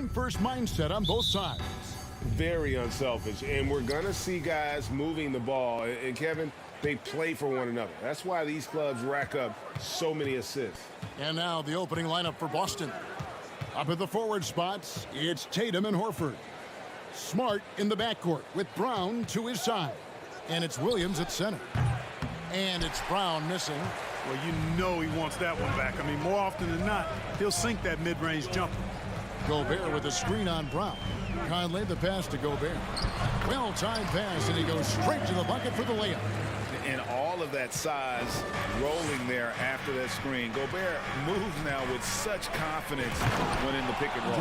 team-first mindset on both sides. Very unselfish, and we're going to see guys moving the ball. And, Kevin, they play for one another. That's why these clubs rack up so many assists. And now the opening lineup for Boston. Up at the forward spots, it's Tatum and Horford. Smart in the backcourt with Brown to his side. And it's Williams at center. And it's Brown missing. Well, you know he wants that one back. I mean, more often than not, he'll sink that mid-range jumper. Gobert with a screen on Brown. Conley the pass to Gobert. Well-timed pass, and he goes straight to the bucket for the layup. And all of that size rolling there after that screen. Gobert moves now with such confidence when in the pick and roll.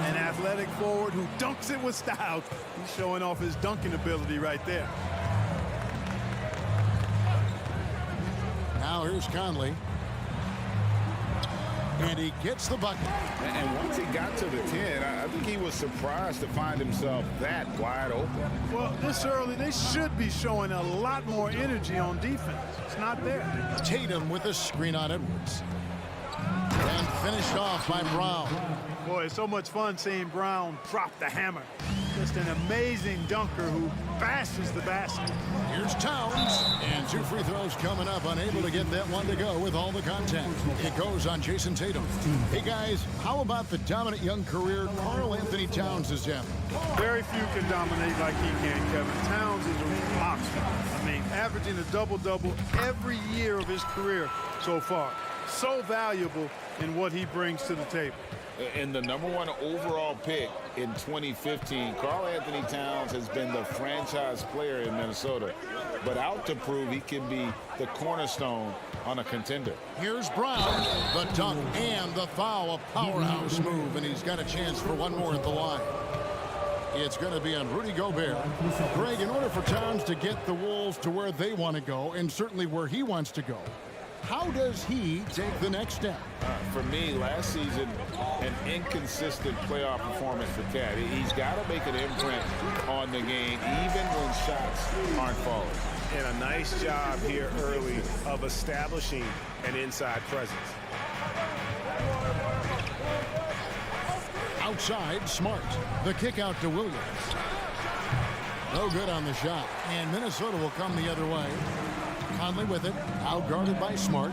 An athletic forward who dunks it with style. He's showing off his dunking ability right there. Now here's Conley. And he gets the bucket. And once he got to the 10, I think he was surprised to find himself that wide open. Well, this early, they should be showing a lot more energy on defense. It's not there. Tatum with a screen on Edwards. And finished off by Brown. Boy, it's so much fun seeing Brown drop the hammer. Just an amazing dunker who bashes the basket. Here's Towns, and 2 free throws coming up, unable to get that one to go with all the contact. It goes on Jason Tatum. Hey guys, how about the dominant young career Karl Anthony Towns is having? Very few can dominate like he can, Kevin. Towns is a monster. I mean, averaging a double-double every year of his career so far. So valuable in what he brings to the table. And the #1 overall pick in 2015, Karl Anthony Towns has been the franchise player in Minnesota, but out to prove he can be the cornerstone on a contender. Here's Brown, the dunk and the foul, a powerhouse move, and he's got a chance for one more at the line. It's going to be on Rudy Gobert. Greg, in order for Towns to get the Wolves to where they want to go, and certainly where he wants to go, how does he take the next step? For me, last season, an inconsistent playoff performance for Cat. He's got to make an imprint on the game, even when shots aren't falling. And a nice job here early of establishing an inside presence. Outside, Smart. The kick out to Williams. No good on the shot. And Minnesota will come the other way. Conley with it, out guarded by Smart.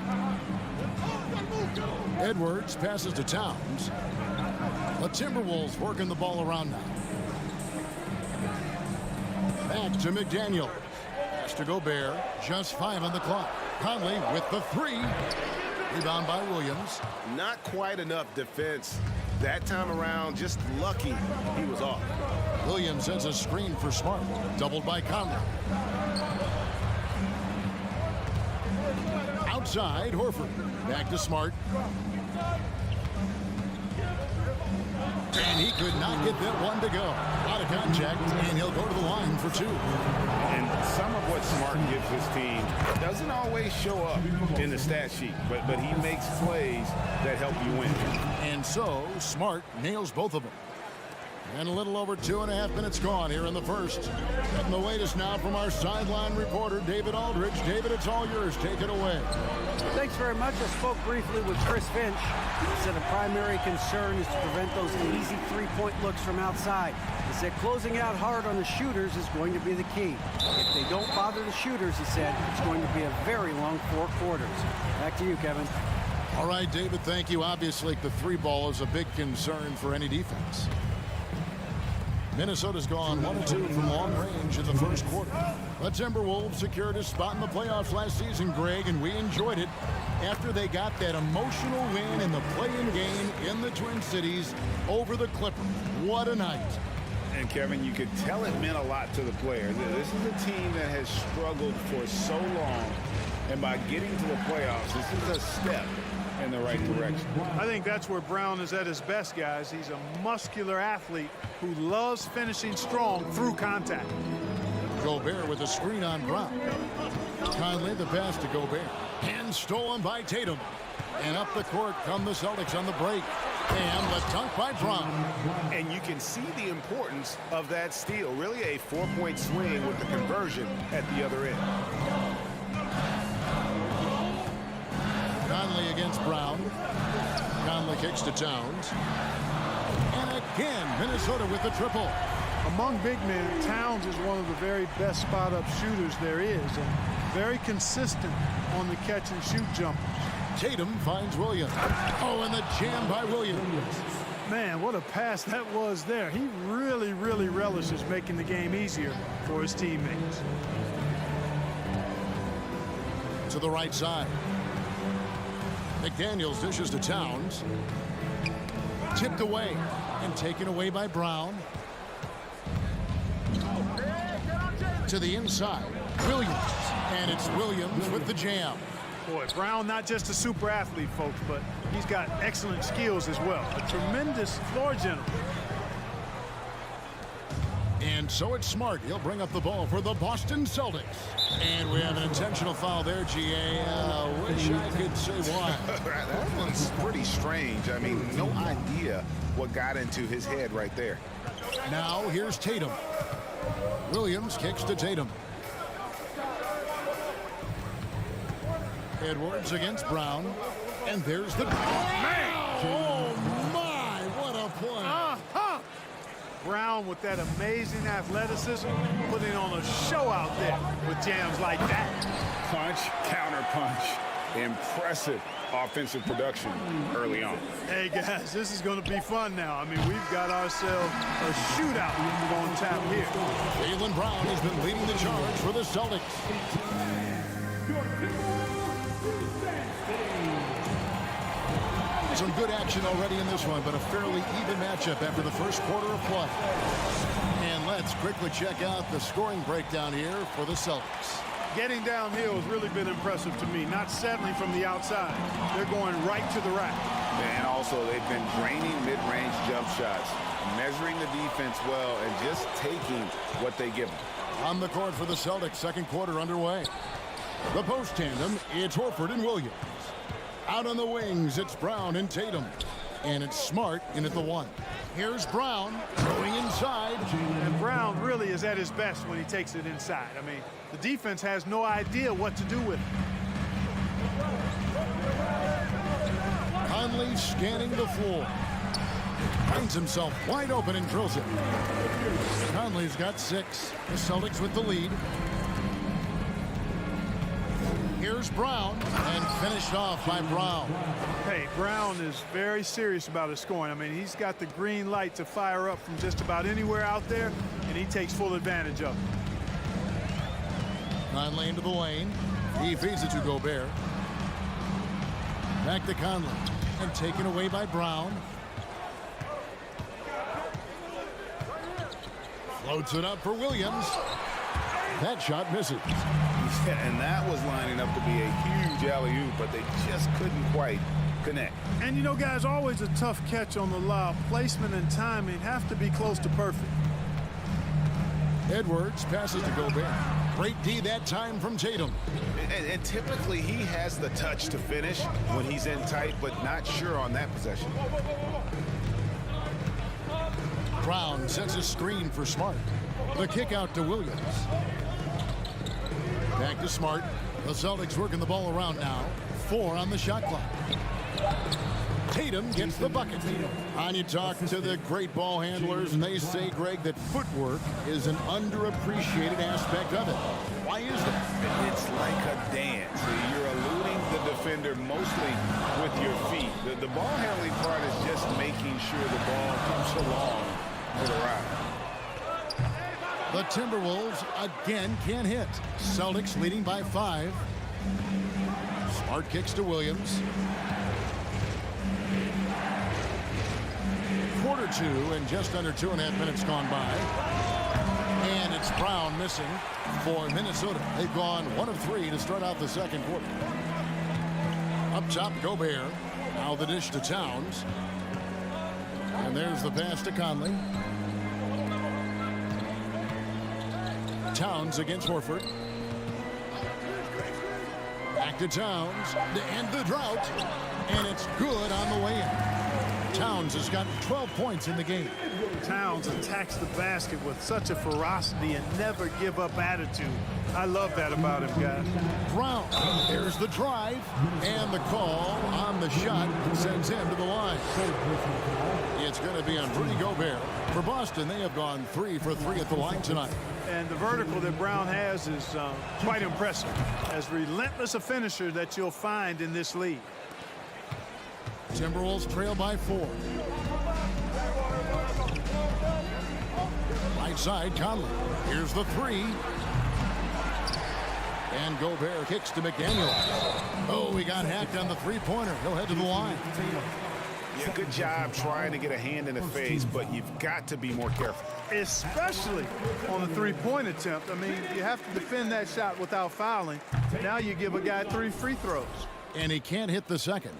Edwards passes to Towns. The Timberwolves working the ball around now. Back to McDaniel. Pass to Gobert. Just 5 on the clock. Conley with the 3. Rebound by Williams. Not quite enough defense that time around. Just lucky he was off. Williams sends a screen for Smart. Doubled by Conley. Outside, Horford. Back to Smart. And he could not get that one to go. Out of contact, and he'll go to the line for 2. And some of what Smart gives his team doesn't always show up in the stat sheet, but he makes plays that help you win. And so, Smart nails both of them. And a little over 2.5 minutes gone here in the first. Getting the latest now from our sideline reporter, David Aldridge. David, it's all yours. Take it away. Thanks very much. I spoke briefly with Chris Finch. He said a primary concern is to prevent those easy three-point looks from outside. He said closing out hard on the shooters is going to be the key. If they don't bother the shooters, he said, it's going to be a very long 4 quarters. Back to you, Kevin. All right, David, thank you. Obviously, the 3-ball is a big concern for any defense. Minnesota's gone 1-2 from long range in the first quarter. The Timberwolves secured a spot in the playoffs last season, Greg, and we enjoyed it after they got that emotional win in the play-in game in the Twin Cities over the Clippers. What a night. And, Kevin, you could tell it meant a lot to the players. This is a team that has struggled for so long, and by getting to the playoffs, this is a step in the right direction. I think that's where Brown is at his best, guys. He's a muscular athlete who loves finishing strong through contact. Gobert with a screen on Brown. Conley the pass to Gobert. And stolen by Tatum. And up the court come the Celtics on the break. And the dunk by Brown. And you can see the importance of that steal. Really a 4-point swing with the conversion at the other end. Conley against Brown. Conley kicks to Towns. And a again. Minnesota with the triple. Among big men, Towns is one of the very best spot-up shooters there is, and very consistent on the catch-and-shoot jumpers. Tatum finds Williams. Oh, and the jam by Williams. Man, what a pass that was there. He really, really relishes making the game easier for his teammates. To the right side. McDaniels dishes to Towns. Tipped away and taken away by Brown. To the inside. Williams. And it's Williams with the jam. Boy, Brown not just a super athlete, folks, but he's got excellent skills as well. A tremendous floor general. And so it's Smart. He'll bring up the ball for the Boston Celtics. And we have an intentional foul there, GA. Wish I could say why. That one's pretty strange. I mean, no idea what got into his head right there. Now here's Tatum. Williams kicks to Tatum. Edwards against Brown. And there's the... Oh, my! What a play. Brown with that amazing athleticism, putting on a show out there with jams like that. Punch, counter punch. Impressive offensive production early on. Hey, guys, this is going to be fun now. I mean, we've got ourselves a shootout on tap here. Jaylen Brown has been leading the charge for the Celtics. Some good action already in this one, but a fairly even matchup after the first quarter of play. And let's quickly check out the scoring breakdown here for the Celtics. Getting downhill has really been impressive to me, not settling from the outside. They're going right to the rack. And also, they've been draining mid-range jump shots, measuring the defense well, and just taking what they give them. On the court for the Celtics, second quarter underway. The post tandem, it's Horford and Williams. Out on the wings, it's Brown and Tatum. And it's Smart in at the one. Here's Brown going inside. And Brown really is at his best when he takes it inside. I mean, the defense has no idea what to do with it. Conley scanning the floor. Finds himself wide open and drills it. Conley's got 6. The Celtics with the lead. Here's Brown, and finished off by Brown. Hey, Brown is very serious about his scoring. I mean, he's got the green light to fire up from just about anywhere out there, and he takes full advantage of it. Conley into the lane. He feeds it to Gobert. Back to Conley, and taken away by Brown. Floats it up for Williams. That shot misses. And that was lining up to be a huge alley-oop, but they just couldn't quite connect. And, you know, guys, always a tough catch on the lob. Placement and timing have to be close to perfect. Edwards passes to Gobert. Great D that time from Tatum. And typically he has the touch to finish when he's in tight, but not sure on that possession. Brown sets a screen for Smart. The kick out to Williams. Back to Smart. The Celtics working the ball around now. 4 on the shot clock. Tatum gets the bucket. On you talk to the great ball handlers, and they say, Greg, that footwork is an underappreciated aspect of it. Why is that? It's like a dance. You're eluding the defender mostly with your feet. The ball handling part is just making sure the ball comes along for the ride. The Timberwolves again can't hit. Celtics leading by 5. Smart kicks to Williams. Quarter 2 and just under 2.5 minutes gone by. And it's Brown missing for Minnesota. They've gone 1 of 3 to start out the second quarter. Up top, Gobert. Now the dish to Towns. And there's the pass to Conley. Towns against Horford. Back to Towns to end the drought. And it's good on the way in. Towns has got 12 points in the game. Towns attacks the basket with such a ferocity and never give up attitude. I love that about him, guys. Brown, there's the drive, and the call on the shot sends him to the line. It's going to be on Rudy Gobert. For Boston, they have gone 3 for 3 at the line tonight. And the vertical that Brown has is quite impressive. As relentless a finisher that you'll find in this league. Timberwolves trail by 4. Right side, Conley. Here's the 3. And Gobert kicks to McDaniel. Oh, he got hacked on the three-pointer. He'll head to the line. Yeah, good job trying to get a hand in the face, but you've got to be more careful. Especially on the three-point attempt. I mean, you have to defend that shot without fouling. Now you give a guy 3 free throws. And he can't hit the second.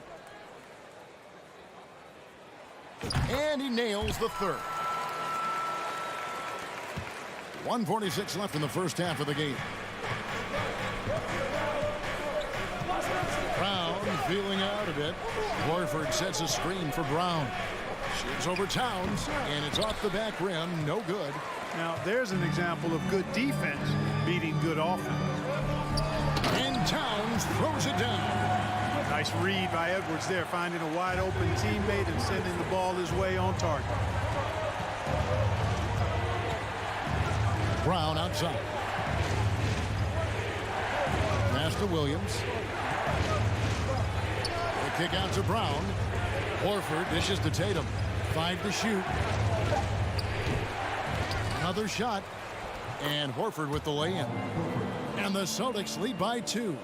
And he nails the third. 1:46 left in the first half of the game. Brown feeling out a bit. Horford sets a screen for Brown. Shoots over Towns, and it's off the back rim. No good. Now, there's an example of good defense beating good offense. And Towns throws it down. Nice read by Edwards there, finding a wide-open teammate and sending the ball his way on target. Brown outside. Pass to Williams. The kick out to Brown. Horford dishes to Tatum. 5 to shoot. Another shot. And Horford with the lay-in. And the Celtics lead by 2.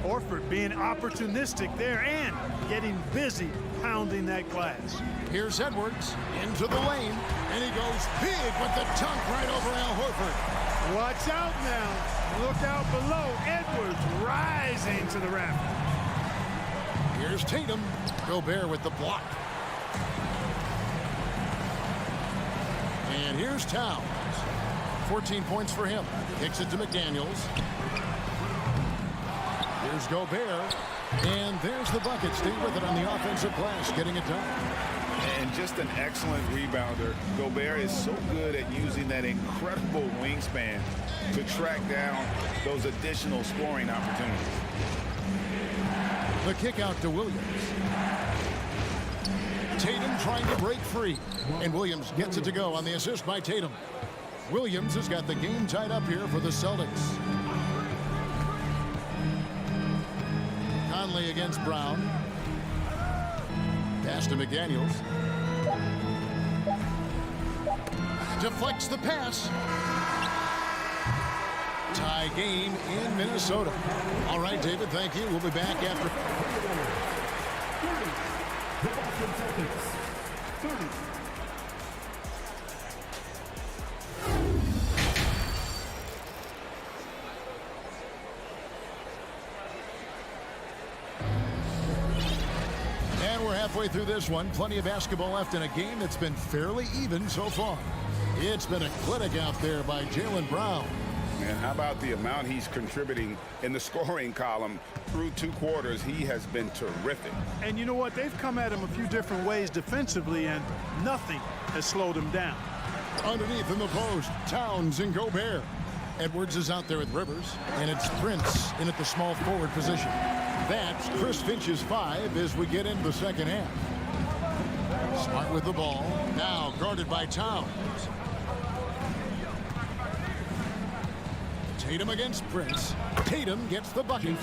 Horford being opportunistic there and getting busy pounding that glass. Here's Edwards into the lane. And he goes big with the dunk right over Al Horford. Watch out now. Look out below. Edwards rising to the rafters. Here's Tatum. Gobert with the block. And here's Towns. 14 points for him. Kicks it to McDaniels. Here's Gobert. And there's the bucket. Stay with it on the offensive glass, getting it done. And just an excellent rebounder. Gobert is so good at using that incredible wingspan to track down those additional scoring opportunities. The kick out to Williams. Tatum trying to break free. And Williams gets it to go on the assist by Tatum. Williams has got the game tied up here for the Celtics. Conley against Brown. Pass to McDaniels. Deflects the pass. Tie game in Minnesota. All right, David, thank you. We'll be back after. And we're halfway through this one. Plenty of basketball left in a game that's been fairly even so far. It's been a clinic out there by Jaylen Brown. And how about the amount he's contributing in the scoring column through 2 quarters? He has been terrific. And you know what? They've come at him a few different ways defensively, and nothing has slowed him down. Underneath in the post, Towns and Gobert. Edwards is out there with Rivers, and it's Prince in at the small forward position. That's Chris Finch's 5 as we get into the second half. Smart with the ball. Now guarded by Towns. Tatum against Prince. Tatum gets the bucket.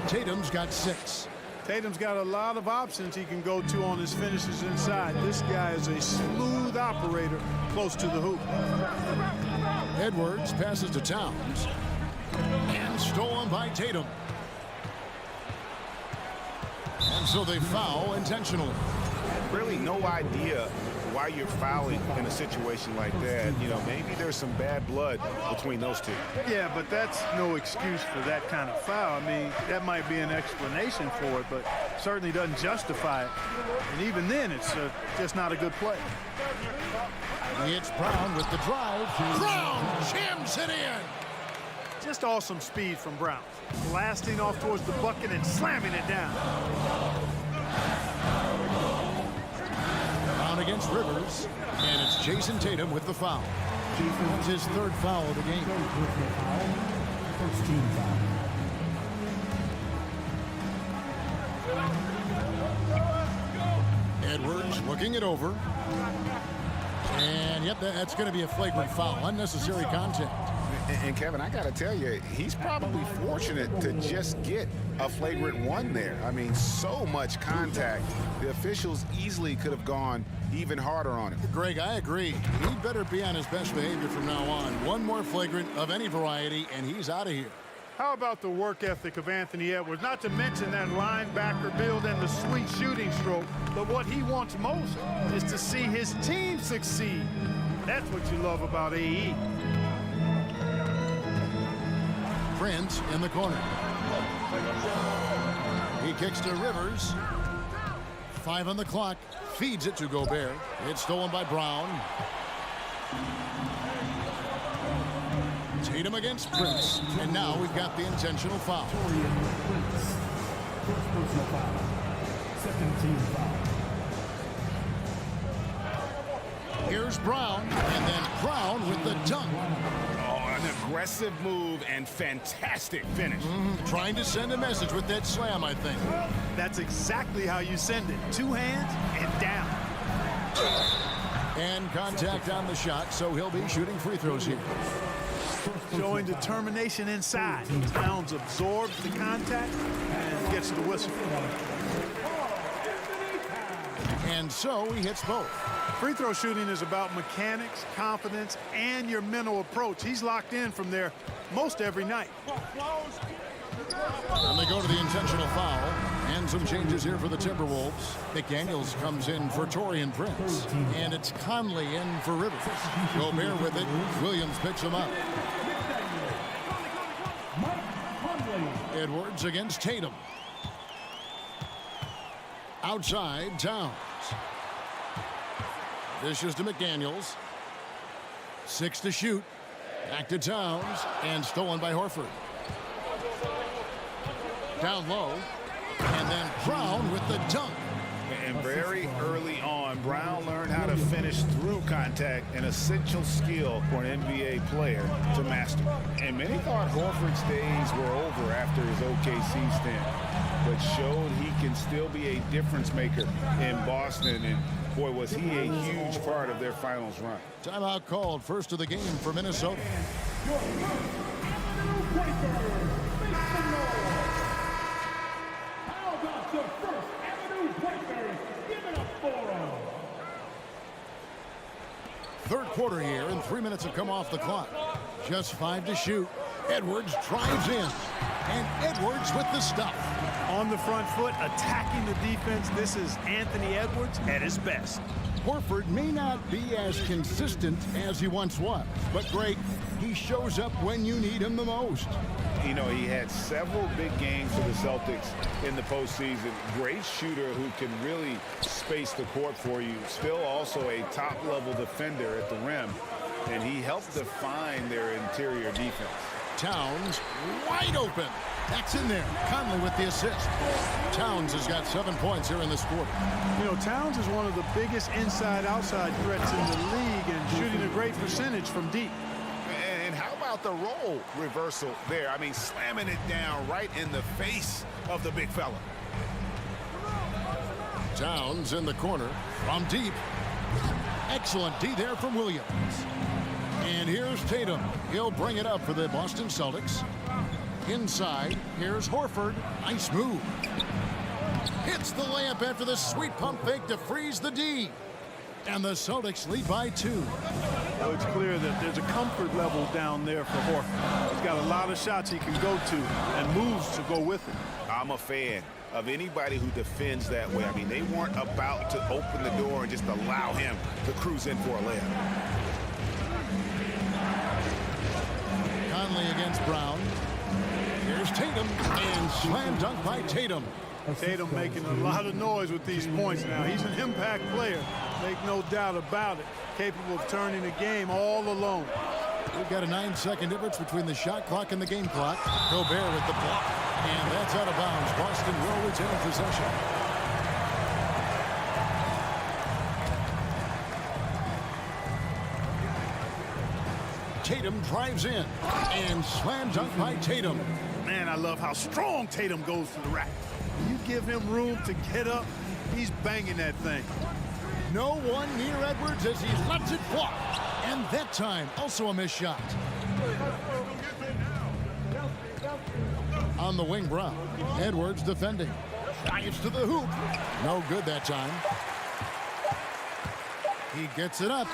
Tatum's got 6. Tatum's got a lot of options he can go to on his finishes inside. This guy is a smooth operator close to the hoop. Edwards passes to Towns. And stolen by Tatum. And so they foul intentionally. Really no idea why you're fouling in a situation like that. You know, maybe there's some bad blood between those two. Yeah, but that's no excuse for that kind of foul. I mean, that might be an explanation for it, but certainly doesn't justify it. And even then, it's just not a good play. It's Brown with the drive. Brown jams it in. Just awesome speed from Brown. Blasting off towards the bucket and slamming it down. Brown against Rivers, and it's Jason Tatum with the foul. That's his third foul of the game. First team foul. Edwards looking it over. And, yep, that's going to be a flagrant foul. Unnecessary contact. And Kevin, I got to tell you, he's probably fortunate to just get a flagrant one there. I mean, so much contact. The officials easily could have gone even harder on him. Greg, I agree. He'd better be on his best behavior from now on. One more flagrant of any variety, and he's out of here. How about the work ethic of Anthony Edwards? Not to mention that linebacker build and the sweet shooting stroke. But what he wants most is to see his team succeed. That's what you love about AE. Prince in the corner. He kicks to Rivers. 5 on the clock. Feeds it to Gobert. It's stolen by Brown. Tatum against Prince. And now we've got the intentional foul. Prince. First personal foul. Second team foul. Here's Brown. And then Brown with the dunk. An aggressive move and fantastic finish. Trying to send a message with that slam, I think. That's exactly how you send it. 2 hands and down. And contact on the shot, so he'll be shooting free throws here. Showing determination inside. Towns absorbs the contact and gets the whistle. And so he hits both. Free throw shooting is about mechanics, confidence, and your mental approach. He's locked in from there most every night. And they go to the intentional foul. And some changes here for the Timberwolves. McDaniels comes in for Taurean Prince. And it's Conley in for Rivers. Gobert with it. Williams picks him up. Edwards against Tatum. Outside, Towns. Dishes to McDaniels. 6 to shoot. Back to Towns. And stolen by Horford. Down low. And then Brown with the dunk. And very early on, Brown learned how to finish through contact, an essential skill for an NBA player to master. And many thought Horford's days were over after his OKC stint, but showed he can still be a difference maker in Boston. And boy, was he a huge part of their finals run. Timeout called. First of the game for Minnesota. Third quarter here, and 3 minutes have come off the clock. Just 5 to shoot. Edwards drives in, and Edwards with the stuff. On the front foot, attacking the defense. This is Anthony Edwards at his best. Horford may not be as consistent as he once was, but Greg, he shows up when you need him the most. You know, he had several big games for the Celtics in the postseason. Great shooter who can really space the court for you. Still also a top-level defender at the rim, and he helped define their interior defense. Towns wide open. That's in there. Conley with the assist. Towns has got 7 points here in this quarter. You know, Towns is one of the biggest inside-outside threats in the league and shooting a great percentage from deep. And how about the role reversal there? I mean, slamming it down right in the face of the big fella. Towns in the corner from deep. Excellent D there from Williams. And here's Tatum. He'll bring it up for the Boston Celtics. Inside, here's Horford. Nice move. Hits the layup after the sweet pump fake to freeze the D. And the Celtics lead by 2. Well, it's clear that there's a comfort level down there for Horford. He's got a lot of shots he can go to and moves to go with it. I'm a fan of anybody who defends that way. I mean, they weren't about to open the door and just allow him to cruise in for a layup. Conley against Brown. Here's Tatum, and slam dunk by Tatum. Tatum making a lot of noise with these points now. He's an impact player, make no doubt about it. Capable of turning the game all alone. We've got a 9-second difference between the shot clock and the game clock. Gobert with the block, and that's out of bounds. Boston will retain possession. Tatum drives in and slam dunk by Tatum. Man, I love how strong Tatum goes to the rack. You give him room to get up, he's banging that thing. No one near Edwards as he lets it fly. And that time, also a missed shot. On the wing, Brown. Edwards defending. Drives to the hoop. No good that time. He gets it up.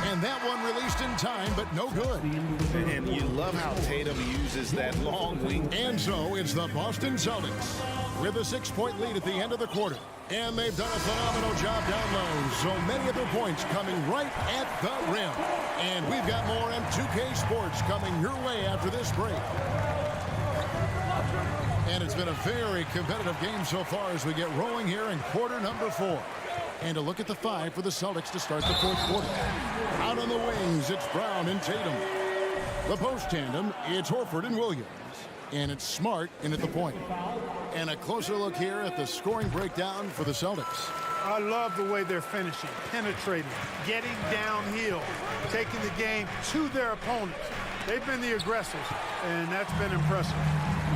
And that one released in time, but no good. And you love how Tatum uses that long wing. And so it's the Boston Celtics with a 6-point lead at the end of the quarter. And they've done a phenomenal job down low. So many of their points coming right at the rim. And we've got more M2K Sports coming your way after this break. And it's been a very competitive game so far as we get rolling here in quarter number 4. And a look at the 5 for the Celtics to start the fourth quarter. Out on the wings, it's Brown and Tatum. The post tandem, it's Horford and Williams. And it's Smart in at the point. And a closer look here at the scoring breakdown for the Celtics. I love the way they're finishing, penetrating, getting downhill, taking the game to their opponents. They've been the aggressors, and that's been impressive.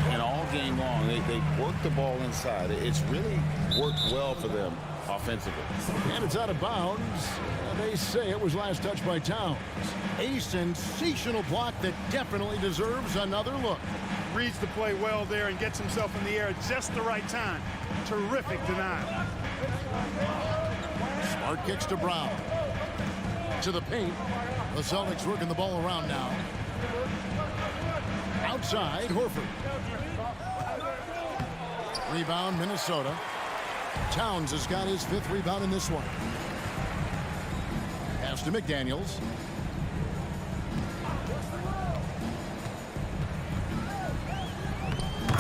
And all game long, they work the ball inside. It's really worked well for them offensively. And it's out of bounds. They say it was last touched by Towns. A sensational block that definitely deserves another look. Reads the play well there and gets himself in the air at just the right time. Terrific denial. Smart kicks to Brown. To the paint. The Celtics working the ball around now. Outside, Horford. Rebound, Minnesota. Towns has got his 5th rebound in this one. Pass to McDaniels.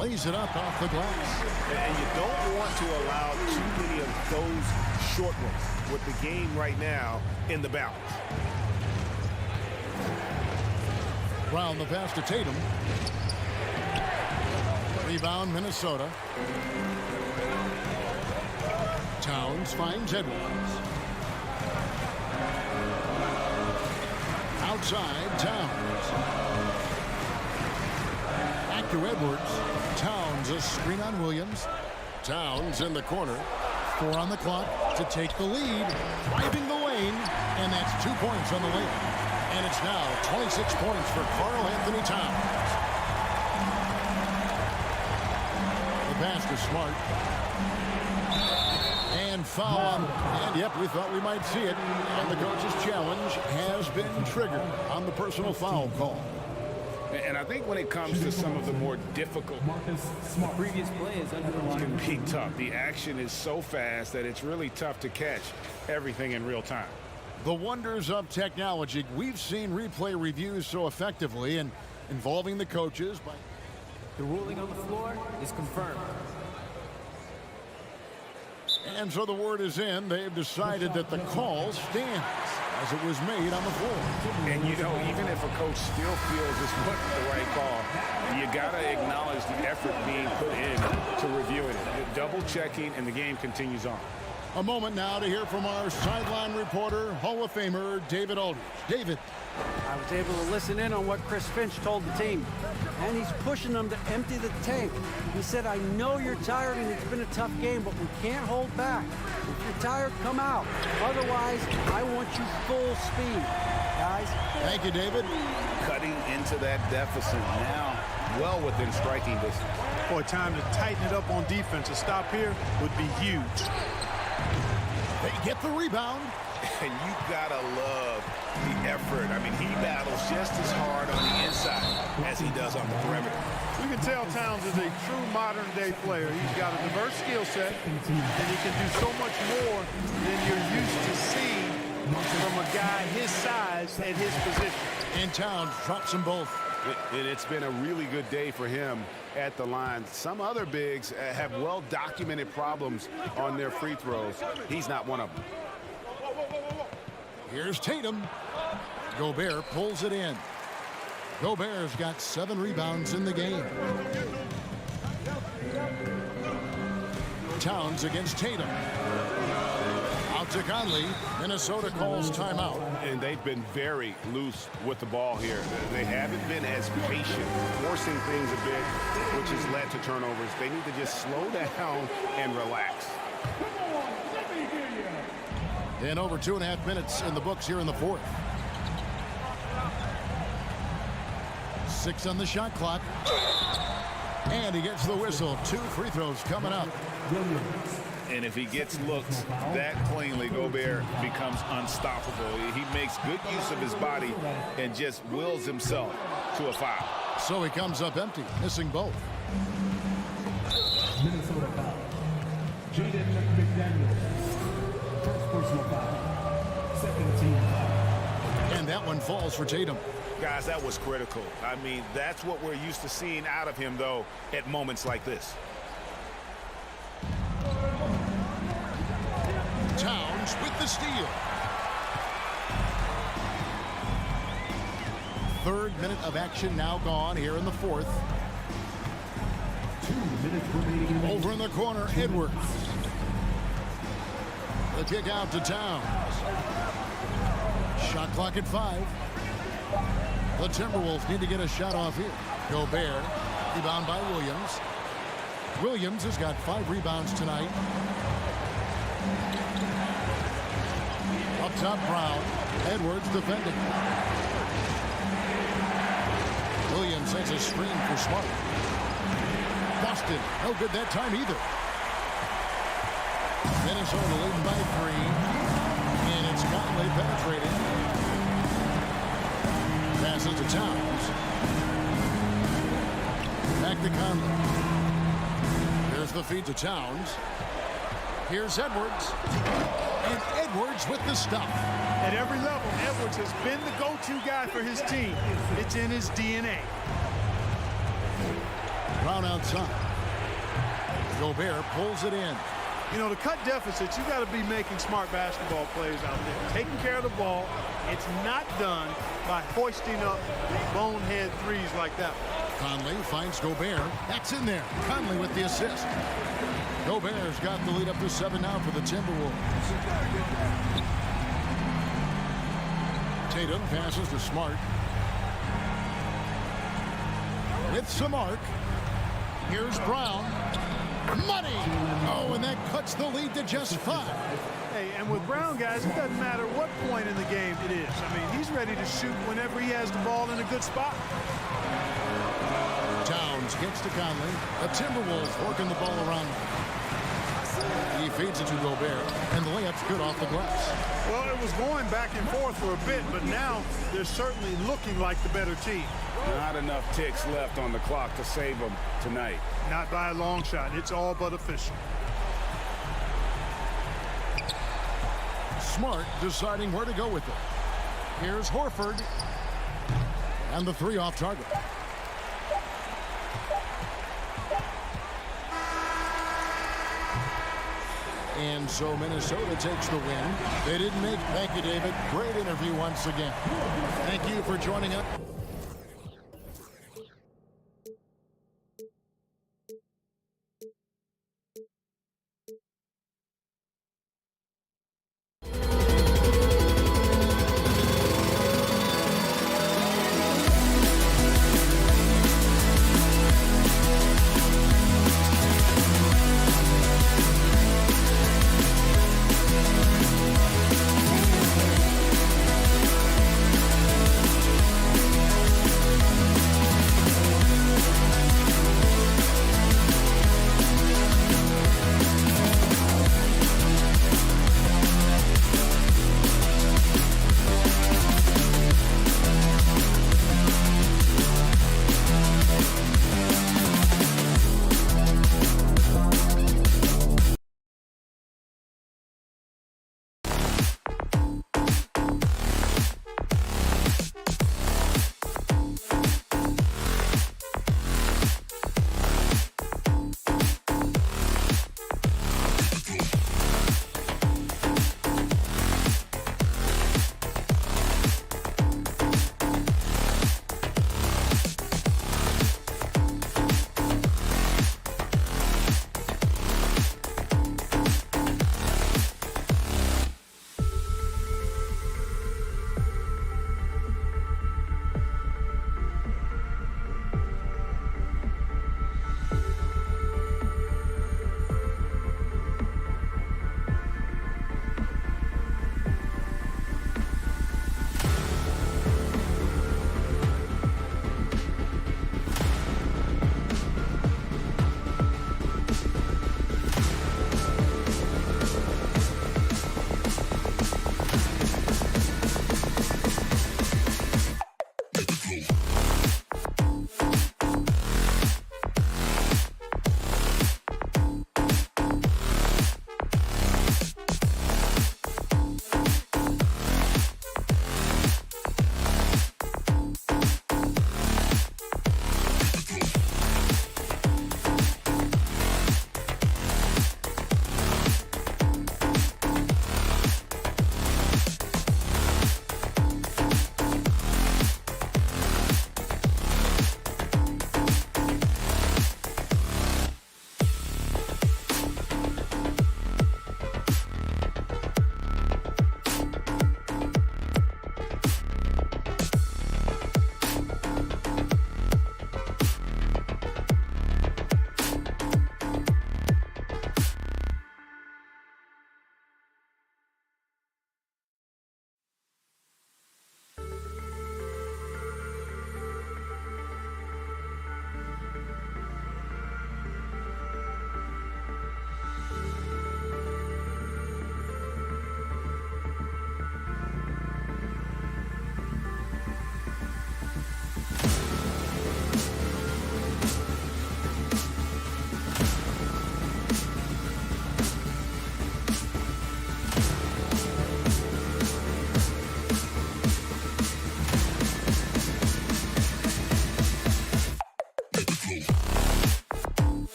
Lays it up off the glass. And you don't want to allow too many of those short ones with the game right now in the balance. Brown the pass to Tatum. Rebound, Minnesota. Towns finds Edwards. Outside, Towns. Back to Edwards. Towns, a screen on Williams. Towns in the corner. 4 on the clock to take the lead. Driving the lane. And that's 2 points on the layup. And it's now 26 points for Karl Anthony Towns. The pass to Smart. And foul. And yep, we thought we might see it. And the coach's challenge has been triggered on the personal foul call. And I think when it comes to some of the more difficult, the previous play is under the line. it can be tough. The action is so fast that it's really tough to catch everything in real time. The wonders of technology. We've seen replay reviews so effectively and involving the coaches. The ruling on the floor is confirmed. And so the word is in. They've decided that the call stands as it was made on the floor. And you know, even if a coach still feels this wasn't the right call, you got to acknowledge the effort being put in to reviewing it. Double checking, and the game continues on. A moment now to hear from our sideline reporter, Hall of Famer David Aldridge. David. I was able to listen in on what Chris Finch told the team, and he's pushing them to empty the tank. He said, I know you're tired and it's been a tough game, but we can't hold back. If you're tired, come out. Otherwise, I want you full speed, guys. Thank you, David. Cutting into that deficit now, well within striking distance. Boy, time to tighten it up on defense. A stop here would be huge. They get the rebound. And you gotta love the effort. I mean, he battles just as hard on the inside as he does on the perimeter. You can tell Towns is a true modern-day player. He's got a diverse skill set, and he can do so much more than you're used to seeing from a guy his size at his position. And Towns drops them both. It's been a really good day for him at the line. Some other bigs have well-documented problems on their free throws. He's not one of them. Here's Tatum. Gobert pulls it in. Gobert's got 7 rebounds in the game. Towns against Tatum. to Conley. Minnesota calls timeout. And they've been very loose with the ball here. They haven't been as patient, forcing things a bit, which has led to turnovers. They need to just slow down and relax. And over 2.5 minutes in the books here in the fourth. 6 on the shot clock. And he gets the whistle. 2 free throws coming up. And if he gets looked that cleanly, Gobert becomes unstoppable. He makes good use of his body and just wills himself to a foul. So he comes up empty, missing both. Minnesota foul. Jaden McDaniels. First personal foul. Second team foul. And that one falls for Tatum. Guys, that was critical. I mean, that's what we're used to seeing out of him, though, at moments like this. Towns with the steal. 3rd minute of action now gone here in the fourth. 2 minutes remaining. Over in the corner, Edwards. The kick out to Towns. Shot clock at 5. The Timberwolves need to get a shot off here. Gobert, rebound by Williams. Williams has got 5 rebounds tonight. Up top, Brown. Edwards defending. Williams sends a screen for Smart. Boston, no good that time either. Minnesota leading by 3. And it's Conley penetrating. Passes to Towns. Back to Conley. Here's the feed to Towns. Here's Edwards. And Edwards with the stop. At every level, Edwards has been the go-to guy for his team. It's in his DNA. Brown outside. Gobert pulls it in. You know, to cut deficits, you got to be making smart basketball plays out there. Taking care of the ball. It's not done by hoisting up bonehead threes like that. Conley finds Gobert. That's in there. Conley with the assist. Gobert's got the lead up to 7 now for the Timberwolves. Tatum passes to Smart. With some arc. Here's Brown. Money! Oh, and that cuts the lead to just 5. Hey, and with Brown, guys, it doesn't matter what point in the game it is. I mean, he's ready to shoot whenever he has the ball in a good spot. Towns gets to Conley. The Timberwolves working the ball around. He feeds it to Gobert, and the layup's good off the glass. Well, it was going back and forth for a bit, but now they're certainly looking like the better team. Not enough ticks left on the clock to save them tonight. Not by a long shot. It's all but official. Smart deciding where to go with it. Here's Horford. And the 3 off target. And so Minnesota takes the win. They didn't make. Thank you, David. Great interview once again. Thank you for joining us.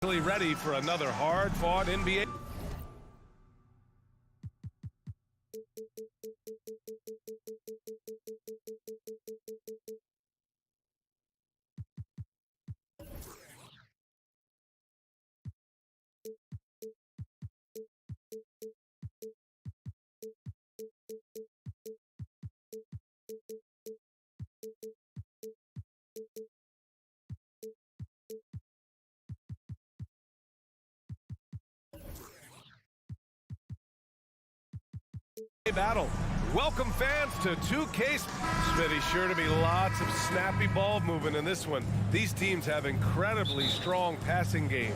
mentally ready for another hard-fought NBA. Battle. Welcome fans to 2K. Smitty, sure to be lots of snappy ball movement in this one. These teams have incredibly strong passing games.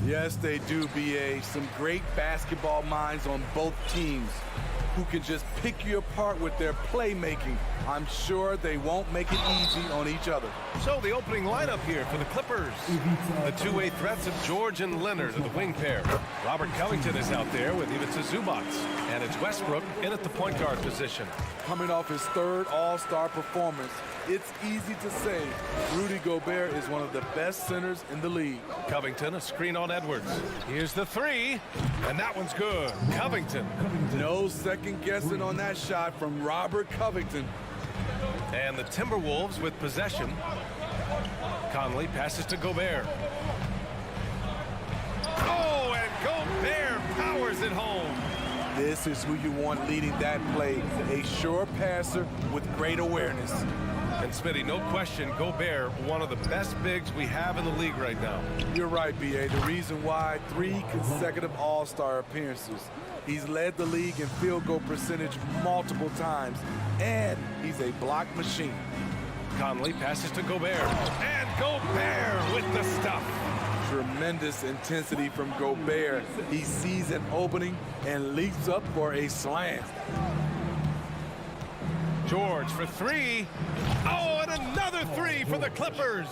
Yes, they do, BA. Some great basketball minds on both teams who can just pick you apart with their playmaking. I'm sure they won't make it easy on each other. So the opening lineup here for the Clippers. The two-way threats of George and Leonard are the wing pair. Robert Covington is out there with Iamsolid. And it's Westbrook in at the point guard position. Coming off his third All-Star performance, it's easy to say Rudy Gobert is one of the best centers in the league. Covington, a screen on Edwards. Here's the three, and that one's good. Covington. No second guessing on that shot from Robert Covington. And the Timberwolves with possession. Conley passes to Gobert. Oh, and Gobert powers it home. This is who you want leading that play, a sure passer with great awareness. And Smitty, no question, Gobert, one of the best bigs we have in the league right now. You're right, BA. The reason why 3 consecutive All-Star appearances. He's led the league in field goal percentage multiple times, and he's a block machine. Conley passes to Gobert, and Gobert with the stuff. Tremendous intensity from Gobert. He sees an opening and leaps up for a slam. George for three. Oh, and another three for the Clippers.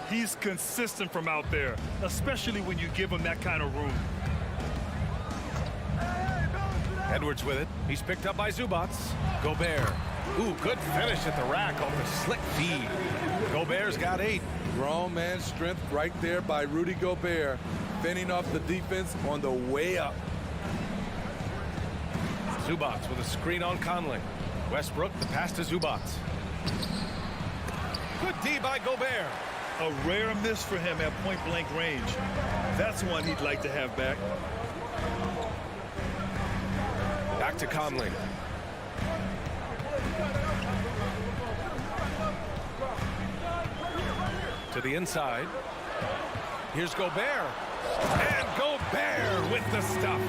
He's consistent from out there, especially when you give him that kind of room. Edwards with it. He's picked up by Zubac. Gobert. Ooh, good finish at the rack off the slick feed. Gobert's got 8. Grown man strength right there by Rudy Gobert, fending off the defense on the way up. Zubac with a screen on Conley. Westbrook, the pass to Zubac. Good D by Gobert. A rare miss for him at point-blank range. That's one he'd like to have back. Back to Conley. To the inside. Here's Gobert. And Gobert with the stuff.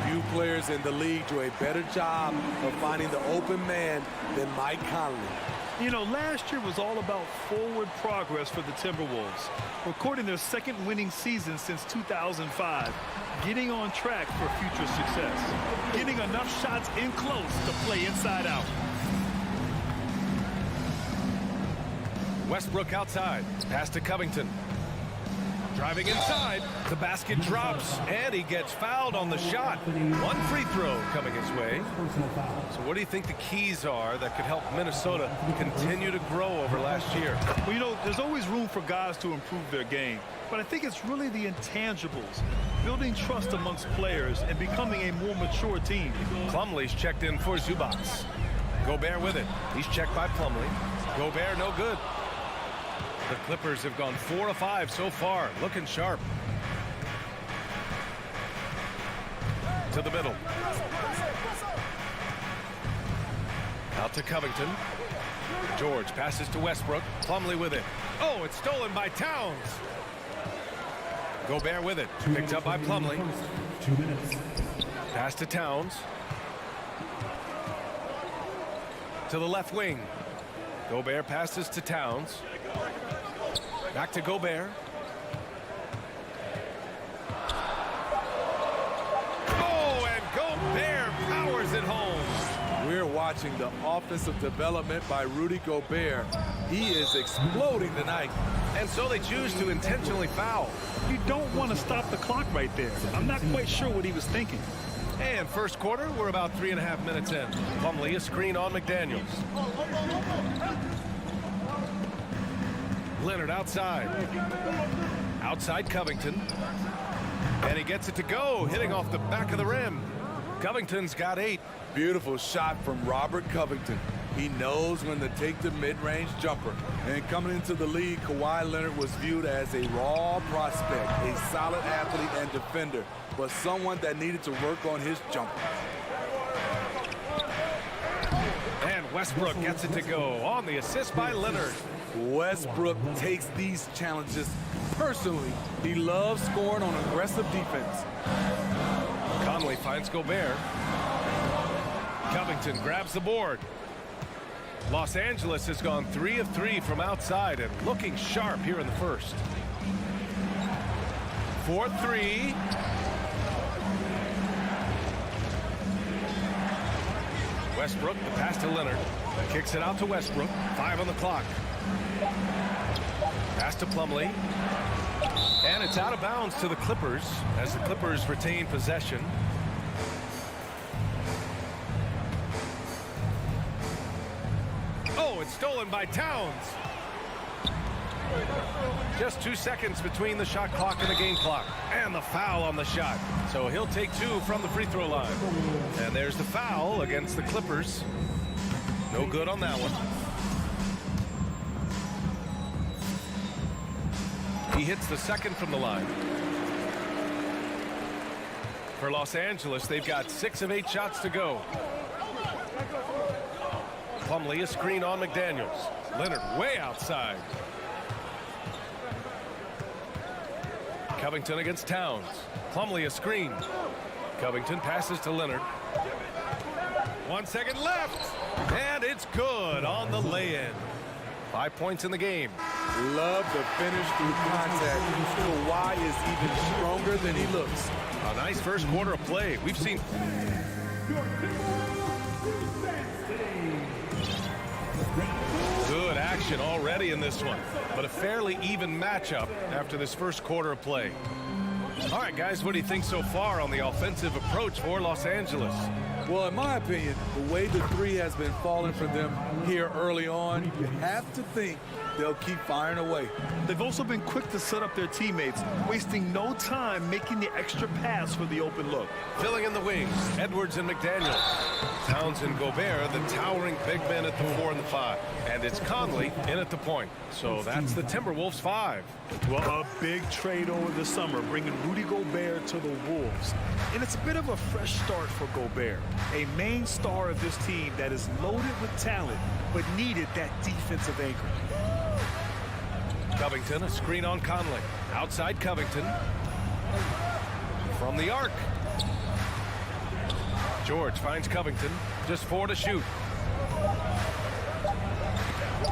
Few players in the league do a better job of finding the open man than Mike Conley. You know, last year was all about forward progress for the Timberwolves, recording their second winning season since 2005, getting on track for future success, getting enough shots in close to play inside out. Westbrook outside. Pass to Covington. Driving inside. The basket drops, and he gets fouled on the shot. One free throw coming his way. So what do you think the keys are that could help Minnesota continue to grow over last year? Well, you know, there's always room for guys to improve their game. But I think it's really the intangibles, building trust amongst players and becoming a more mature team. Plumlee's checked in for Zubac. Gobert with it. He's checked by Plumlee. Gobert no good. The Clippers have gone 4 of 5 so far, looking sharp. To the middle. Out to Covington. George passes to Westbrook. Plumlee with it. Oh, it's stolen by Towns. Gobert with it. Picked up by Plumlee. 2 minutes. Pass to Towns. To the left wing. Gobert passes to Towns. Back to Gobert. Oh, and Gobert powers it home. We're watching the offensive development by Rudy Gobert. He is exploding tonight. And so they choose to intentionally foul. You don't want to stop the clock right there. I'm not quite sure what he was thinking. And first quarter, we're about 3.5 minutes in. Plumlee, a screen on McDaniels. Leonard outside. Out Outside Covington. And he gets it to go, hitting off the back of the rim. Covington's got 8. Beautiful shot from Robert Covington. He knows when to take the mid-range jumper. And coming into the league, Kawhi Leonard was viewed as a raw prospect, a solid athlete and defender, but someone that needed to work on his jumper. And Westbrook gets it to go on the assist by Leonard. Westbrook takes these challenges personally. He loves scoring on aggressive defense. Conley finds Gobert. Covington grabs the board. Los Angeles has gone 3 of 3 from outside and looking sharp here in the first. 4-3. Westbrook, the pass to Leonard. Kicks it out to Westbrook. 5 on the clock. Pass to Plumlee. And it's out of bounds to the Clippers as the Clippers retain possession. Oh, it's stolen by Towns. Just 2 seconds between the shot clock and the game clock. And the foul on the shot. So he'll take 2 from the free throw line. And there's the foul against the Clippers. No good on that one. He hits the second from the line. For Los Angeles, they've got 6 of 8 shots to go. Plumlee, a screen on McDaniels. Leonard way outside. Covington against Towns. Plumlee, a screen. Covington passes to Leonard. 1 second left. And it's good on the lay-in. 5 points in the game. Love the finish through contact. Kawhi is even stronger than he looks. A nice first quarter of play. We've seen... Good action already in this one, but a fairly even matchup after this first quarter of play. All right, guys, what do you think so far on the offensive approach for Los Angeles? Well, in my opinion, the way the 3 has been falling for them here early on, you have to think they'll keep firing away. They've also been quick to set up their teammates, wasting no time making the extra pass for the open look. Filling in the wings, Edwards and McDaniels. Towns and Gobert, the towering big men at the 4 and the 5. And it's Conley in at the point. So that's the Timberwolves 5. Well, a big trade over the summer, bringing Rudy Gobert to the Wolves. And it's a bit of a fresh start for Gobert, a main star of this team that is loaded with talent, but needed that defensive anchor. Covington, a screen on Conley. Outside Covington. From the arc. George finds Covington. Just 4 to shoot.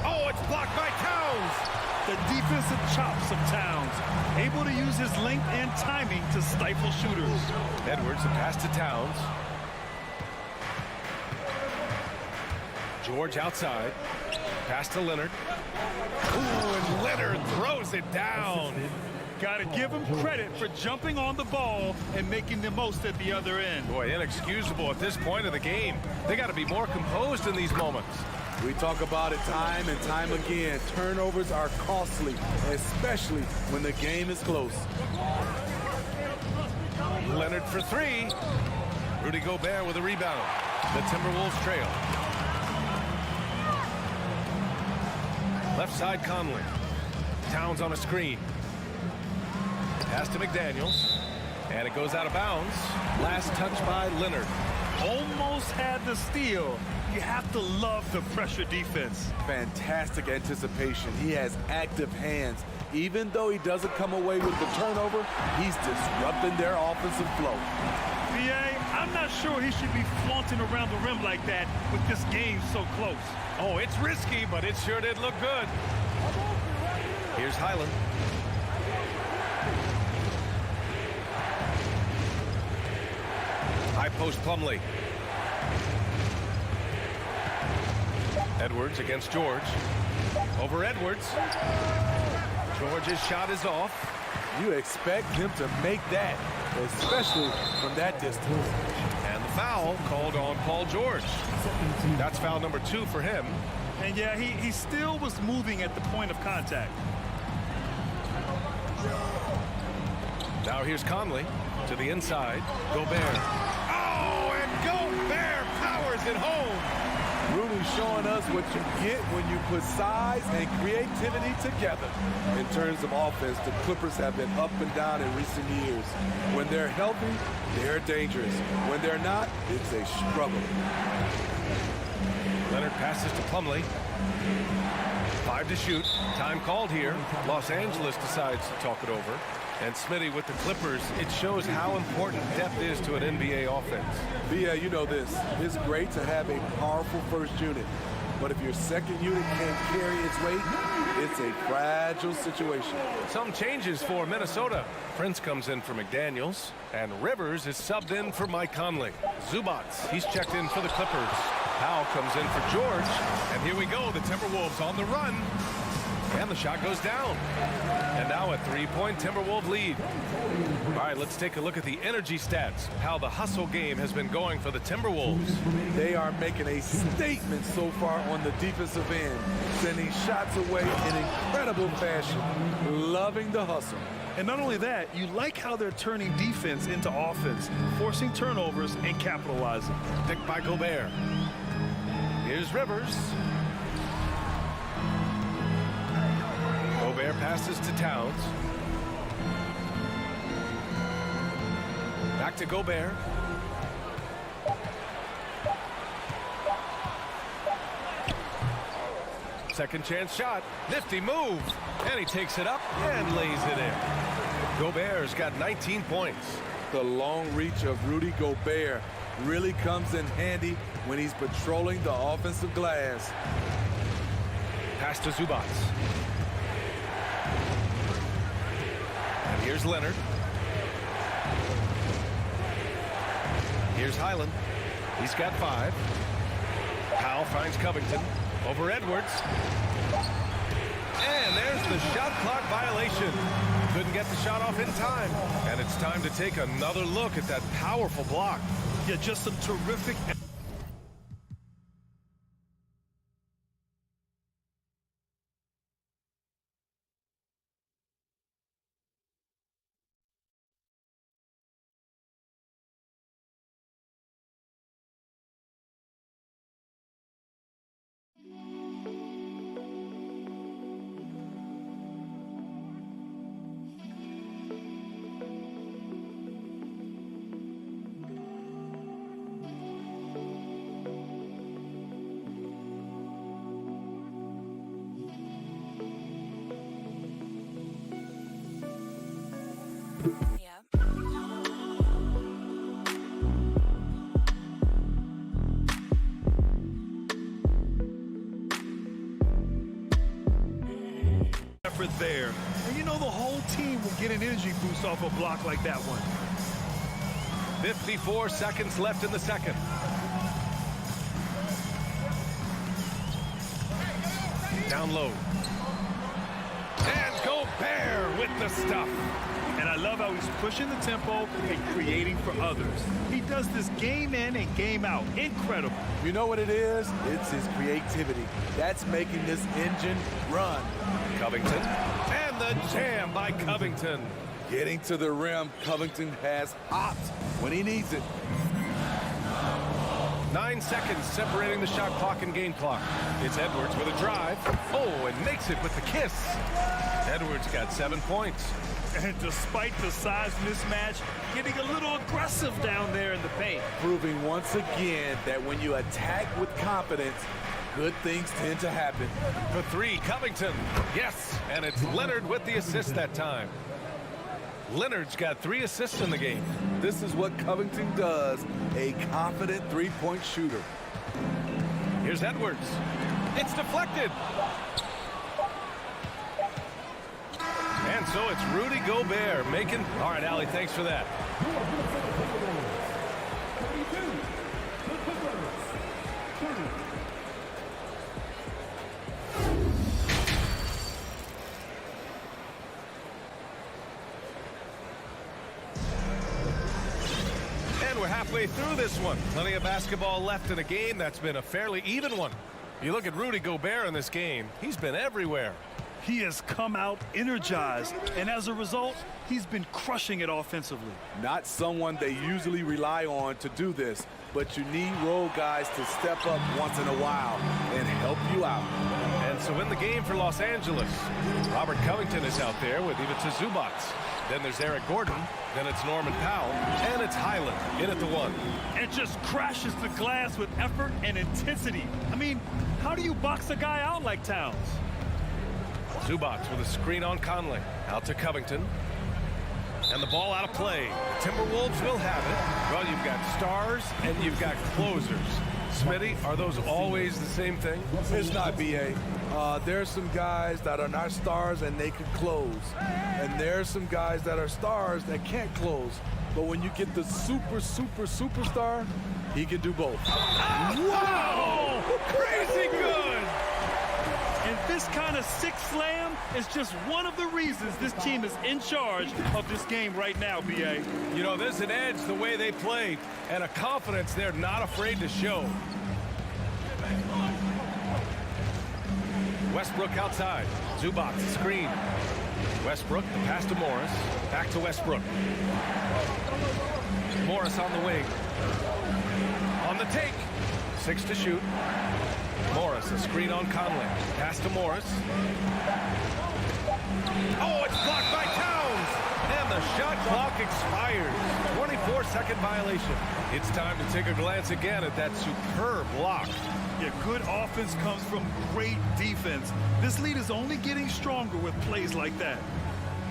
Oh, it's blocked by Towns. The defensive chops of Towns, able to use his length and timing to stifle shooters. Edwards, a pass to Towns. George outside. Pass to Leonard. Ooh, and Leonard throws it down. Got to give him credit for jumping on the ball and making the most at the other end. Boy, inexcusable at this point of the game. They got to be more composed in these moments. We talk about it time and time again. Turnovers are costly, especially when the game is close. Leonard for 3. Rudy Gobert with a rebound. The Timberwolves trail. Left side Conley. Towns on a screen. Pass to McDaniels. And it goes out of bounds. Last touch by Leonard. Almost had the steal. You have to love the pressure defense. Fantastic anticipation. He has active hands. Even though he doesn't come away with the turnover, he's disrupting their offensive flow. B.A., I'm not sure he should be flaunting around the rim like that with this game so close. Oh, it's risky, but it sure did look good. Here's Highland. High post Plumlee. Edwards against George. Over Edwards. George's shot is off. You expect him to make that, especially from that distance. And the foul called on Paul George. That's foul number 2 for him. And yeah, he still was moving at the point of contact. Now here's Conley to the inside. Gobert. Oh, and Gobert powers it home. Rudy's showing us what you get when you put size and creativity together. In terms of offense, the Clippers have been up and down in recent years. When they're healthy, they're dangerous. When they're not, it's a struggle. Leonard passes to Plumlee. 5 to shoot. Time called here. Los Angeles decides to talk it over. And Smitty with the Clippers, it shows how important depth is to an NBA offense. Yeah, you know this. It's great to have a powerful first unit. But if your second unit can't carry its weight, it's a fragile situation. Some changes for Minnesota. Prince comes in for McDaniels. And Rivers is subbed in for Mike Conley. Zubats, he's checked in for the Clippers. Powell comes in for George. And here we go, the Timberwolves on the run. And the shot goes down. And now a 3-point Timberwolves lead. All right, let's take a look at the energy stats. How the hustle game has been going for the Timberwolves. They are making a statement so far on the defensive end, sending shots away in incredible fashion. Loving the hustle. And not only that, you like how they're turning defense into offense, forcing turnovers and capitalizing. Picked by Gobert. Here's Rivers. Gobert passes to Towns. Back to Gobert. Second chance shot. Nifty move. And he takes it up and lays it in. Gobert's got 19 points. The long reach of Rudy Gobert really comes in handy when he's patrolling the offensive glass. Pass to Zubats. And here's Leonard. Here's Highland. He's got 5. Powell finds Covington. Over Edwards. And there's the shot clock violation. Couldn't get the shot off in time. And it's time to take another look at that powerful block. Yeah, just some terrific... effort there. And you know the whole team will get an energy boost off a block like that one. 54 seconds left in the second. Down low. And Gobert with the stuff. And I love how he's pushing the tempo and creating for others. He does this game in and game out. Incredible. You know what it is? It's his creativity. That's making this engine run. Covington. And the jam by Covington. Getting to the rim, Covington has hopped when he needs it. 9 seconds separating the shot clock and game clock. It's Edwards with a drive. Oh, and makes it with the kiss. Edwards got 7 points. And despite the size mismatch, getting a little aggressive down there in the paint. Proving once again that when you attack with confidence, good things tend to happen. For 3, Covington. Yes, and it's Leonard with the assist that time. Leonard's got 3 assists in the game. This is what Covington does, a confident three-point shooter. Here's Edwards. It's deflected. And so it's Rudy Gobert making... All right, Allie, thanks for that. And we're halfway through this one. Plenty of basketball left in a game that's been a fairly even one. You look at Rudy Gobert in this game, he's been everywhere. He has come out energized, and as a result, he's been crushing it offensively. Not someone they usually rely on to do this, but you need role guys to step up once in a while and help you out. And so in the game for Los Angeles, Robert Covington is out there with Ivica Zubac. Then there's Eric Gordon. Then it's Norman Powell. And it's Highland in at the 1. And just crashes the glass with effort and intensity. I mean, how do you box a guy out like Towns? Zubac with a screen on Conley. Out to Covington. And the ball out of play. The Timberwolves will have it. Well, you've got stars and you've got closers. Smitty, are those always the same thing? It's not, B.A. There's some guys that are not stars and they could close. And there's some guys that are stars that can't close. But when you get the superstar, he can do both. Wow! Crazy good! And this kind of sick slam is just one of the reasons this team is in charge of this game right now, B.A. You know, there's an edge the way they play and a confidence they're not afraid to show. Westbrook outside. Zubac screen. Westbrook, the pass to Morris. Back to Westbrook. Morris on the wing. On the take. 6 to shoot. Morris, a screen on Conley. Pass to Morris. Oh, it's blocked by Towns. And the shot clock expires. 24-second violation. It's time to take a glance again at that superb block. Yeah, good offense comes from great defense. This lead is only getting stronger with plays like that.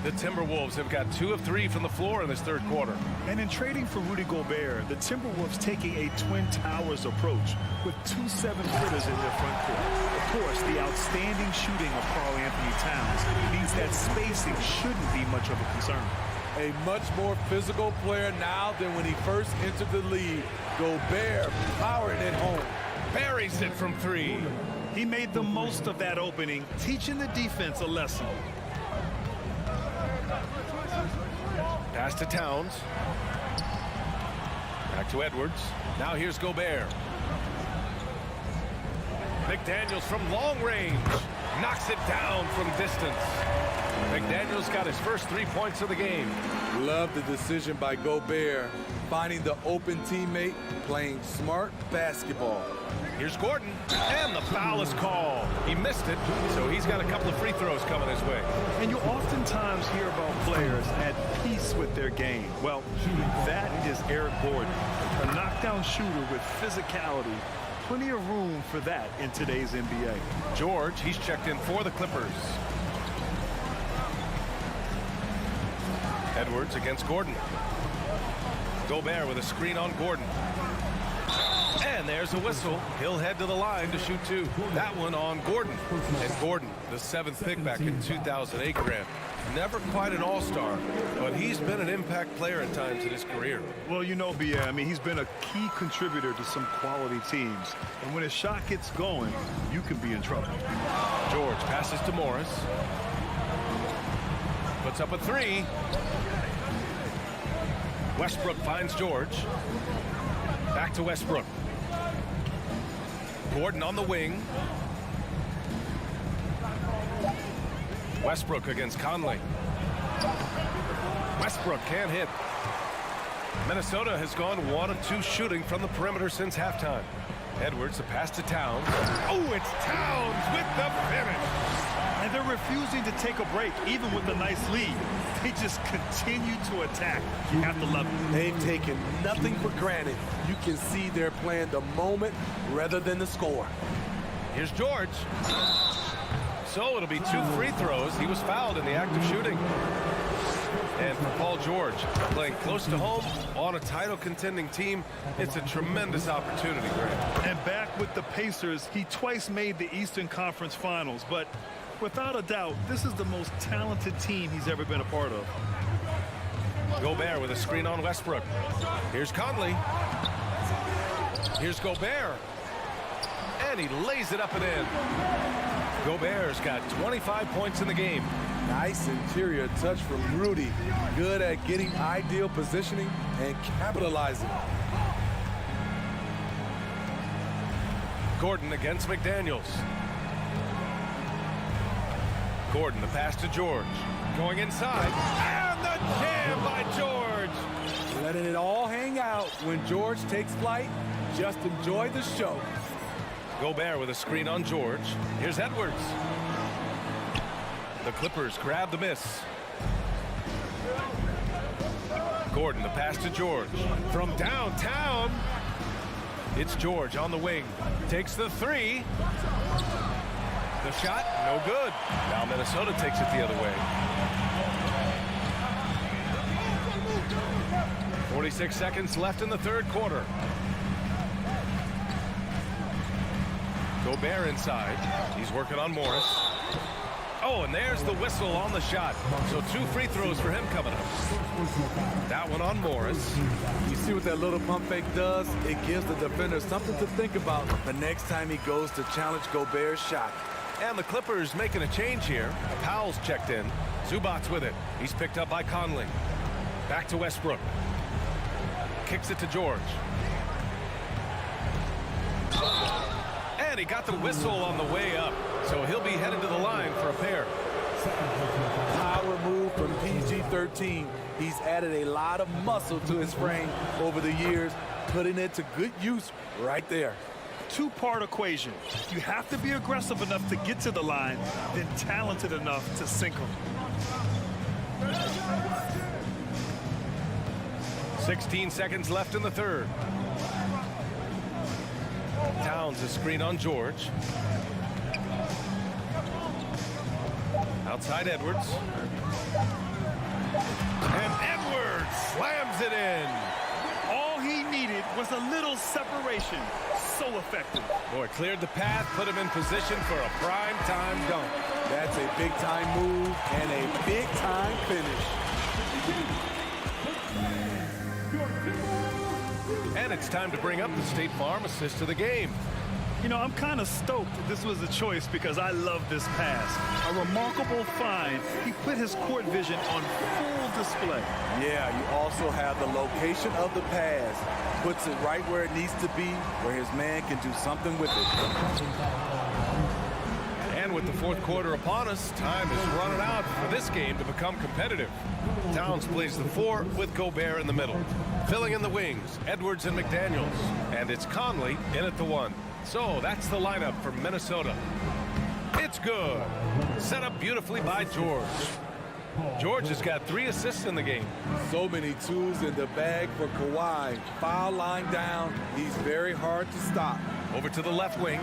The Timberwolves have got 2 of 3 from the floor in this third quarter. And in trading for Rudy Gobert, the Timberwolves taking a Twin Towers approach with 2 7-footers in their front court. Of course, the outstanding shooting of Karl-Anthony Towns means that spacing shouldn't be much of a concern. A much more physical player now than when he first entered the league. Gobert powering it home. Buries it from 3. He made the most of that opening, teaching the defense a lesson. Pass to Towns. Back to Edwards. Now here's Gobert. McDaniels from long range. Knocks it down from distance. McDaniels got his first 3 points of the game. Love the decision by Gobert. Finding the open teammate, playing smart basketball. Here's Gordon, and the foul is called. He missed it, so he's got a couple of free throws coming his way. And you oftentimes hear about players at peace with their game. Well, that is Eric Gordon, a knockdown shooter with physicality. Plenty of room for that in today's NBA. George, he's checked in for the Clippers. Edwards against Gordon. Gobert with a screen on Gordon. And there's a whistle. He'll head to the line to shoot 2. That one on Gordon. And Gordon, the 7th pick back in 2008, Grant. Never quite an all-star, but he's been an impact player at times in his career. Well, you know, B.A., I mean, he's been a key contributor to some quality teams. And when his shot gets going, you can be in trouble. George passes to Morris. Puts up a 3. Westbrook finds George. Back to Westbrook. Gordon on the wing. Westbrook against Conley. Westbrook can't hit. Minnesota has gone 1 of 2 shooting from the perimeter since halftime. Edwards, a pass to Towns. Oh, it's Towns with the finish. And they're refusing to take a break, even with a nice lead. They just continue to attack. You have to love it. They've taken nothing for granted. You can see they're playing the moment rather than the score. Here's George. So it'll be 2 free throws. He was fouled in the act of shooting. And for Paul George, playing close to home on a title contending team, it's a tremendous opportunity, Grant. And back with the Pacers, he twice made the Eastern Conference Finals, but without a doubt, this is the most talented team he's ever been a part of. Gobert with a screen on Westbrook. Here's Conley. Here's Gobert. And he lays it up and in. Gobert's got 25 points in the game. Nice interior touch from Rudy. Good at getting ideal positioning and capitalizing. Gordon against McDaniels. Gordon, the pass to George. Going inside. And the jam by George. Letting it all hang out when George takes flight. Just enjoy the show. Gobert with a screen on George. Here's Edwards. The Clippers grab the miss. Gordon, the pass to George. From downtown, it's George on the wing. Takes the three. The shot, no good. Now Minnesota takes it the other way. 46 seconds left in the third quarter. Gobert inside. He's working on Morris. Oh, and there's the whistle on the shot. So 2 free throws for him coming up. That one on Morris. You see what that little pump fake does? It gives the defender something to think about the next time he goes to challenge Gobert's shot. And the Clippers making a change here. Powell's checked in. Zubac's with it. He's picked up by Conley. Back to Westbrook. Kicks it to George. And he got the whistle on the way up. So he'll be headed to the line for a pair. Power move from PG-13. He's added a lot of muscle to his frame over the years, putting it to good use right there. Two-part equation. You have to be aggressive enough to get to the line, then talented enough to sink them. 16 seconds left in the third. Towns a screen on George. Outside Edwards. And Edwards slams it in. All he needed was a little separation. So effective. Boy, cleared the path, put him in position for a prime-time dunk. That's a big-time move and a big-time finish. And it's time to bring up the State Farm assist of the game. You know, I'm kind of stoked this was a choice because I love this pass. A remarkable find. He put his court vision on full display. Yeah, you also have the location of the pass. Puts it right where it needs to be, where his man can do something with it. And with the fourth quarter upon us, time is running out for this game to become competitive. Towns plays the 4 with Gobert in the middle. Filling in the wings, Edwards and McDaniels. And it's Conley in at the 1. So that's the lineup for Minnesota. It's good. Set up beautifully by George. George has got 3 assists in the game. So many tools in the bag for Kawhi. Foul line down. He's very hard to stop. Over to the left wing.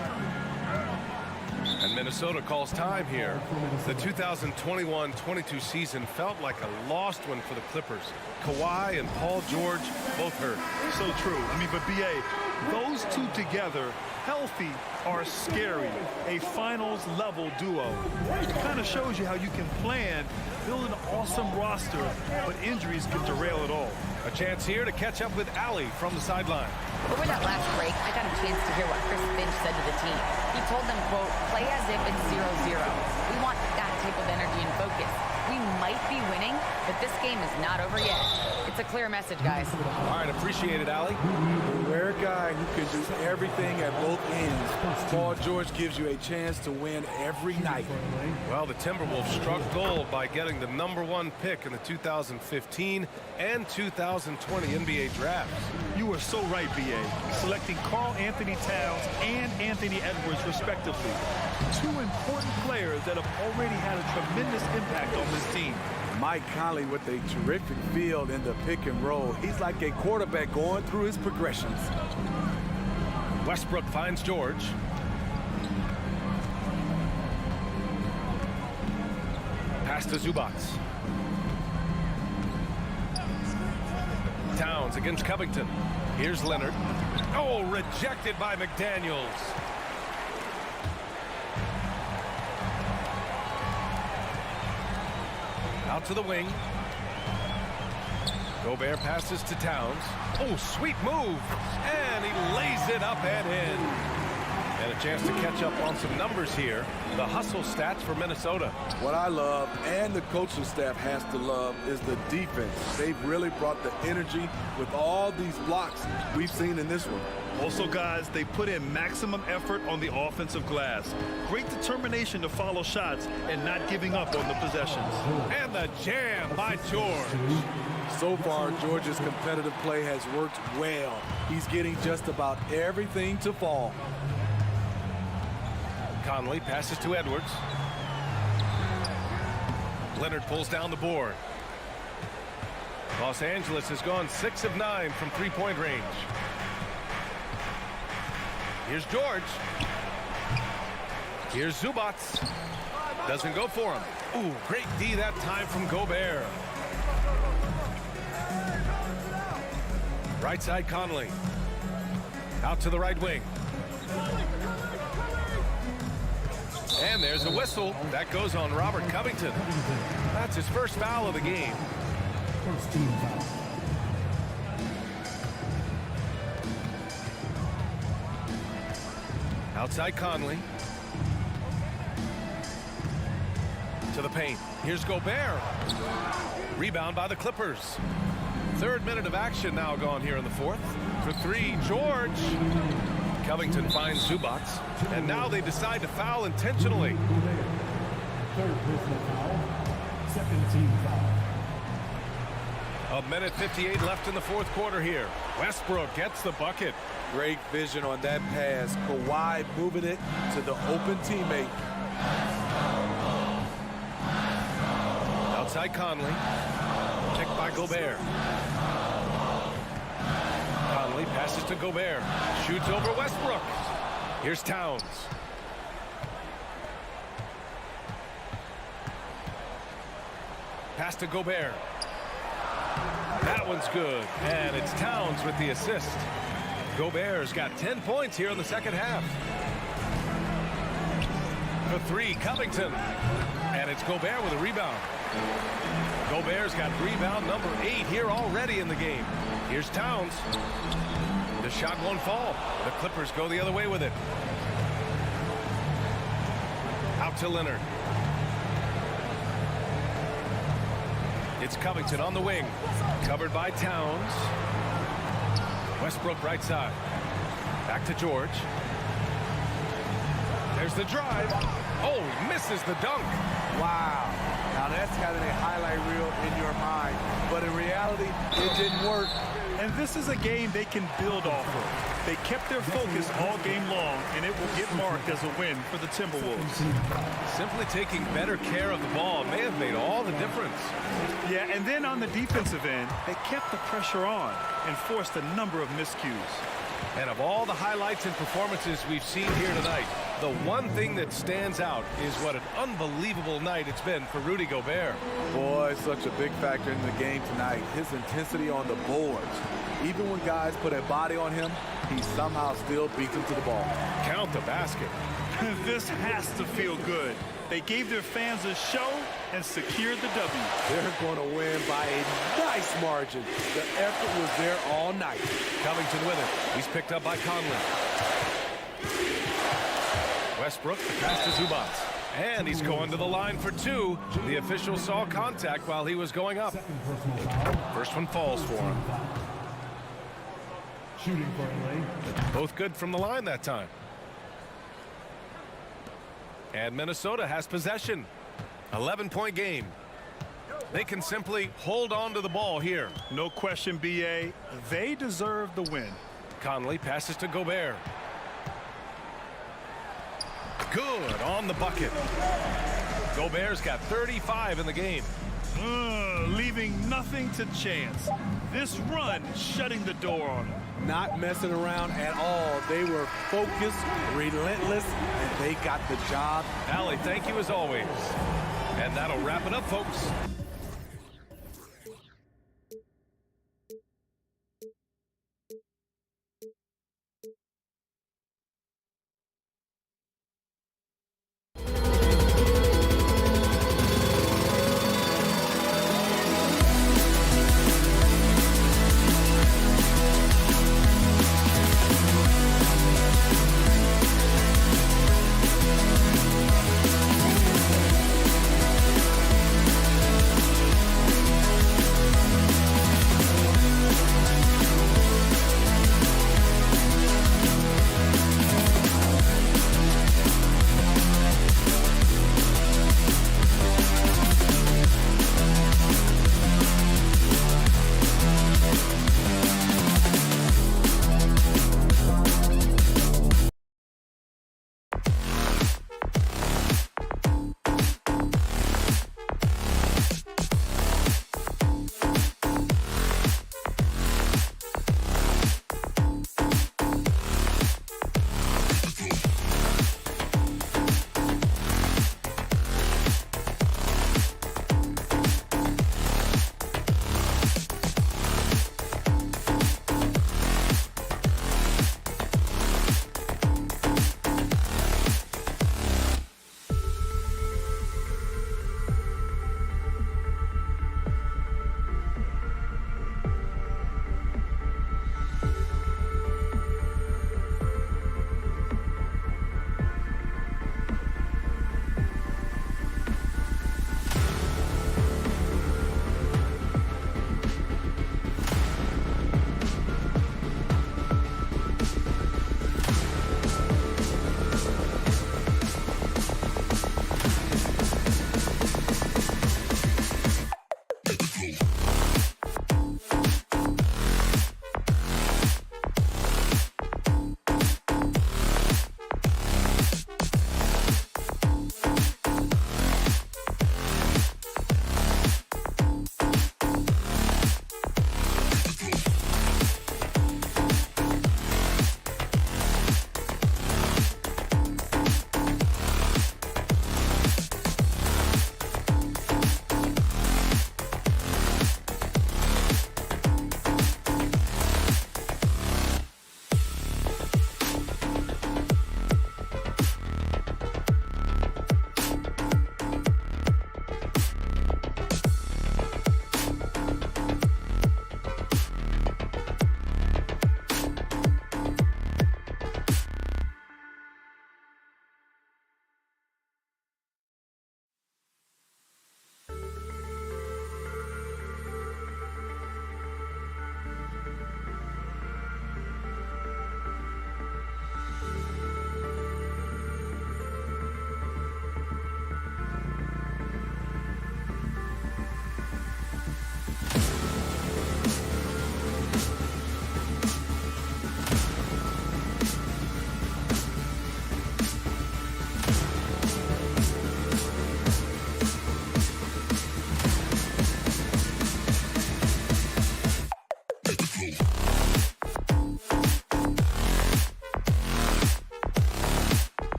And Minnesota calls time here. The 2021-22 season felt like a lost one for the Clippers. Kawhi and Paul George both hurt. So true. I mean, but B.A., those two together, healthy, are scary. A finals-level duo. It kind of shows you how you can plan, build an awesome roster, but injuries can derail it all. A chance here to catch up with Allie from the sideline. Over that last break, I got a chance to hear what Chris Finch said to the team. He told them, quote, play as if it's 0-0. We want that type of energy and focus. We might be winning, but this game is not over yet. It's a clear message, guys. All right, appreciate it, Allie. A rare guy who can do everything at both ends. Paul George gives you a chance to win every night. Well, the Timberwolves struck gold by getting the #1 pick in the 2015 and 2020 NBA drafts. You are so right, B.A. Selecting Karl Anthony Towns and Anthony Edwards, respectively. 2 important players that have already had a tremendous impact on this team. Mike Conley with a terrific feel in the pick and roll. He's like a quarterback going through his progressions. Westbrook finds George. Pass to Zubac. Towns against Covington. Here's Leonard. Oh, rejected by McDaniels. Out to the wing. Gobert passes to Towns. Oh, sweet move. And he lays it up and in. And a chance to catch up on some numbers here. The hustle stats for Minnesota. What I love, and the coaching staff has to love, is the defense. They've really brought the energy with all these blocks we've seen in this one. Also, guys, they put in maximum effort on the offensive glass. Great determination to follow shots and not giving up on the possessions. And the jam by George. So far, George's competitive play has worked well. He's getting just about everything to fall. Conley passes to Edwards. Leonard pulls down the board. Los Angeles has gone 6 of 9 from three-point range. Here's George. Here's Zubats. Doesn't go for him. Ooh, great D that time from Gobert. Right side Conley. Out to the right wing. And there's a whistle. That goes on Robert Covington. That's his first foul of the game. First team foul. Outside Conley. To the paint. Here's Gobert. Rebound by the Clippers. Third minute of action now gone here in the fourth. For three, George. Covington finds Zubats. And now they decide to foul intentionally. Third personal foul. Second team foul. A minute 58 left in the fourth quarter here. Westbrook gets the bucket. Great vision on that pass. Kawhi moving it to the open teammate. Outside Conley. Picked by Gobert. Conley passes to Gobert. Shoots over Westbrook. Here's Towns. Pass to Gobert. That one's good. And it's Towns with the assist. Gobert's got 10 points here in the second half. For three, Covington. And it's Gobert with a rebound. Gobert's got rebound number 8 here already in the game. Here's Towns. The shot won't fall. The Clippers go the other way with it. Out to Leonard. It's Covington on the wing. Covered by Towns. Westbrook right side. Back to George. There's the drive. Oh, he misses the dunk. Wow. Now that's got a highlight reel in your mind. But in reality, it didn't work. And this is a game they can build off of. They kept their focus all game long, and it will get marked as a win for the Timberwolves. Simply taking better care of the ball may have made all the difference. Yeah, and then on the defensive end, they kept the pressure on and forced a number of miscues. And of all the highlights and performances we've seen here tonight, the one thing that stands out is what an unbelievable night it's been for Rudy Gobert. Boy, such a big factor in the game tonight. His intensity on the boards. Even when guys put a body on him, he somehow still beats them to the ball. Count the basket. This has to feel good. They gave their fans a show and secured the W. They're going to win by a nice margin. The effort was there all night. Covington with it. He's picked up by Conley. Westbrook, the pass to Zubats. And he's going to the line for 2. The official saw contact while he was going up. First one falls for him. Shooting for LA. Both good from the line that time. And Minnesota has possession. 11-point game. They can simply hold on to the ball here. No question, B.A. They deserve the win. Conley passes to Gobert. Good on the bucket. Gobert's got 35 in the game. Leaving nothing to chance. This run shutting the door on them. Not messing around at all. They were focused, relentless, and they got the job. Allie, thank you as always. And that'll wrap it up, folks.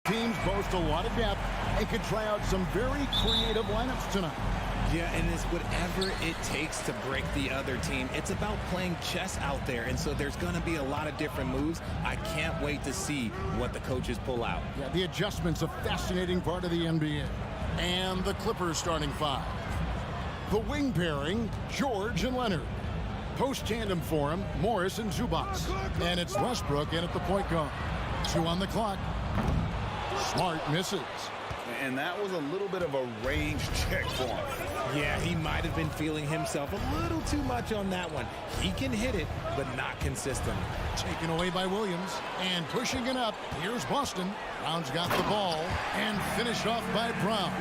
Teams boast a lot of depth and could try out some very creative lineups tonight. Yeah, and it's whatever it takes to break the other team. It's about playing chess out there, and so there's going to be a lot of different moves. I can't wait to see what the coaches pull out. Yeah, the adjustment's a fascinating part of the NBA. And the Clippers starting five. The wing pairing, George and Leonard. Post tandem for him, Morris and Zubac. And it's Westbrook in at the point guard. 2 on the clock. Smart misses. And that was a little bit of a range check for him. Yeah, he might have been feeling himself a little too much on that one. He can hit it, but not consistent. Taken away by Williams. And pushing it up, here's Boston. Brown's got the ball. And finished off by Brown.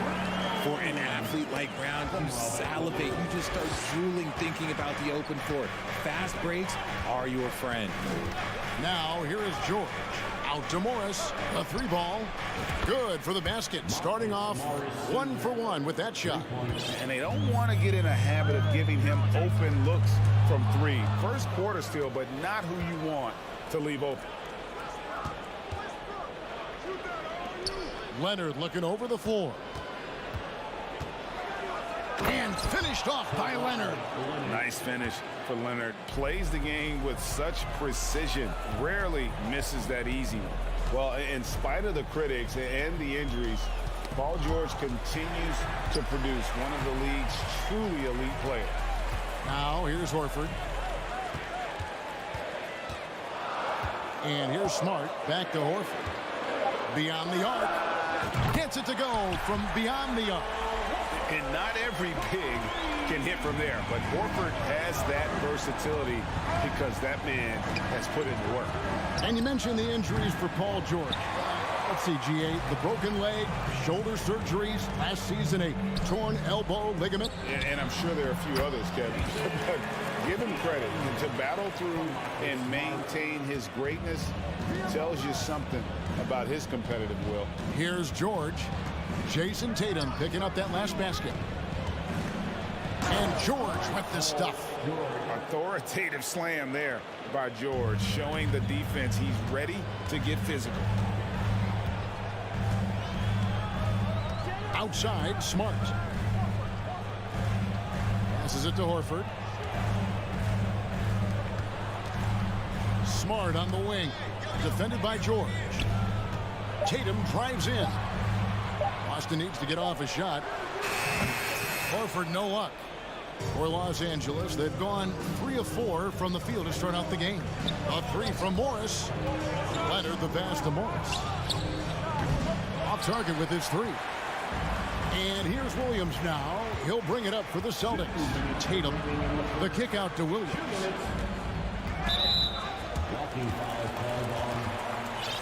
For an athlete like Brown, you salivate. You just start drooling thinking about the open floor. Fast breaks are your friend. Now, here is George. Out to Morris. A 3-ball. Good for the basket. Starting off 1 for 1 with that shot. And they don't want to get in a habit of giving him open looks from 3. First quarter still, but not who you want to leave open. Leonard looking over the floor. And finished off by Leonard. Nice finish for Leonard. Plays the game with such precision. Rarely misses that easy one. Well, in spite of the critics and the injuries, Paul George continues to produce one of the league's truly elite players. Now, here's Horford. And here's Smart. Back to Horford. Beyond the arc. Gets it to go from beyond the arc. And not every big can hit from there, but Horford has that versatility because that man has put in the work. And you mentioned the injuries for Paul George. Let's see, G8, the broken leg, shoulder surgeries, last season a torn elbow ligament. And I'm sure there are a few others, Kevin. But give him credit. To battle through and maintain his greatness tells you something about his competitive will. Here's George. Jason Tatum picking up that last basket. And George with the stuff. Authoritative slam there by George, showing the defense he's ready to get physical. Outside, Smart. Passes it to Horford. Smart on the wing. Defended by George. Tatum drives in. Boston needs to get off a shot. Horford, no luck. For Los Angeles, they've gone 3 of 4 from the field to start out the game. A 3 from Morris. Leonard the pass to Morris. Off target with his 3. And here's Williams now. He'll bring it up for the Celtics. Tatum, the kick out to Williams. Walking foul called on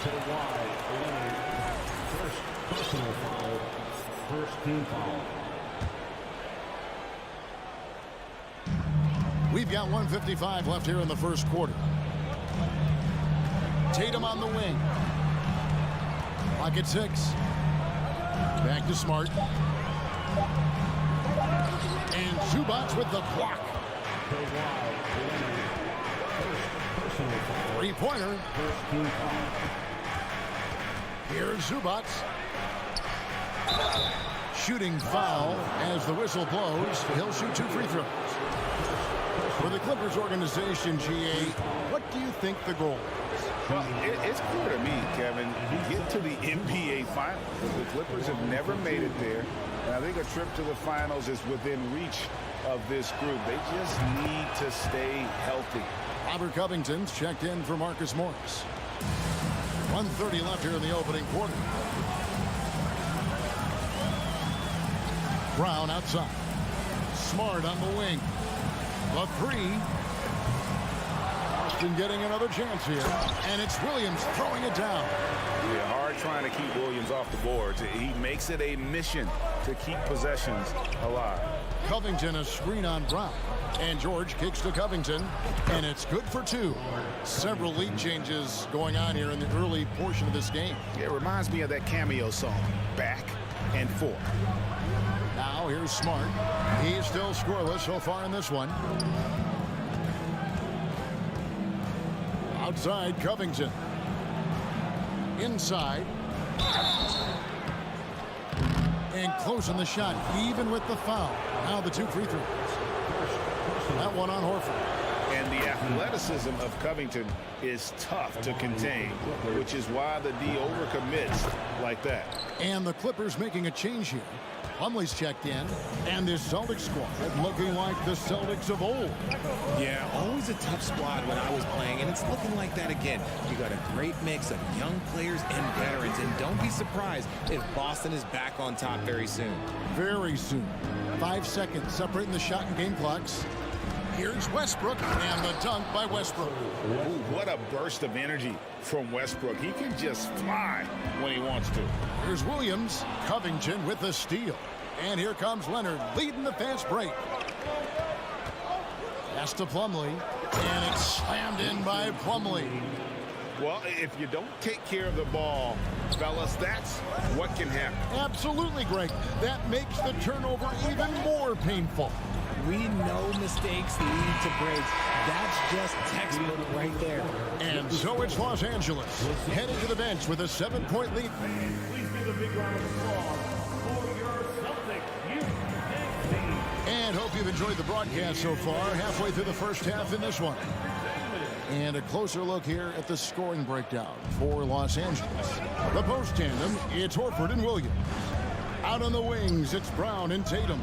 Kawhi Leonard. First personal foul. First team foul. We've got 1:55 left here in the first quarter. Tatum on the wing. Clock at 6. Back to Smart. And Zubac with the block. 3-pointer. Here's Zubac. Shooting foul as the whistle blows. He'll shoot 2 free throws. For the Clippers organization, GA, what do you think the goal is? Well, it's clear to me, Kevin, get to the NBA Finals. The Clippers have never made it there. And I think a trip to the Finals is within reach of this group. They just need to stay healthy. Robert Covington's checked in for Marcus Morris. 1:30 left here in the opening quarter. Brown outside. Smart on the wing. A 3. Boston getting another chance here. And it's Williams throwing it down. Yeah, hard trying to keep Williams off the boards. He makes it a mission to keep possessions alive. Covington a screen on Brown. And George kicks to Covington. And it's good for 2. Several lead changes going on here in the early portion of this game. It reminds me of that cameo song, Back and Forth. Now here's Smart. He's still scoreless so far in this one. Outside, Covington. Inside. And closing the shot, even with the foul. Now the 2 free throws. That one on Horford. And the athleticism of Covington is tough to contain, which is why the D overcommits like that. And the Clippers making a change here. Plumlee's checked in, and this Celtics squad looking like the Celtics of old. Yeah, always a tough squad when I was playing, and it's looking like that again. You got a great mix of young players and veterans, and don't be surprised if Boston is back on top very soon. Very soon. 5 seconds separating the shot and game clocks. Here's Westbrook, and the dunk by Westbrook. Ooh, what a burst of energy from Westbrook. He can just fly when he wants to. Here's Williams, Covington with the steal. And here comes Leonard leading the fast break. Pass to Plumlee, and it's slammed in by Plumlee. Well, if you don't take care of the ball, fellas, that's what can happen. Absolutely, Greg. That makes the turnover even more painful. We know mistakes lead to breaks. That's just textbook right there. And so it's Los Angeles headed to the bench with a 7-point lead. Please give a big round of applause for your Celtics. And hope you've enjoyed the broadcast so far. Halfway through the first half in this one. And a closer look here at the scoring breakdown for Los Angeles. The post tandem, it's Horford and Williams. Out on the wings, it's Brown and Tatum.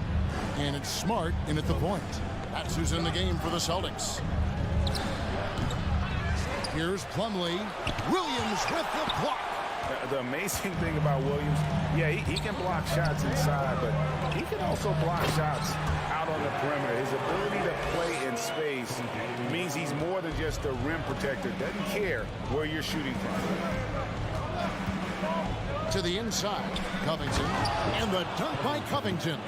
And it's Smart in at the point. That's who's in the game for the Celtics. Here's Plumlee. Williams with the block. The amazing thing about Williams, yeah, he can block shots inside, but he can also block shots out on the perimeter. His ability to play in space means he's more than just a rim protector. Doesn't care where you're shooting from. To the inside, Covington. And the dunk by Covington.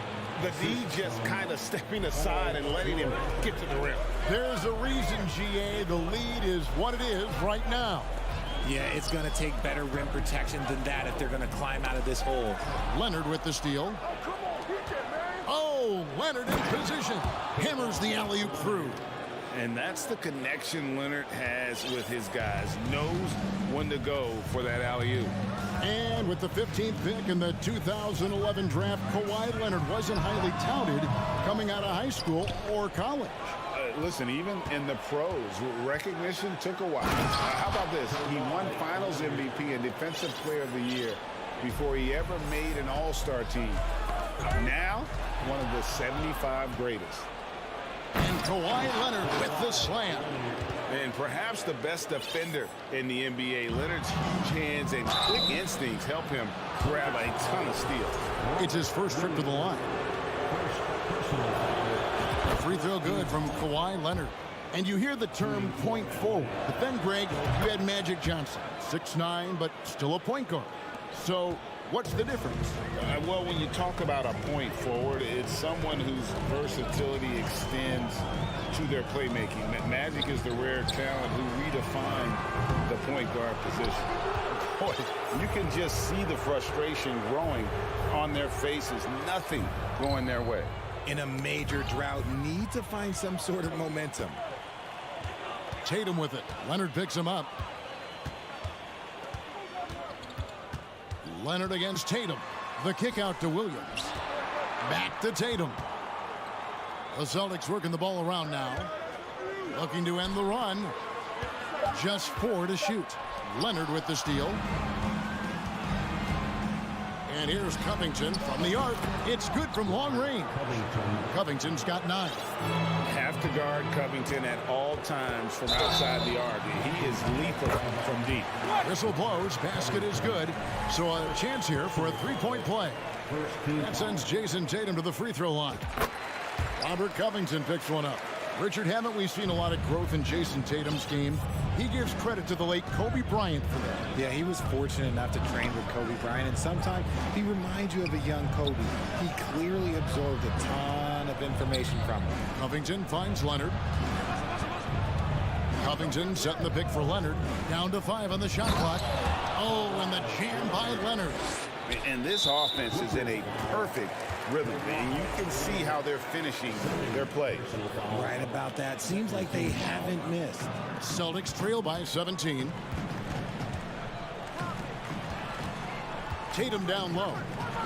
The D just kind of stepping aside and letting him get to the rim. There's a reason, GA, the lead is what it is right now. Yeah, it's going to take better rim protection than that if they're going to climb out of this hole. Leonard with the steal. Oh, Leonard in position. Hammers the alley-oop through. And that's the connection Leonard has with his guys. Knows when to go for that alley-oop. And with the 15th pick in the 2011 draft, Kawhi Leonard wasn't highly touted coming out of high school or college. Listen, even in the pros, recognition took a while. How about this? He won Finals MVP and Defensive Player of the Year before he ever made an All-Star team. Now, one of the 75 greatest. And Kawhi Leonard with the slam. And perhaps the best defender in the NBA. Leonard's huge hands and quick instincts help him grab a ton of steals. It's his first trip to the line. A free throw good from Kawhi Leonard. And you hear the term point forward. But then, Greg, you had Magic Johnson. 6'9", but still a point guard. So what's the difference? Well, when you talk about a point forward, it's someone whose versatility extends to their playmaking. Magic is the rare talent who redefined the point guard position. Boy, you can just see the frustration growing on their faces. Nothing going their way. In a major drought, need to find some sort of momentum. Tatum with it. Leonard picks him up. Leonard against Tatum. The kick out to Williams. Back to Tatum. The Celtics working the ball around now. Looking to end the run. Just 4 to shoot. Leonard with the steal. And here's Covington from the arc. It's good from long range. Covington's got 9. Have to guard Covington at all times from outside the arc. He is lethal from deep. Whistle blows. Basket is good. So a chance here for a 3-point play. That sends Jason Tatum to the free throw line. Robert Covington picks one up. Richard, haven't we seen a lot of growth in Jason Tatum's game? He gives credit to the late Kobe Bryant for that. Yeah, he was fortunate enough to train with Kobe Bryant, and sometimes he reminds you of a young Kobe. He clearly absorbed a ton of information from him. Covington finds Leonard. Covington setting the pick for Leonard. Down to 5 on the shot clock. Oh, and the jam by Leonard. And this offense is in a perfect rhythm, and you can see how they're finishing their plays. Right about that. Seems like they haven't missed. Celtics trail by 17. Tatum down low.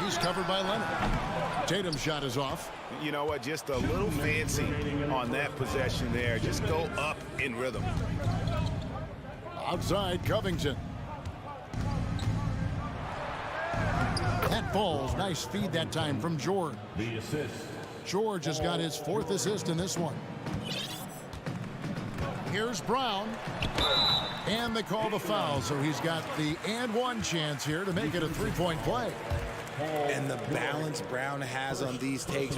He's covered by Leonard. Tatum's shot is off. You know what? Just a little fancy on that possession there. Just go up in rhythm. Outside, Covington. That falls. Nice feed that time from George. The assist. George has got his 4th assist in this one. Here's Brown. And they call the foul, so he's got the and one chance here to make it a 3-point play. And the balance Brown has on these takes,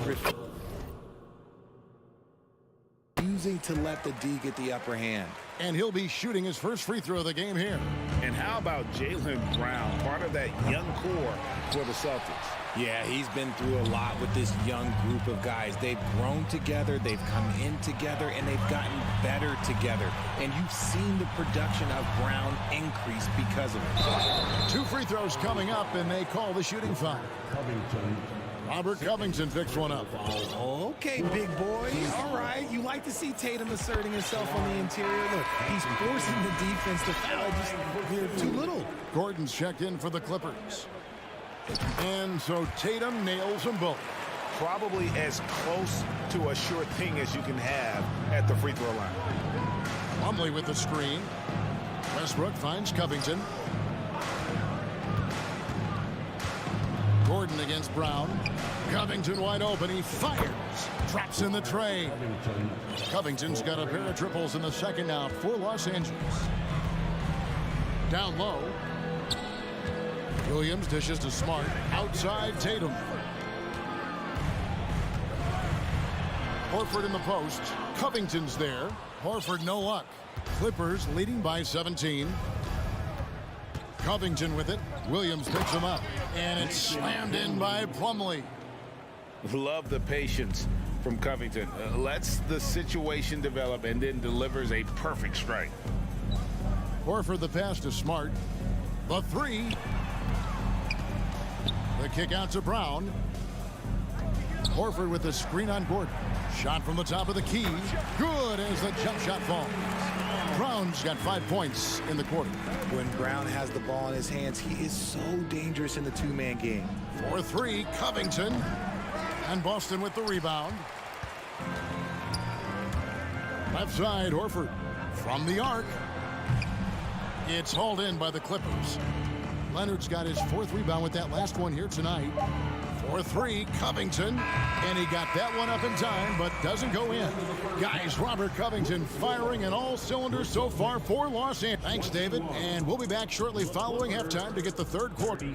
refusing to let the D get the upper hand. And he'll be shooting his first free throw of the game here. And how about Jaylen Brown, part of that young core for the Celtics? Yeah, he's been through a lot with this young group of guys. They've grown together, they've come in together, and they've gotten better together. And you've seen the production of Brown increase because of it. 2 free throws coming up, and they call the shooting foul. Covington. Robert Covington picks one up. Okay, big boy. All right. You like to see Tatum asserting himself on the interior. Look, he's forcing the defense to foul. Just they're too little. Gordon's checked in for the Clippers. And so Tatum nails them both. Probably as close to a sure thing as you can have at the free throw line. Plumlee with the screen. Westbrook finds Covington. Gordon against Brown. Covington wide open. He fires. Drops in the tray. Covington's got a pair of triples in the second now for Los Angeles. Down low. Williams dishes to Smart. Outside Tatum. Horford in the post. Covington's there. Horford no luck. Clippers leading by 17. Covington with it. Williams picks him up. And it's slammed in by Plumlee. Love the patience from Covington. Lets the situation develop and then delivers a perfect strike. Horford the pass to Smart. The three. The kick out to Brown. Horford with the screen on Gordon. Shot from the top of the key. Good as the jump shot falls. Brown's got 5 points in the quarter. When Brown has the ball in his hands, he is so dangerous in the two-man game. 4-3, Covington. And Boston with the rebound. Left side, Horford. From the arc. It's hauled in by the Clippers. Leonard's got his 4th rebound with that last one here tonight. 4-3, Covington. And he got that one up in time, but doesn't go in. Guys, Robert Covington firing in all cylinders so far for Los Angeles. Thanks, David. And we'll be back shortly following halftime to get the third quarter.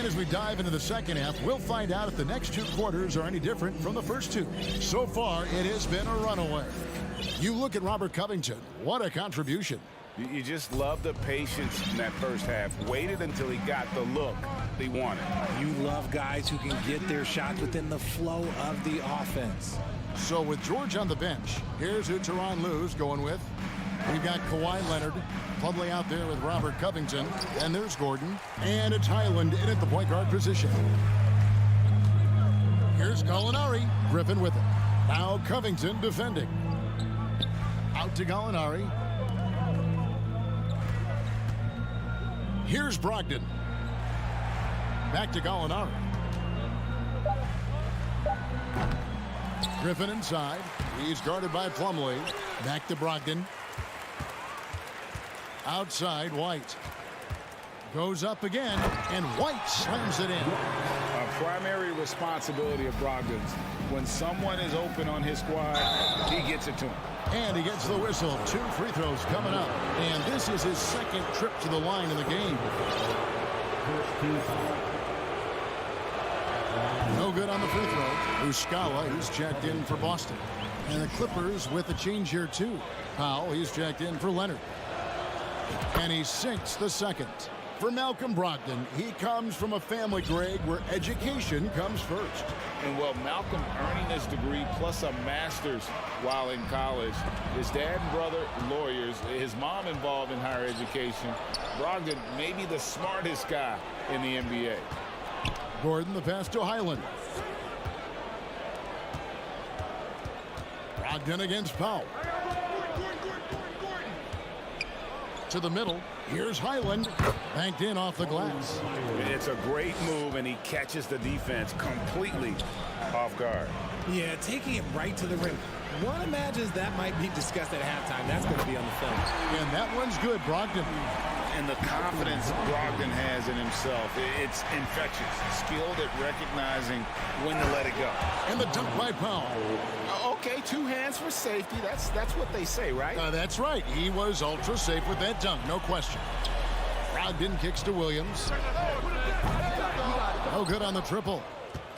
As we dive into the second half, we'll find out if the next 2 quarters are any different from the first 2. So far, it has been a runaway. You look at Robert Covington. What a contribution. You just love the patience in that first half. Waited until he got the look he wanted. You love guys who can get their shots within the flow of the offense. So with George on the bench, here's who Tyronn Lue's going with. We've got Kawhi Leonard. Plumlee out there with Robert Covington. And there's Gordon. And it's Highland in at the point guard position. Here's Gallinari. Griffin with it. Now Covington defending. Out to Gallinari. Here's Brogdon. Back to Gallinari. Griffin inside. He's guarded by Plumlee. Back to Brogdon. Outside, White. Goes up again, and White slams it in. A primary responsibility of Brogdon's. When someone is open on his squad, he gets it to him. And he gets the whistle. 2 free throws coming up. And this is his 2nd trip to the line in the game. No good on the free throw. Muscala, he's checked in for Boston. And the Clippers with a change here, too. Powell, he's checked in for Leonard. And he sinks the 2nd. For Malcolm Brogdon, he comes from a family, Greg, where education comes first. And well, Malcolm earning his degree plus a master's while in college. His dad and brother, lawyers. His mom involved in higher education. Brogdon may be the smartest guy in the NBA. Gordon, the pass to Highland. Brogdon against Powell. To the middle. Here's Highland. Banked in off the glass. It's a great move, and he catches the defense completely off guard. Yeah, taking it right to the rim. One imagines that might be discussed at halftime. That's going to be on the film. And that one's good, Brogdon. And the confidence Brogdon has in himself, it's infectious. Skilled at recognizing when to let it go. And the dunk by Powell. Okay, 2 hands for safety. That's what they say, right? That's right. He was ultra safe with that dunk, no question. Brogdon kicks to Williams. No good on the triple.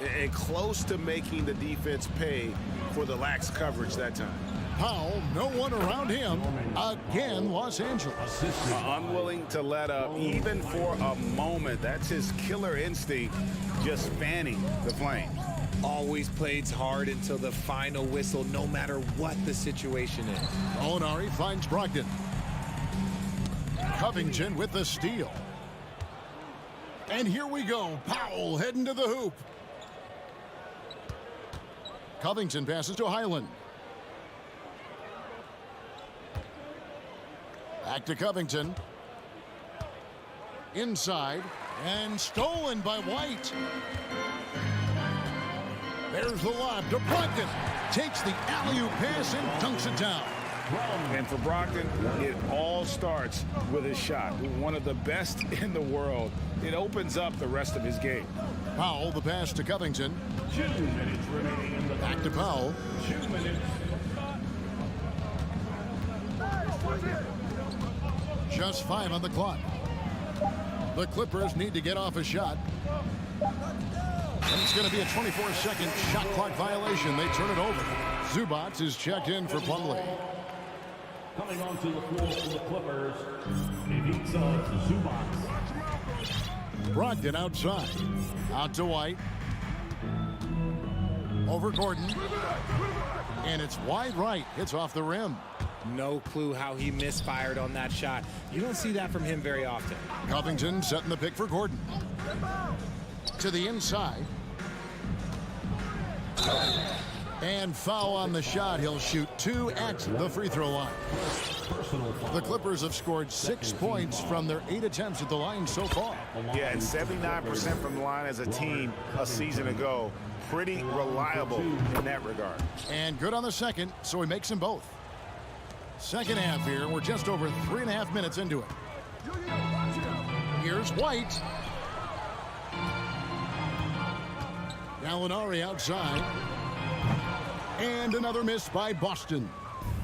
And close to making the defense pay for the lax coverage that time. Powell, no one around him. Again, Los Angeles. Unwilling to let up, even for a moment. That's his killer instinct, just fanning the flames. Always plays hard until the final whistle, no matter what the situation is. Molinari finds Brogdon. Covington with the steal. And here we go. Powell heading to the hoop. Covington passes to Highland. Back to Covington. Inside. And stolen by White. There's the lob to Brogdon. Takes the alley-oop pass and dunks it down. And for Brogdon, it all starts with his shot. One of the best in the world. It opens up the rest of his game. Powell, the pass to Covington. 2 minutes remaining in the Back to Powell. 2 minutes. Just 5 on the clock. The Clippers need to get off a shot. And it's going to be a 24-second shot clock violation. They turn it over. Zubac is checked in for Plumlee. Coming onto the floor for the Clippers, Iamsolid Zubac. Brogdon outside. Out to White. Over Gordon. And it's wide right. It's off the rim. No clue how he misfired on that shot. You don't see that from him very often. Covington setting the pick for Gordon. To the inside. And foul on the shot. He'll shoot 2 at the free throw line. The Clippers have scored 6 points from their 8 attempts at the line so far. Yeah, and 79% from the line as a team a season ago. Pretty reliable in that regard. And good on the second, so he makes them both. Second half here. We're just over 3.5 minutes into it. Here's White. Gallinari outside. And another miss by Boston.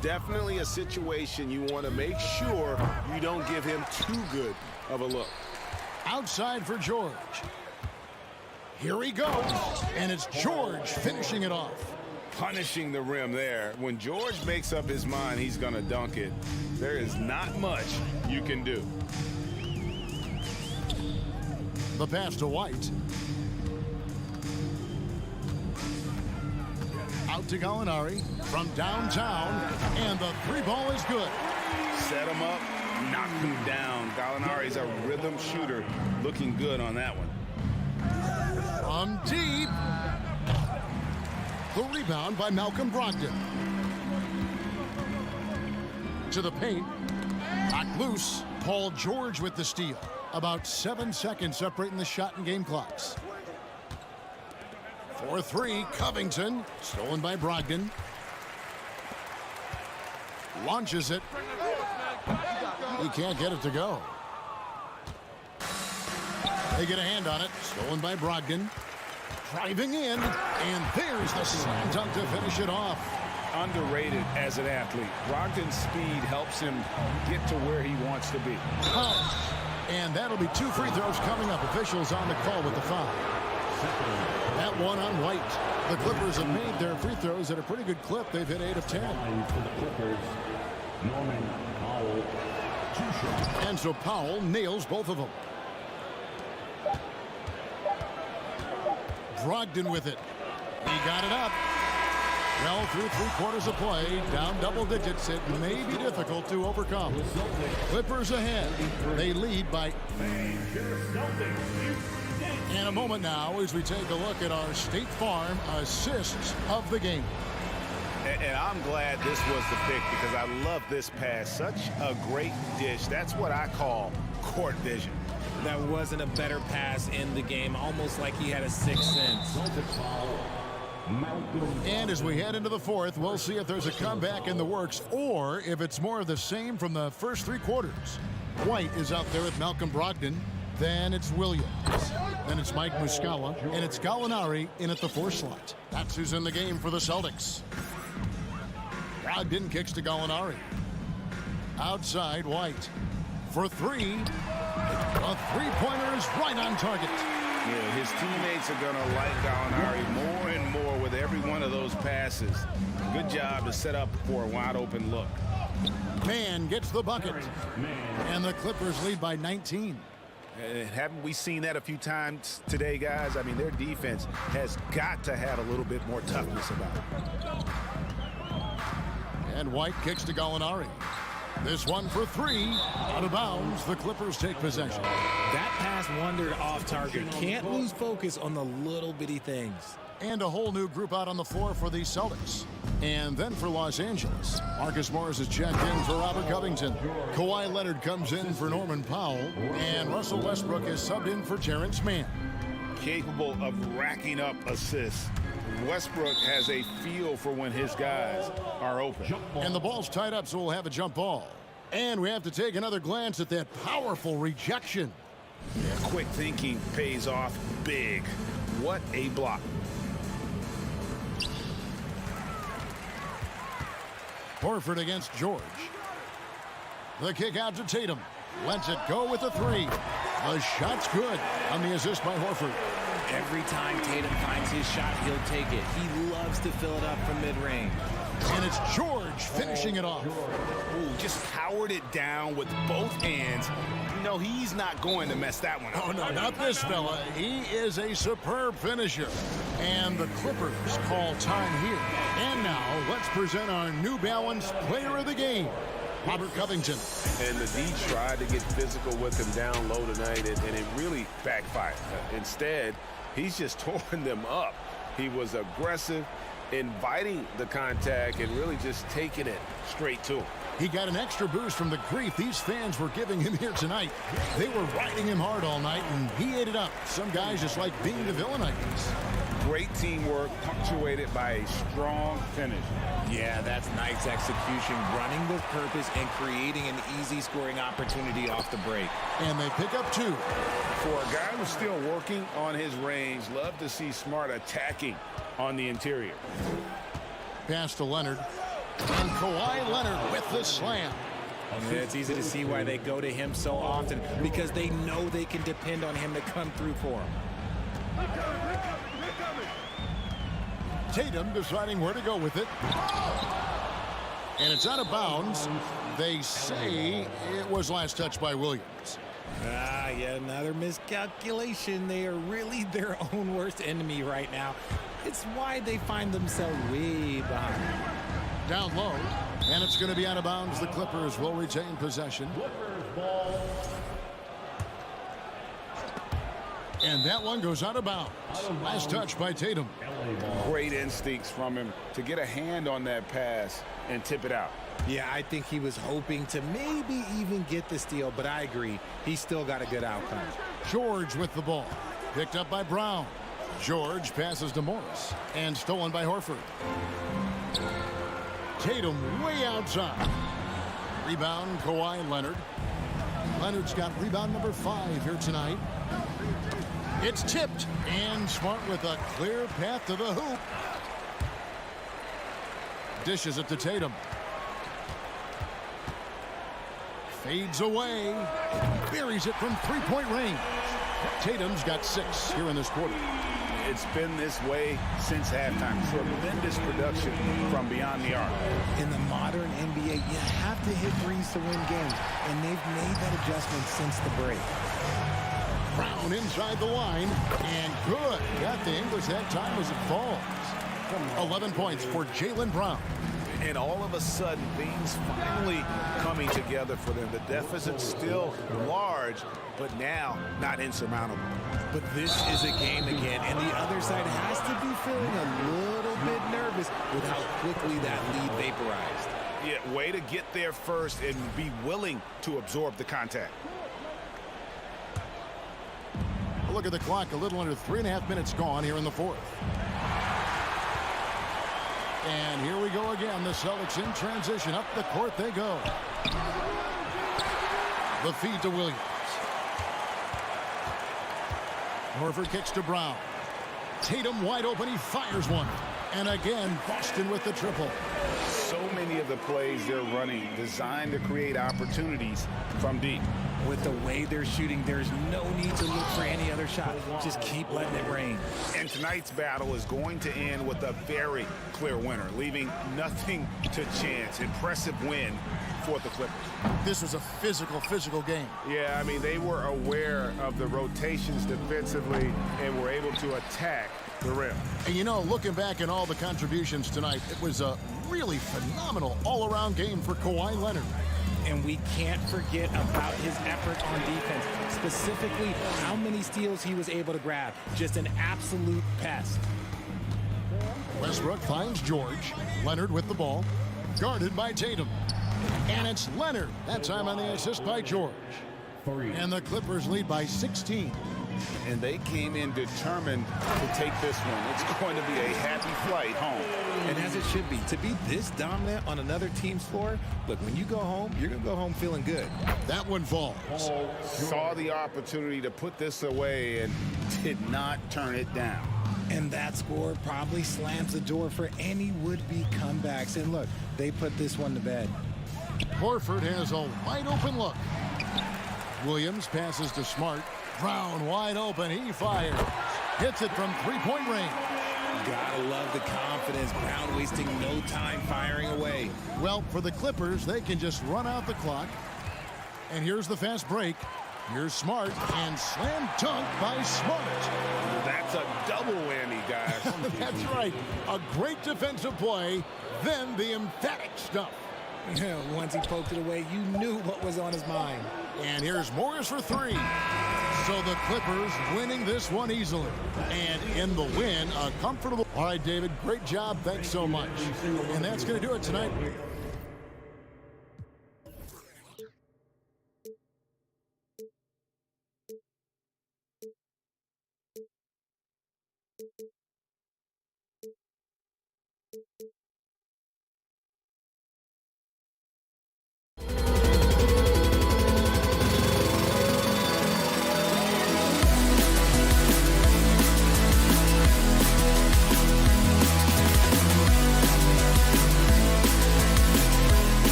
Definitely a situation you want to make sure you don't give him too good of a look. Outside for George. Here he goes. And it's George finishing it off. Punishing the rim there. When George makes up his mind he's going to dunk it, there is not much you can do. The pass to White. Out to Gallinari from downtown, and the 3-ball is good. Set him up, knock him down. Gallinari's a rhythm shooter, looking good on that one. From deep. The rebound by Malcolm Brogdon. To the paint. Knocked loose. Paul George with the steal. About 7 seconds separating the shot and game clocks. 4-3, Covington. Stolen by Brogdon. Launches it. He can't get it to go. They get a hand on it. Stolen by Brogdon. Driving in. And there's the slam dunk to finish it off. Underrated as an athlete. Brogdon's speed helps him get to where he wants to be. And that'll be 2 free throws coming up. Officials on the call with the foul. That one on White. The Clippers have made their free throws at a pretty good clip. They've hit 8 of 10. For the Clippers, Norman Powell, 2 shots. And so Powell nails both of them. Brogdon with it. He got it up. Well, through 3/4 of play, down double digits, it may be difficult to overcome. Clippers ahead. They lead by... In a moment now as we take a look at our State Farm assists of the game. And I'm glad this was the pick because I love this pass. Such a great dish. That's what I call court vision. That wasn't a better pass in the game, almost like he had a sixth sense. And as we head into the fourth, we'll see if there's a comeback in the works or if it's more of the same from the first 3/4. White is out there with Malcolm Brogdon. Then it's Williams. Then it's Mike Muscala. And it's Gallinari in at the 4 slot. That's who's in the game for the Celtics. Brogdon kicks to Gallinari. Outside, White. For 3. A three-pointer is right on target. Yeah, his teammates are going to like Gallinari more and more with every one of those passes. Good job to set up for a wide-open look. Man gets the bucket. And the Clippers lead by 19. Haven't we seen that a few times today, guys? I mean, their defense has got to have a little bit more toughness about it. And White kicks to Gallinari. This one for 3. Out of bounds. The Clippers take possession. That pass wandered off target. Can't lose focus on the little bitty things. And a whole new group out on the floor for the Celtics. And then for Los Angeles, Marcus Morris is checked in for Robert Covington. Kawhi Leonard comes in for Norman Powell. And Russell Westbrook is subbed in for Terrence Mann. Capable of racking up assists. Westbrook has a feel for when his guys are open. And the ball's tied up, so we'll have a jump ball. And we have to take another glance at that powerful rejection. Yeah, quick thinking pays off big. What a block. Horford against George. The kick out to Tatum. Lets it go with the 3. The shot's good on the assist by Horford. Every time Tatum finds his shot, he'll take it. He loves to fill it up from mid-range. And it's George finishing it off. Ooh, just powered it down with both hands. No, he's not going to mess that one up. Oh, no, not this fella. He is a superb finisher. And the Clippers call time here. And now, let's present our New Balance Player of the Game, Robert Covington. And the D tried to get physical with him down low tonight, and it really backfired. Instead, he's just torn them up. He was aggressive, inviting the contact, and really just taking it straight to him. He got an extra boost from the grief these fans were giving him here tonight. They were riding him hard all night, and he ate it up. Some guys just like being the villain, I guess. Great teamwork, punctuated by a strong finish. Yeah, that's nice execution, running with purpose and creating an easy scoring opportunity off the break. And they pick up 2. For a guy who's still working on his range, love to see Smart attacking on the interior. Pass to Leonard. And Kawhi Leonard with the slam. Yeah, it's easy to see why they go to him so often, because they know they can depend on him to come through for them. Tatum deciding where to go with it. And it's out of bounds. They say it was last touched by Williams. Yet another miscalculation. They are really their own worst enemy right now. It's why they find themselves way behind. Down low, and it's going to be out of bounds. The Clippers will retain possession. And that one goes out of bounds. Last touch by Tatum. Great instincts from him to get a hand on that pass and tip it out. Yeah, I think he was hoping to maybe even get the steal, but I agree. He still got a good outcome. George with the ball. Picked up by Brown. George passes to Morris. And stolen by Horford. Tatum way outside. Rebound, Kawhi Leonard. Leonard's got rebound number 5 here tonight. It's tipped, and Smart with a clear path to the hoop. Dishes it to Tatum. Fades away. Buries it from 3-point range. Tatum's got 6 here in this quarter. It's been this way since halftime. Tremendous production from beyond the arc. In the modern NBA, you have to hit threes to win games, and they've made that adjustment since the break. Brown inside the line, and good. Got the English that time as it falls. 11 points for Jaylen Brown. And all of a sudden, things finally coming together for them. The deficit's still large, but now not insurmountable. But this is a game again, and the other side has to be feeling a little bit nervous with how quickly that lead vaporized. Yeah, way to get there first and be willing to absorb the contact. Look at the clock, a little under 3.5 minutes gone here in the fourth. And here we go again. The Celtics in transition. Up the court they go. The feed to Williams. Horford kicks to Brown. Tatum wide open. He fires one. And again, Boston with the triple. So many of the plays they're running designed to create opportunities from deep. With the way they're shooting, there's no need to look for any other shot. Just keep letting it rain. And tonight's battle is going to end with a very clear winner, leaving nothing to chance. Impressive win for the Clippers. This was a physical game. Yeah, I mean, they were aware of the rotations defensively and were able to attack the rim. And you know, looking back at all the contributions tonight, it was a really phenomenal all-around game for Kawhi Leonard. And we can't forget about his effort on defense, specifically how many steals he was able to grab. Just an absolute pest. Westbrook finds George. Leonard with the ball, guarded by Tatum. And it's Leonard, that time on the assist by George. And the Clippers lead by 16. And they came in determined to take this one. It's going to be a happy flight home. And as it should be. To be this dominant on another team's floor, look, when you go home, you're going to go home feeling good. That one falls. Saw the opportunity to put this away and did not turn it down. And that score probably slams the door for any would-be comebacks. And look, they put this one to bed. Horford has a wide open look. Williams passes to Smart. Brown wide open. He fires. Hits it from three-point range. Gotta love the confidence. Brown wasting no time firing away. Well, for the Clippers, they can just run out the clock. And here's the fast break. Here's Smart, and slam dunk by Smart. That's a double whammy, guys. That's right. A great defensive play, then the emphatic stuff. Once he poked it away, you knew what was on his mind. And here's Morris for three. So the Clippers winning this one easily. And in the win, a comfortable... All right, David, great job. Thanks so much. And that's going to do it tonight.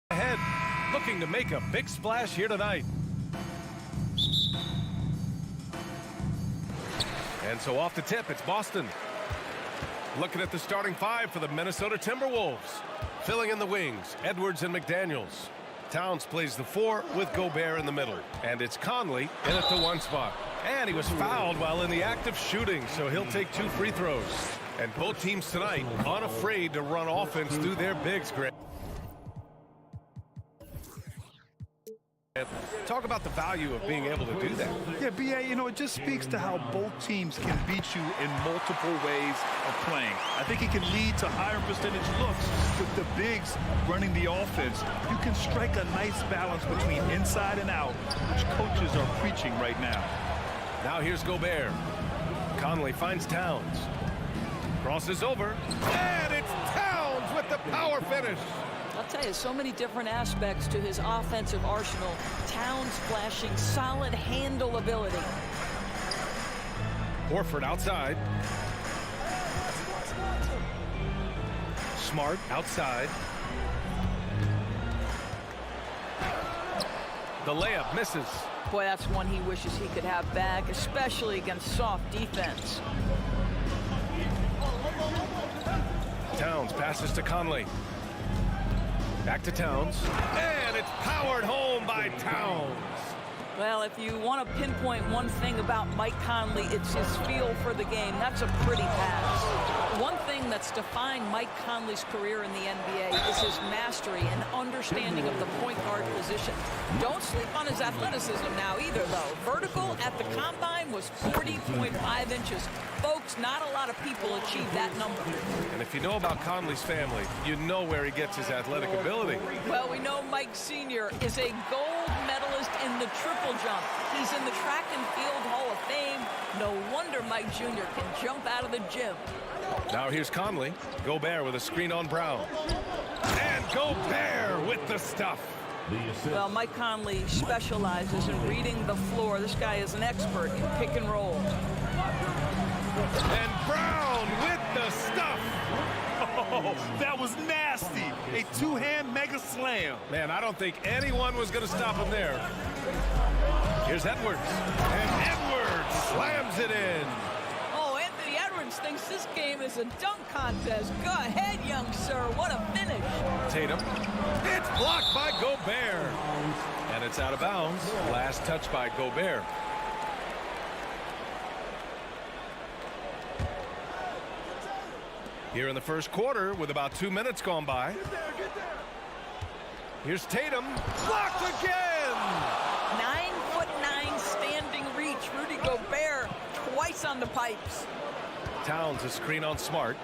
Ahead, looking to make a big splash here tonight. And so off the tip, it's Boston. Looking at the starting five for the Minnesota Timberwolves. Filling in the wings, Edwards and McDaniels. Towns plays the 4 with Gobert in the middle. And it's Conley in at the 1 spot. And he was fouled while in the act of shooting, so he'll take 2 free throws. And both teams tonight unafraid to run offense through their bigs, Greg. Talk about the value of being able to do that. Yeah, B.A., you know, it just speaks to how both teams can beat you in multiple ways of playing. I think it can lead to higher percentage looks with the bigs running the offense. You can strike a nice balance between inside and out, which coaches are preaching right now. Now here's Gobert. Conley finds Towns. Crosses over, and it's Towns with the power finish. I'll tell you, so many different aspects to his offensive arsenal. Towns flashing solid handle ability. Horford outside. Smart outside. The layup misses. Boy, that's one he wishes he could have back, especially against soft defense. Towns passes to Conley. Back to Towns. And it's powered home by Towns. Well, if you want to pinpoint one thing about Mike Conley, it's his feel for the game. That's a pretty pass. One thing that's defined Mike Conley's career in the NBA is his mastery and understanding of the point guard position. Don't sleep on his athleticism now either, though. Vertical at the combine was 40.5 inches. Folks, not a lot of people achieve that number. And if you know about Conley's family, you know where he gets his athletic ability. Well, we know Mike Sr. is a gold medalist in the triple jump. He's in the track and field Hall of Fame. No wonder Mike Jr. can jump out of the gym. Now here's Conley. Gobert with a screen on Brown. And Gobert with the stuff. Well, Mike Conley specializes in reading the floor. This guy is an expert in pick and roll. And Brown with the stuff. Oh, that was nasty. A two-hand mega slam. Man, I don't think anyone was going to stop him there. Here's Edwards. And Edwards slams it in. Oh, Anthony Edwards thinks this game is a dunk contest. Go ahead, young sir. What a finish. Tatum. It's blocked by Gobert. And it's out of bounds. Last touch by Gobert. Here in the first quarter with about 2 minutes gone by. Here's Tatum. Blocked again. 9'9" standing reach. Rudy Gobert twice on the pipes. Towns a screen on Smart.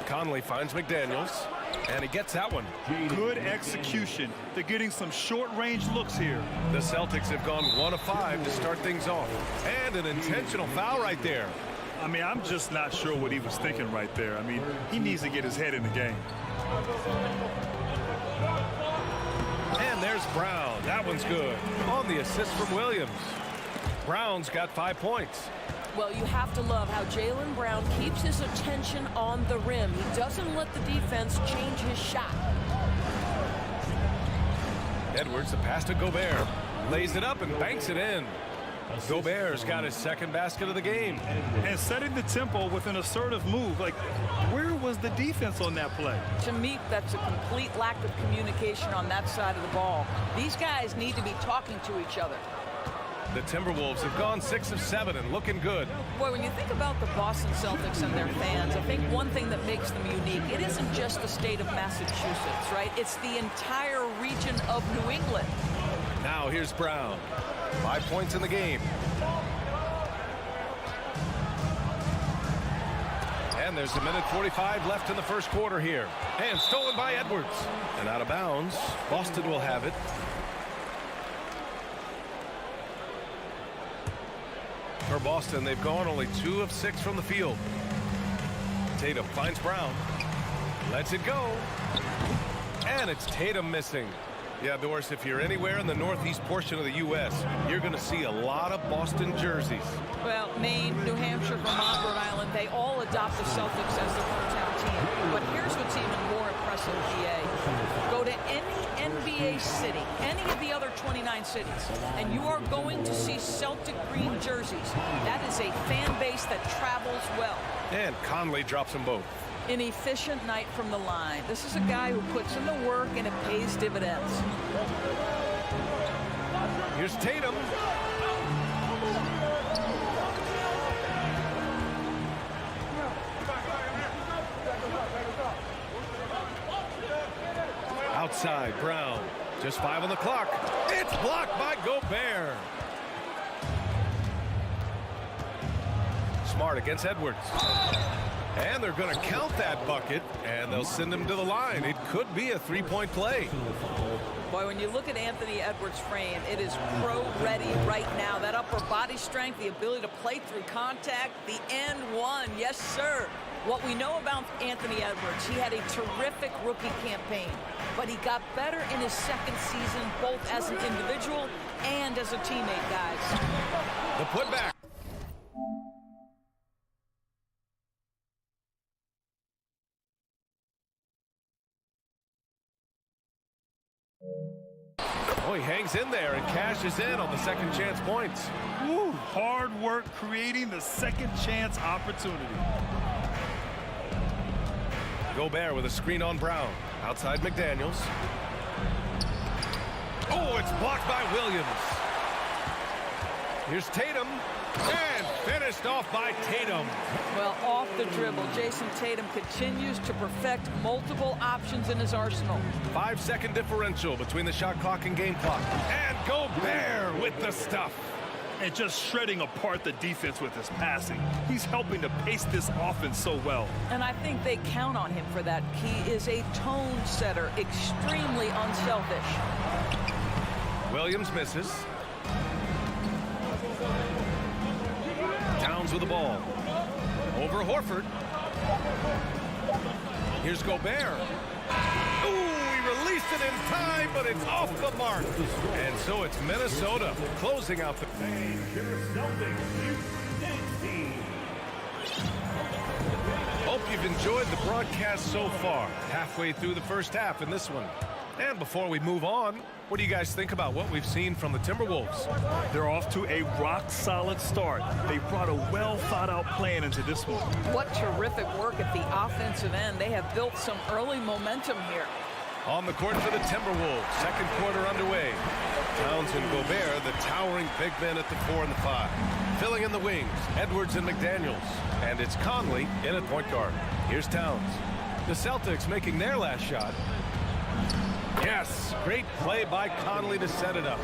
Conley finds McDaniels. And he gets that one. Good execution. They're getting some short-range looks here. The Celtics have gone 1 of 5 to start things off. And an intentional foul right there. I mean, I'm just not sure what he was thinking right there. I mean, he needs to get his head in the game. And there's Brown. That one's good. On the assist from Williams. Brown's got 5 points. Well, you have to love how Jaylen Brown keeps his attention on the rim. He doesn't let the defense change his shot. Edwards, the pass to Gobert. Lays it up and banks it in. Gobert's got his second basket of the game. And setting the tempo with an assertive move. Like, where was the defense on that play? To me, that's a complete lack of communication on that side of the ball. These guys need to be talking to each other. The Timberwolves have gone 6 of 7 and looking good. Boy, when you think about the Boston Celtics and their fans, I think one thing that makes them unique, it isn't just the state of Massachusetts, right? It's the entire region of New England. Now here's Brown. 5 points in the game. And there's a minute 45 left in the first quarter here. And stolen by Edwards. And out of bounds. Boston will have it. For Boston, they've gone only 2 of 6 from the field. Tatum finds Brown. Lets it go. And it's Tatum missing. Yeah, Doris, if you're anywhere in the northeast portion of the U.S., you're going to see a lot of Boston jerseys. Well, Maine, New Hampshire, Vermont, Rhode Island, they all adopt the Celtics as their hometown team. But here's what's even more impressive, BA. Go to any NBA city, any of the other 29 cities, and you are going to see Celtic green jerseys. That is a fan base that travels well. And Conley drops them both. An efficient night from the line. This is a guy who puts in the work and it pays dividends. Here's Tatum. Outside, Brown. Just 5 on the clock. It's blocked by Gobert. Smart against Edwards. And they're going to count that bucket, and they'll send him to the line. It could be a three-point play. Boy, when you look at Anthony Edwards' frame, it is pro-ready right now. That upper body strength, the ability to play through contact, the and one. Yes, sir. What we know about Anthony Edwards, he had a terrific rookie campaign, but he got better in his second season, both as an individual and as a teammate, guys. The putback. Oh, he hangs in there and cashes in on the second chance points. Woo, hard work creating the second chance opportunity. Gobert with a screen on Brown. Outside McDaniels. Oh, it's blocked by Williams. Here's Tatum. And finished off by Tatum. Well, off the dribble, Jason Tatum continues to perfect multiple options in his arsenal. 5-second differential between the shot clock and game clock. And Gobert with the stuff. And just shredding apart the defense with his passing. He's helping to pace this offense so well. And I think they count on him for that. He is a tone setter, extremely unselfish. Williams misses. Towns with the ball. Over Horford. Here's Gobert. Ooh, he released it in time, but it's off the mark. And so it's Minnesota closing out the... Hope you've enjoyed the broadcast so far. Halfway through the first half in this one. And before we move on, what do you guys think about what we've seen from the Timberwolves? They're off to a rock-solid start. They brought a well-thought-out plan into this one. What terrific work at the offensive end. They have built some early momentum here. On the court for the Timberwolves, second quarter underway. Towns and Gobert, the towering big men at the 4 and the 5. Filling in the wings, Edwards and McDaniels. And it's Conley in at point guard. Here's Towns. The Celtics making their last shot. Yes, great play by Conley to set it up.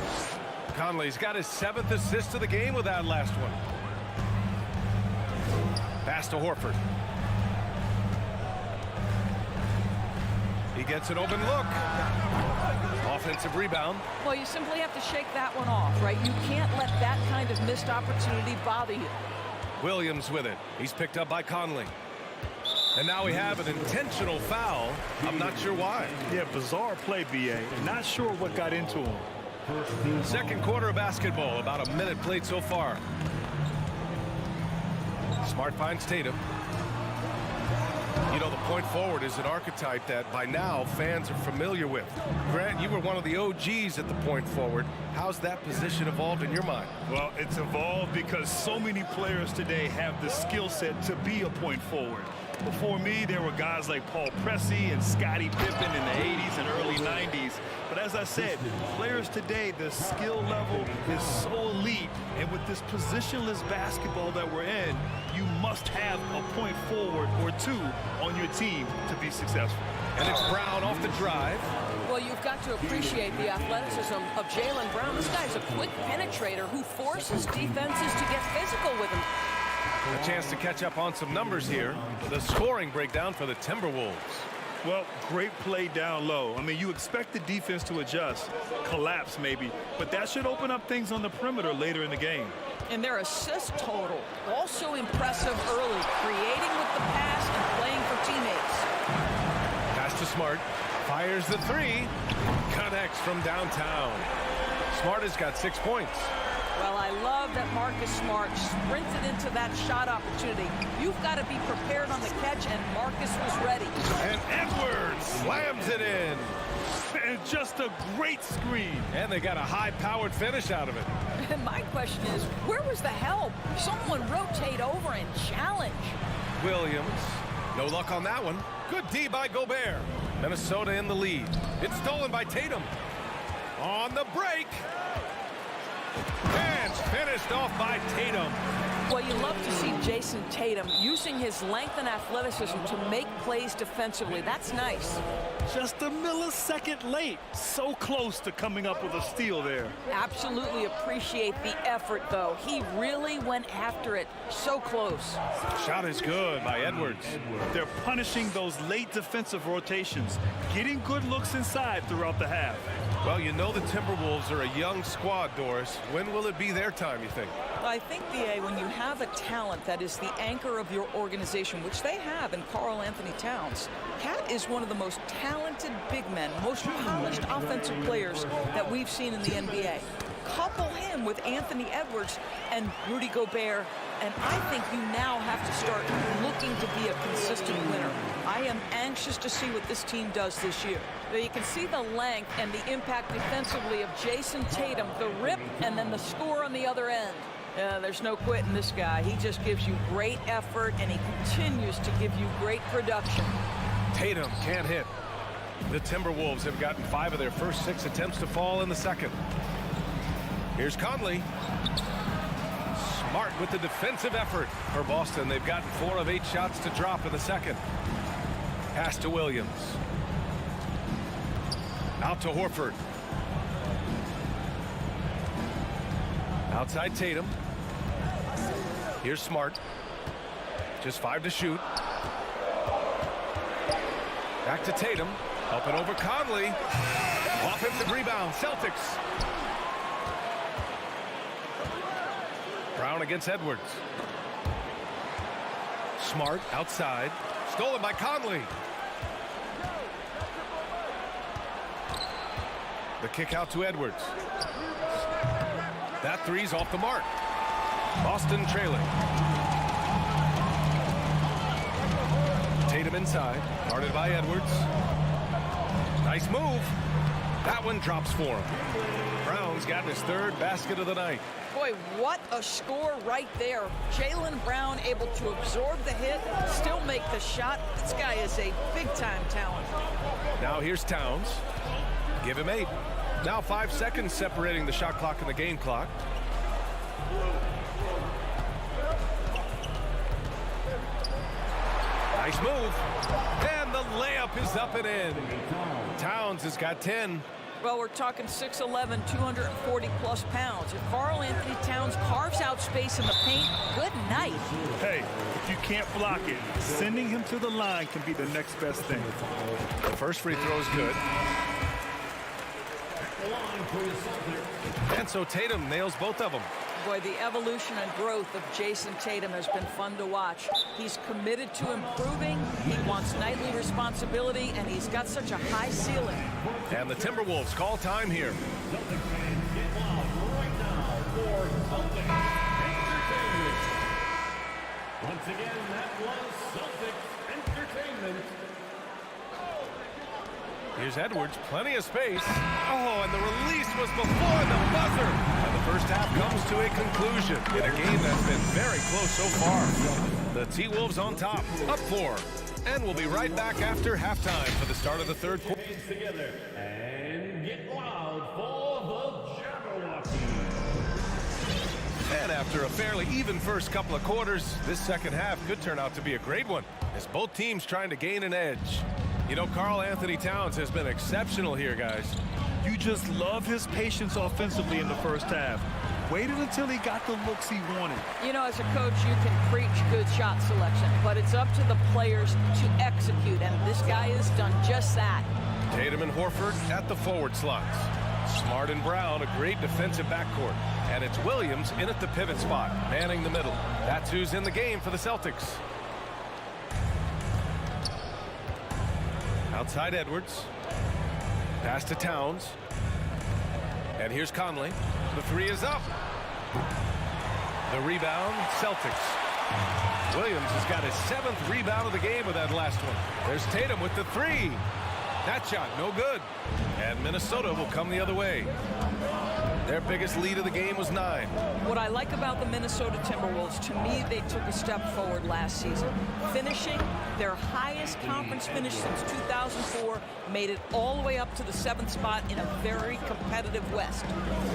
Conley's got his 7th assist of the game with that last one. Pass to Horford. He gets an open look. Offensive rebound. Well, you simply have to shake that one off, right? You can't let that kind of missed opportunity bother you. Williams with it. He's picked up by Conley. And now we have an intentional foul. I'm not sure why. Yeah, bizarre play, BA. Not sure what got into him. Second quarter of basketball. About a minute played so far. Smart finds Tatum. You know, the point forward is an archetype that by now fans are familiar with. Grant, you were one of the OGs at the point forward. How's that position evolved in your mind? Well, it's evolved because so many players today have the skill set to be a point forward. Before me, there were guys like Paul Pressey and Scottie Pippen in the 80s and early 90s. But as I said, players today, the skill level is so elite. And with this positionless basketball that we're in, you must have a point forward or two on your team to be successful. And it's Brown off the drive. Well, you've got to appreciate the athleticism of Jaylen Brown. This guy's a quick penetrator who forces defenses to get physical with him. A chance to catch up on some numbers here. The scoring breakdown for the Timberwolves. Well, great play down low. I mean, you expect the defense to adjust, collapse maybe, but that should open up things on the perimeter later in the game. And their assist total, also impressive early, creating with the pass and playing for teammates. Pass to Smart. Fires the three. Connects from downtown. Smart has got 6 points. Well, I love that Marcus Smart sprinted into that shot opportunity. You've got to be prepared on the catch, and Marcus was ready. And Edwards slams it in. And just a great screen. And they got a high-powered finish out of it. And my question is, where was the help? Someone rotate over and challenge. Williams. No luck on that one. Good D by Gobert. Minnesota in the lead. It's stolen by Tatum. On the break. And finished off by Tatum. Well, you love to see Jason Tatum using his length and athleticism to make plays defensively. That's nice. Just a millisecond late. So close to coming up with a steal there. Absolutely appreciate the effort, though. He really went after it. So close. Shot is good by Edwards. They're punishing those late defensive rotations, getting good looks inside throughout the half. Well, you know the Timberwolves are a young squad, Doris. When will it be their time, you think? I think, B.A., when you have a talent that is the anchor of your organization, which they have in Karl Anthony Towns, Cat is one of the most talented big men, most polished offensive players that we've seen in the NBA. Couple him with Anthony Edwards and Rudy Gobert, and I think you now have to start looking to be a consistent winner. I am anxious to see what this team does this year. Now you can see the length and the impact defensively of Jason Tatum, the rip, and then the score on the other end. There's no quitting this guy. He just gives you great effort, and he continues to give you great production. Tatum can't hit. The Timberwolves have gotten 5 of their first 6 attempts to fall in the second. Here's Conley. Smart with the defensive effort for Boston. They've gotten 4 of 8 shots to drop in the second. Pass to Williams. Out to Horford. Outside Tatum. Here's Smart. Just 5 to shoot. Back to Tatum. Up and over Conley. Offensive rebound. Celtics. Brown against Edwards. Smart outside. Stolen by Conley. The kick out to Edwards. That three's off the mark. Boston trailing. Tatum inside. Guarded by Edwards. Nice move. That one drops for him. Brown's gotten his 3rd basket of the night. Boy, what a score right there. Jaylen Brown able to absorb the hit, still make the shot. This guy is a big-time talent. Now here's Towns. Give him 8. Now 5 seconds separating the shot clock and the game clock. Nice move. And the layup is up and in. Towns has got 10. Well, we're talking 6'11", 240-plus pounds. If Karl Anthony Towns carves out space in the paint, good night. Hey, if you can't block it, sending him to the line can be the next best thing. The first free throw is good. And so Tatum nails both of them. Boy, the evolution and growth of Jason Tatum has been fun to watch. He's committed to improving, he wants nightly responsibility, and he's got such a high ceiling. And the Timberwolves call time here. Once again, that was Celtics Entertainment. Here's Edwards, plenty of space. Oh, and the release was before the buzzer. And the first half comes to a conclusion in a game that's been very close so far. The T-Wolves on top, up 4. And we'll be right back after halftime for the start of the 3rd quarter. Together and get loud for the Jabberwocky. And after a fairly even first couple of quarters, this second half could turn out to be a great one, as both teams trying to gain an edge. You know, Karl Anthony Towns has been exceptional here, guys. You just love his patience offensively in the first half. Waited until he got the looks he wanted. You know, as a coach, you can preach good shot selection, but it's up to the players to execute, and this guy has done just that. Tatum and Horford at the forward slots. Smart and Brown, a great defensive backcourt. And it's Williams in at the pivot spot, manning the middle. That's who's in the game for the Celtics. Outside Edwards. Pass to Towns. And here's Conley. The three is up. The rebound, Celtics. Williams has got his 7th rebound of the game with that last one. There's Tatum with the three. That shot, no good. And Minnesota will come the other way. Their biggest lead of the game was 9. What I like about the Minnesota Timberwolves, to me, they took a step forward last season. Finishing their highest conference finish since 2004, made it all the way up to the 7th spot in a very competitive West.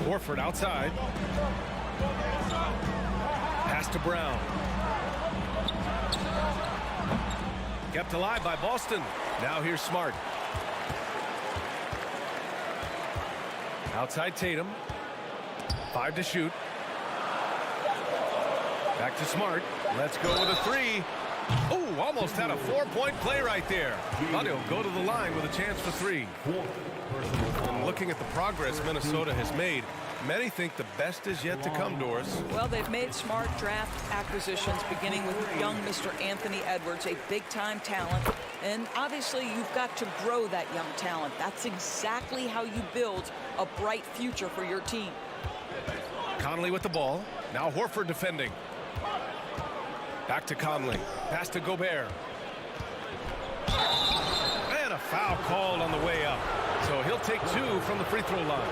Horford outside. Pass to Brown. Kept alive by Boston. Now here's Smart. Outside Tatum. 5 to shoot. Back to Smart. Let's go with a three. Oh, almost had a 4-point play right there. Thought he'll go to the line with a chance for 3. And looking at the progress Minnesota has made, many think the best is yet to come, Doris. Well, they've made smart draft acquisitions, beginning with young Mr. Anthony Edwards, a big-time talent. And obviously, you've got to grow that young talent. That's exactly how you build a bright future for your team. Conley with the ball. Now Horford defending. Back to Conley. Pass to Gobert. And a foul called on the way up. So he'll take 2 from the free throw line.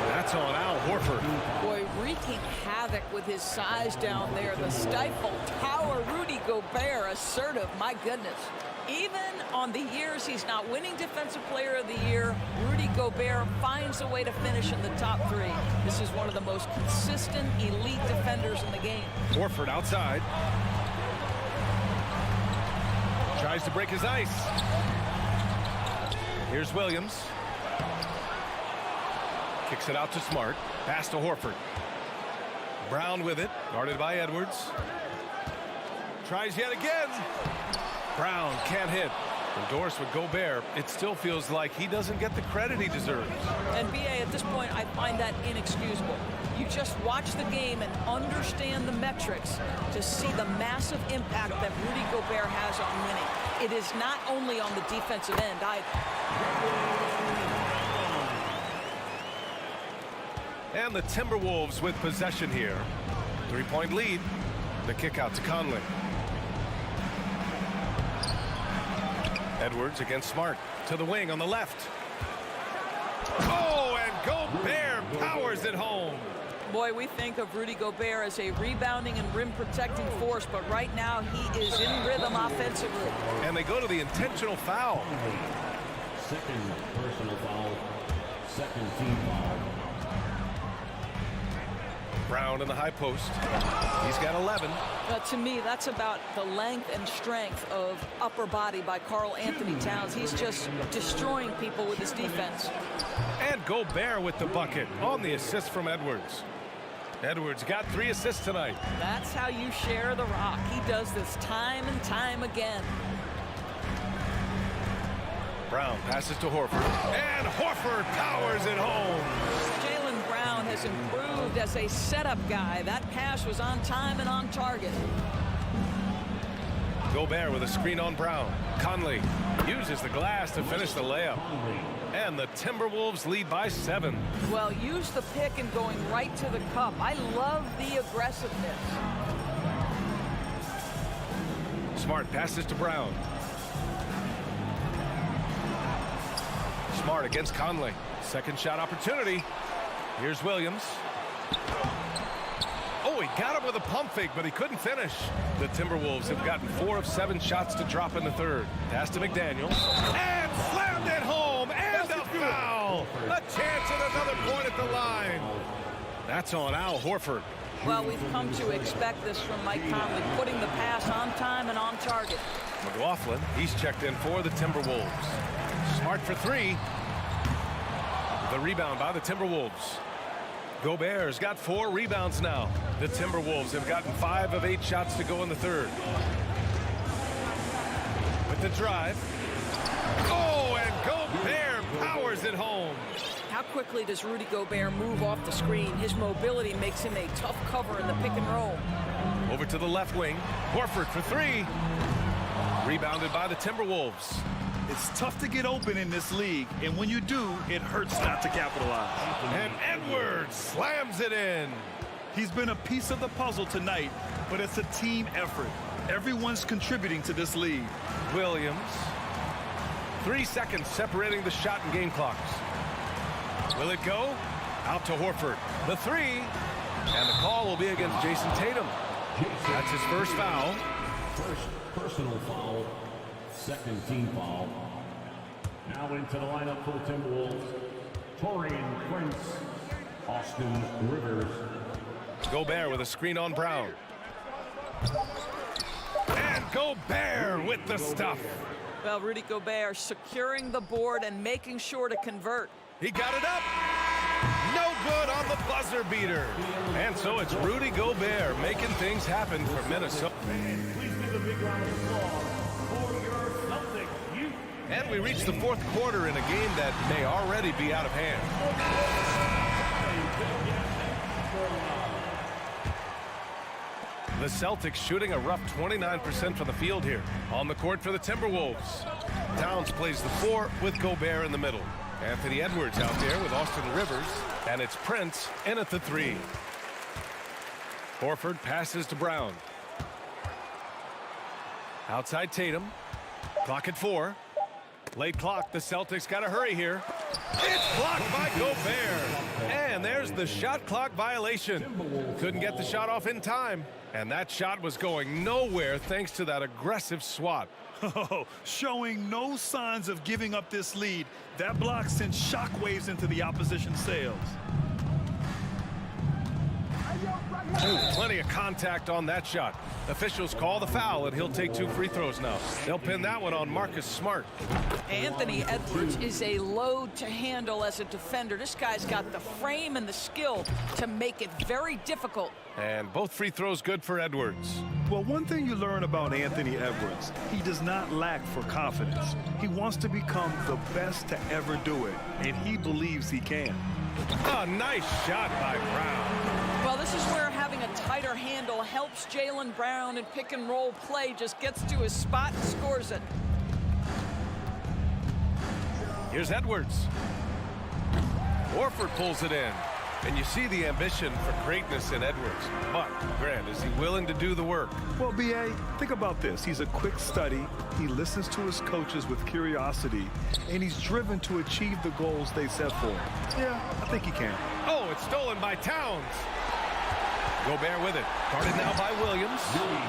That's on Al Horford. Boy, wreaking havoc with his size down there. The stifle tower, Rudy Gobert, assertive, my goodness. Even on the years he's not winning Defensive Player of the Year, Rudy Gobert finds a way to finish in the top 3. This is one of the most consistent, elite defenders in the game. Horford outside. Tries to break his ice. Here's Williams. Kicks it out to Smart. Pass to Horford. Brown with it. Guarded by Edwards. Tries yet again. Brown can't hit. Endorsed with Gobert. It still feels like he doesn't get the credit he deserves. And BA, at this point, I find that inexcusable. You just watch the game and understand the metrics to see the massive impact that Rudy Gobert has on winning. It is not only on the defensive end either. And the Timberwolves with possession here. 3-point lead. The kick out to Conley. Edwards against Smart. To the wing on the left. Oh, and Gobert powers it home. Boy, we think of Rudy Gobert as a rebounding and rim protecting force, but right now he is in rhythm offensively. And they go to the intentional foul. Second personal foul. Second team foul. Brown in the high post. He's got 11. To me, that's about the length and strength of upper body by Karl Anthony Towns. He's just destroying people with his defense. And Gobert with the bucket on the assist from Edwards. Edwards got 3 assists tonight. That's how you share the rock. He does this time and time again. Brown passes to Horford. And Horford powers it home. Jaylen Brown has improved as a setup guy. That pass was on time and on target. Gobert with a screen on Brown. Conley uses the glass to finish the layup. And the Timberwolves lead by 7. Well, use the pick and going right to the cup. I love the aggressiveness. Smart passes to Brown. Smart against Conley. Second shot opportunity. Here's Williams. Oh, he got him with a pump fake, but he couldn't finish. The Timberwolves have gotten 4 of 7 shots to drop in the third. Pass to McDaniels. And slammed it home. And a foul. A chance at another point at the line. That's on Al Horford. Well, we've come to expect this from Mike Conley, putting the pass on time and on target. McLaughlin, he's checked in for the Timberwolves. Smart for 3. The rebound by the Timberwolves. Gobert's got 4 rebounds now. The Timberwolves have gotten 5 of 8 shots to go in the third. With the drive. Oh, and Gobert powers it home. How quickly does Rudy Gobert move off the screen? His mobility makes him a tough cover in the pick and roll. Over to the left wing. Horford for 3. Rebounded by the Timberwolves. It's tough to get open in this league, and when you do, it hurts not to capitalize. And Edwards slams it in. He's been a piece of the puzzle tonight, but it's a team effort. Everyone's contributing to this lead. Williams. 3 seconds separating the shot and game clocks. Will it go? Out to Horford. The three. And the call will be against Jason Tatum. That's his first foul. First personal foul, second team foul. Now into the lineup for the Timberwolves, Taurean Prince, Austin Rivers. Gobert with a screen on Brown. And Gobert with the stuff. Well, Rudy Gobert securing the board and making sure to convert. He got it up. No good on the buzzer beater. And so it's Rudy Gobert making things happen for Minnesota. Please give a big round of applause for your Celtics youth. And we reach the fourth quarter in a game that may already be out of hand. The Celtics shooting a rough 29% from the field here. On the court for the Timberwolves. Towns plays the 4 with Gobert in the middle. Anthony Edwards out there with Austin Rivers. And it's Prince in at the 3. Horford passes to Brown. Outside Tatum. Clock at 4. Late clock. The Celtics got to hurry here. It's blocked by Gobert. And there's the shot clock violation. Couldn't get the shot off in time. And that shot was going nowhere thanks to that aggressive swat. Oh, showing no signs of giving up this lead. That block sent shockwaves into the opposition sails. Ooh, plenty of contact on that shot. Officials call the foul, and he'll take 2 free throws now. They'll pin that one on Marcus Smart. Anthony Edwards is a load to handle as a defender. This guy's got the frame and the skill to make it very difficult. And both free throws good for Edwards. Well, one thing you learn about Anthony Edwards, he does not lack for confidence. He wants to become the best to ever do it, and he believes he can. A nice shot by Brown. Well, this is where having a tighter handle helps Jaylen Brown in pick and roll play. Just gets to his spot and scores it. Here's Edwards. Horford pulls it in. And you see the ambition for greatness in Edwards. But, Grant, is he willing to do the work? Well, B.A., think about this. He's a quick study. He listens to his coaches with curiosity. And he's driven to achieve the goals they set for him. Yeah, I think he can. Oh, it's stolen by Towns. Gobert with it. Guarded now by Williams.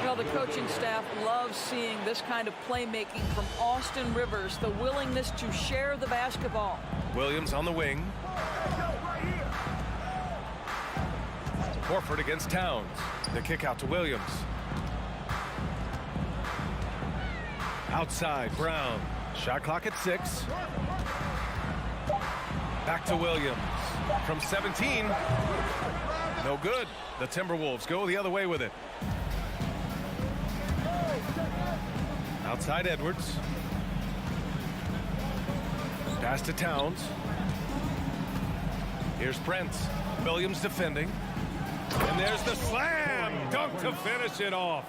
Well, the coaching staff loves seeing this kind of playmaking from Austin Rivers. The willingness to share the basketball. Williams on the wing. Horford against Towns. The kick out to Williams. Outside, Brown. Shot clock at 6. Back to Williams. From 17. No good. The Timberwolves go the other way with it. Outside Edwards. Pass to Towns. Here's Prince. Williams defending. And there's the slam dunk to finish it off.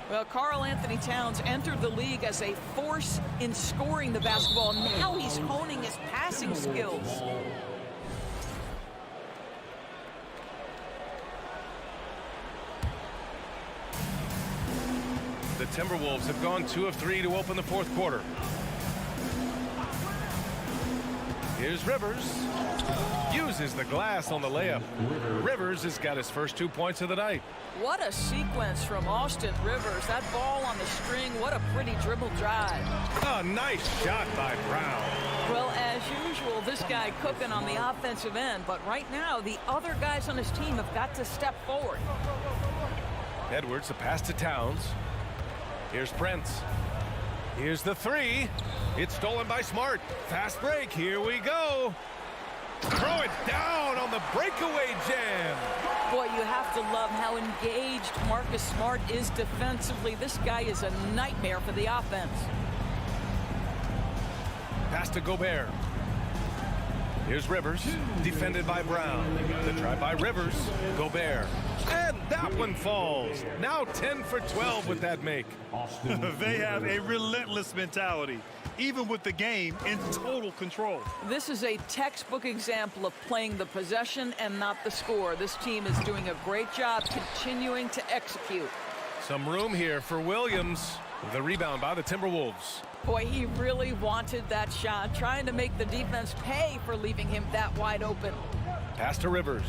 Well, Karl Anthony Towns entered the league as a force in scoring the basketball. Now he's honing his passing skills. The Timberwolves have gone 2 of 3 to open the fourth quarter. Here's Rivers. Uses the glass on the layup. Rivers has got his first 2 points of the night. What a sequence from Austin Rivers. That ball on the string, what a pretty dribble drive. A nice shot by Brown. Well, as usual, this guy cooking on the offensive end. But right now, the other guys on his team have got to step forward. Edwards, the pass to Towns. Here's Prince. Here's the 3. It's stolen by Smart. Fast break. Here we go. Throw it down on the breakaway jam. Boy, you have to love how engaged Marcus Smart is defensively. This guy is a nightmare for the offense. Pass to Gobert. Here's Rivers, defended by Brown. The try by Rivers. Gobert. And that one falls. Now 10 for 12 with that make. They have a relentless mentality. even with the game in total control. This is a textbook example of playing the possession and not the score. This team is doing a great job continuing to execute. Some room here for Williams. The rebound by the Timberwolves. Boy, he really wanted that shot, trying to make the defense pay for leaving him that wide open. Pass to Rivers.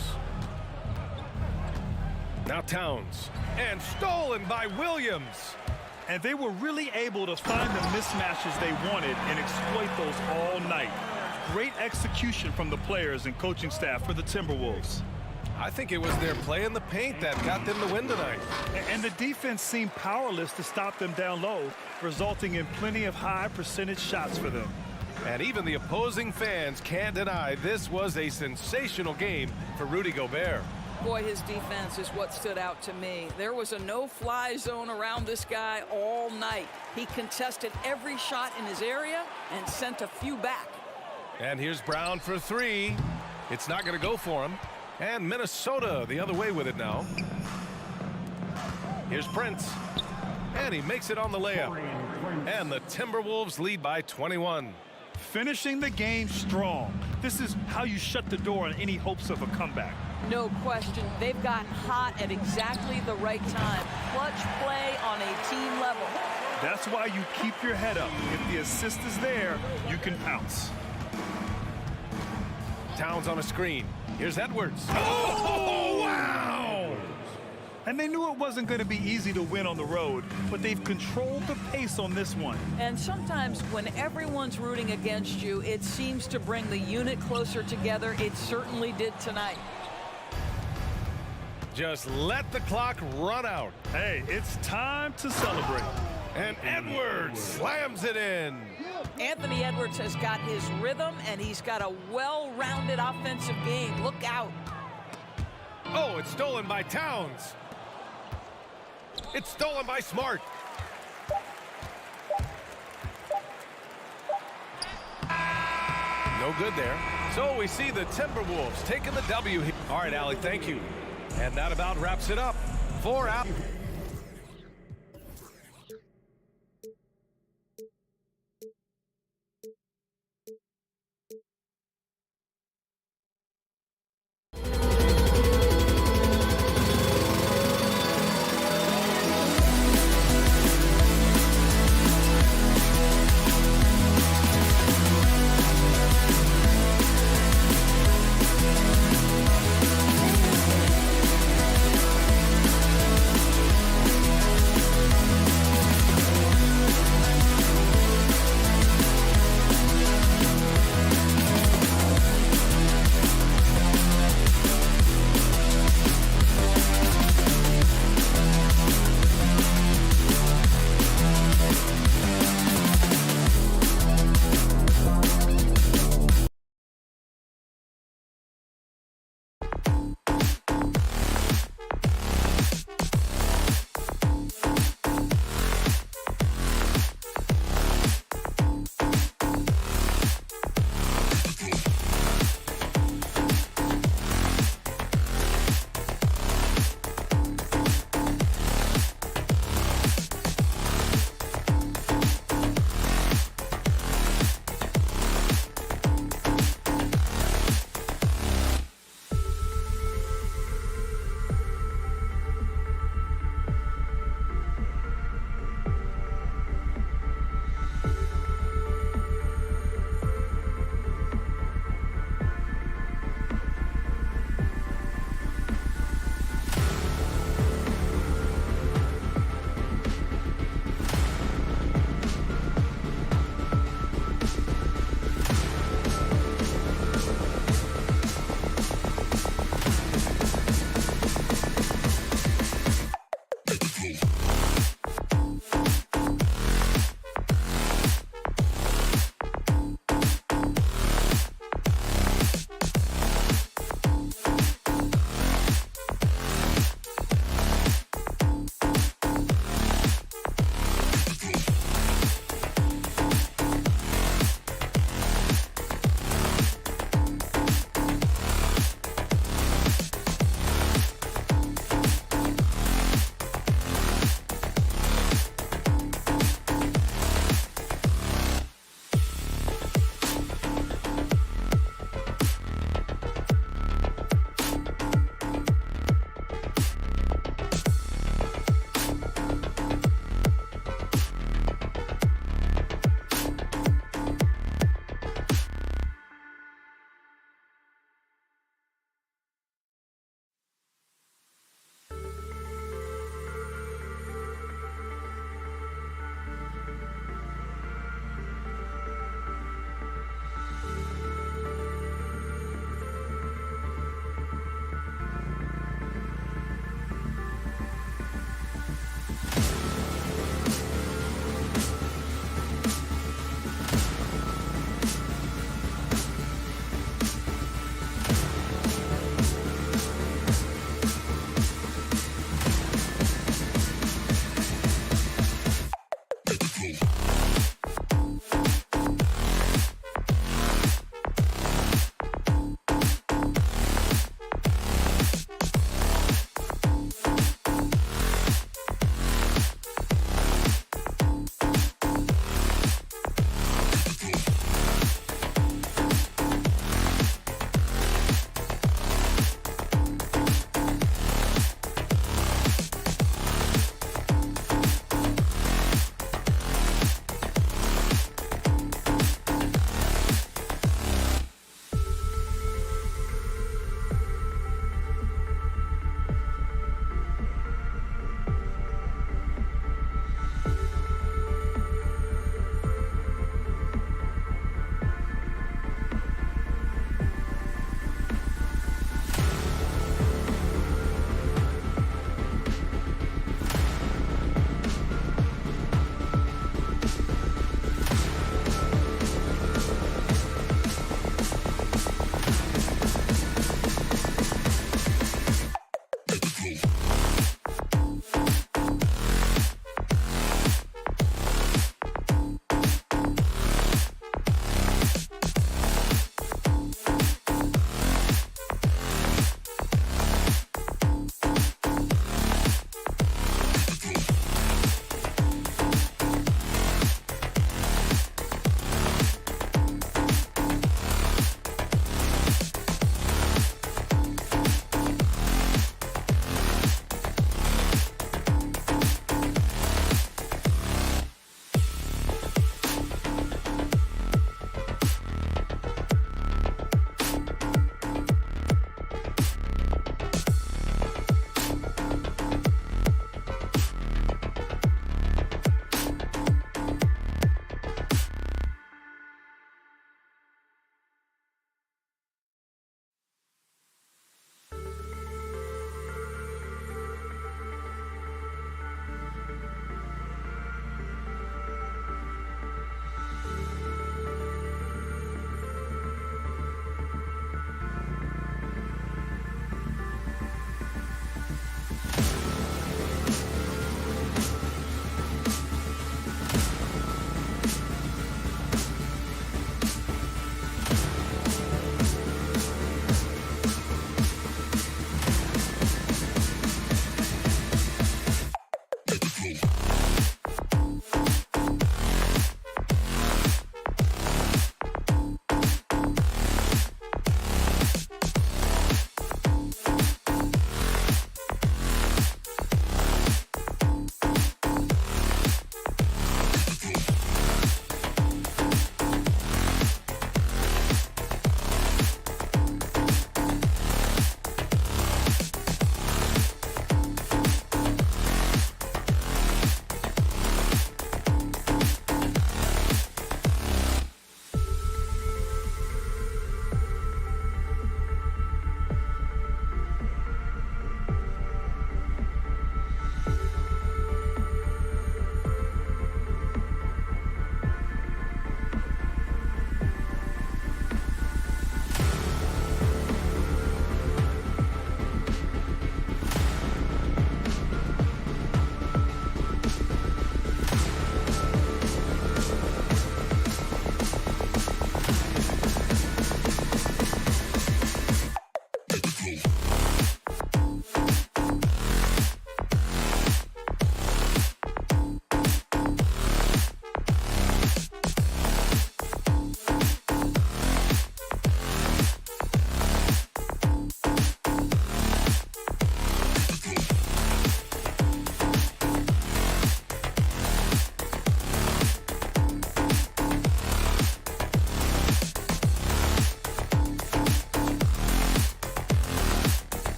Now Towns. And stolen by Williams. And they were really able to find the mismatches they wanted and exploit those all night. Great execution from the players and coaching staff for the Timberwolves. I think it was their play in the paint that got them the win tonight. And the defense seemed powerless to stop them down low, resulting in plenty of high percentage shots for them. And even the opposing fans can't deny this was a sensational game for Rudy Gobert. Boy, his defense is what stood out to me. There was a no-fly zone around this guy all night. He contested every shot in his area and sent a few back. And here's Brown for three. It's not going to go for him. And Minnesota the other way with it now. Here's Prince. And he makes it on the layup. And the Timberwolves lead by 21. Finishing the game strong. This is how you shut the door on any hopes of a comeback. No question. They've gotten hot at exactly the right time. Clutch play on a team level. That's why you keep your head up. If the assist is there, you can pounce. Towns on a screen. Here's Edwards. Oh, wow! And they knew it wasn't going to be easy to win on the road, but they've controlled the pace on this one. And sometimes when everyone's rooting against you, it seems to bring the unit closer together. It certainly did tonight. Just let the clock run out. Hey, it's time to celebrate. And Edwards slams it in. Anthony Edwards has got his rhythm, and he's got a well-rounded offensive game. Look out. Oh, it's stolen by Towns. It's stolen by Smart. No good there. So we see the Timberwolves taking the W. All right, Allie, thank you. And that about wraps it up. 4 out.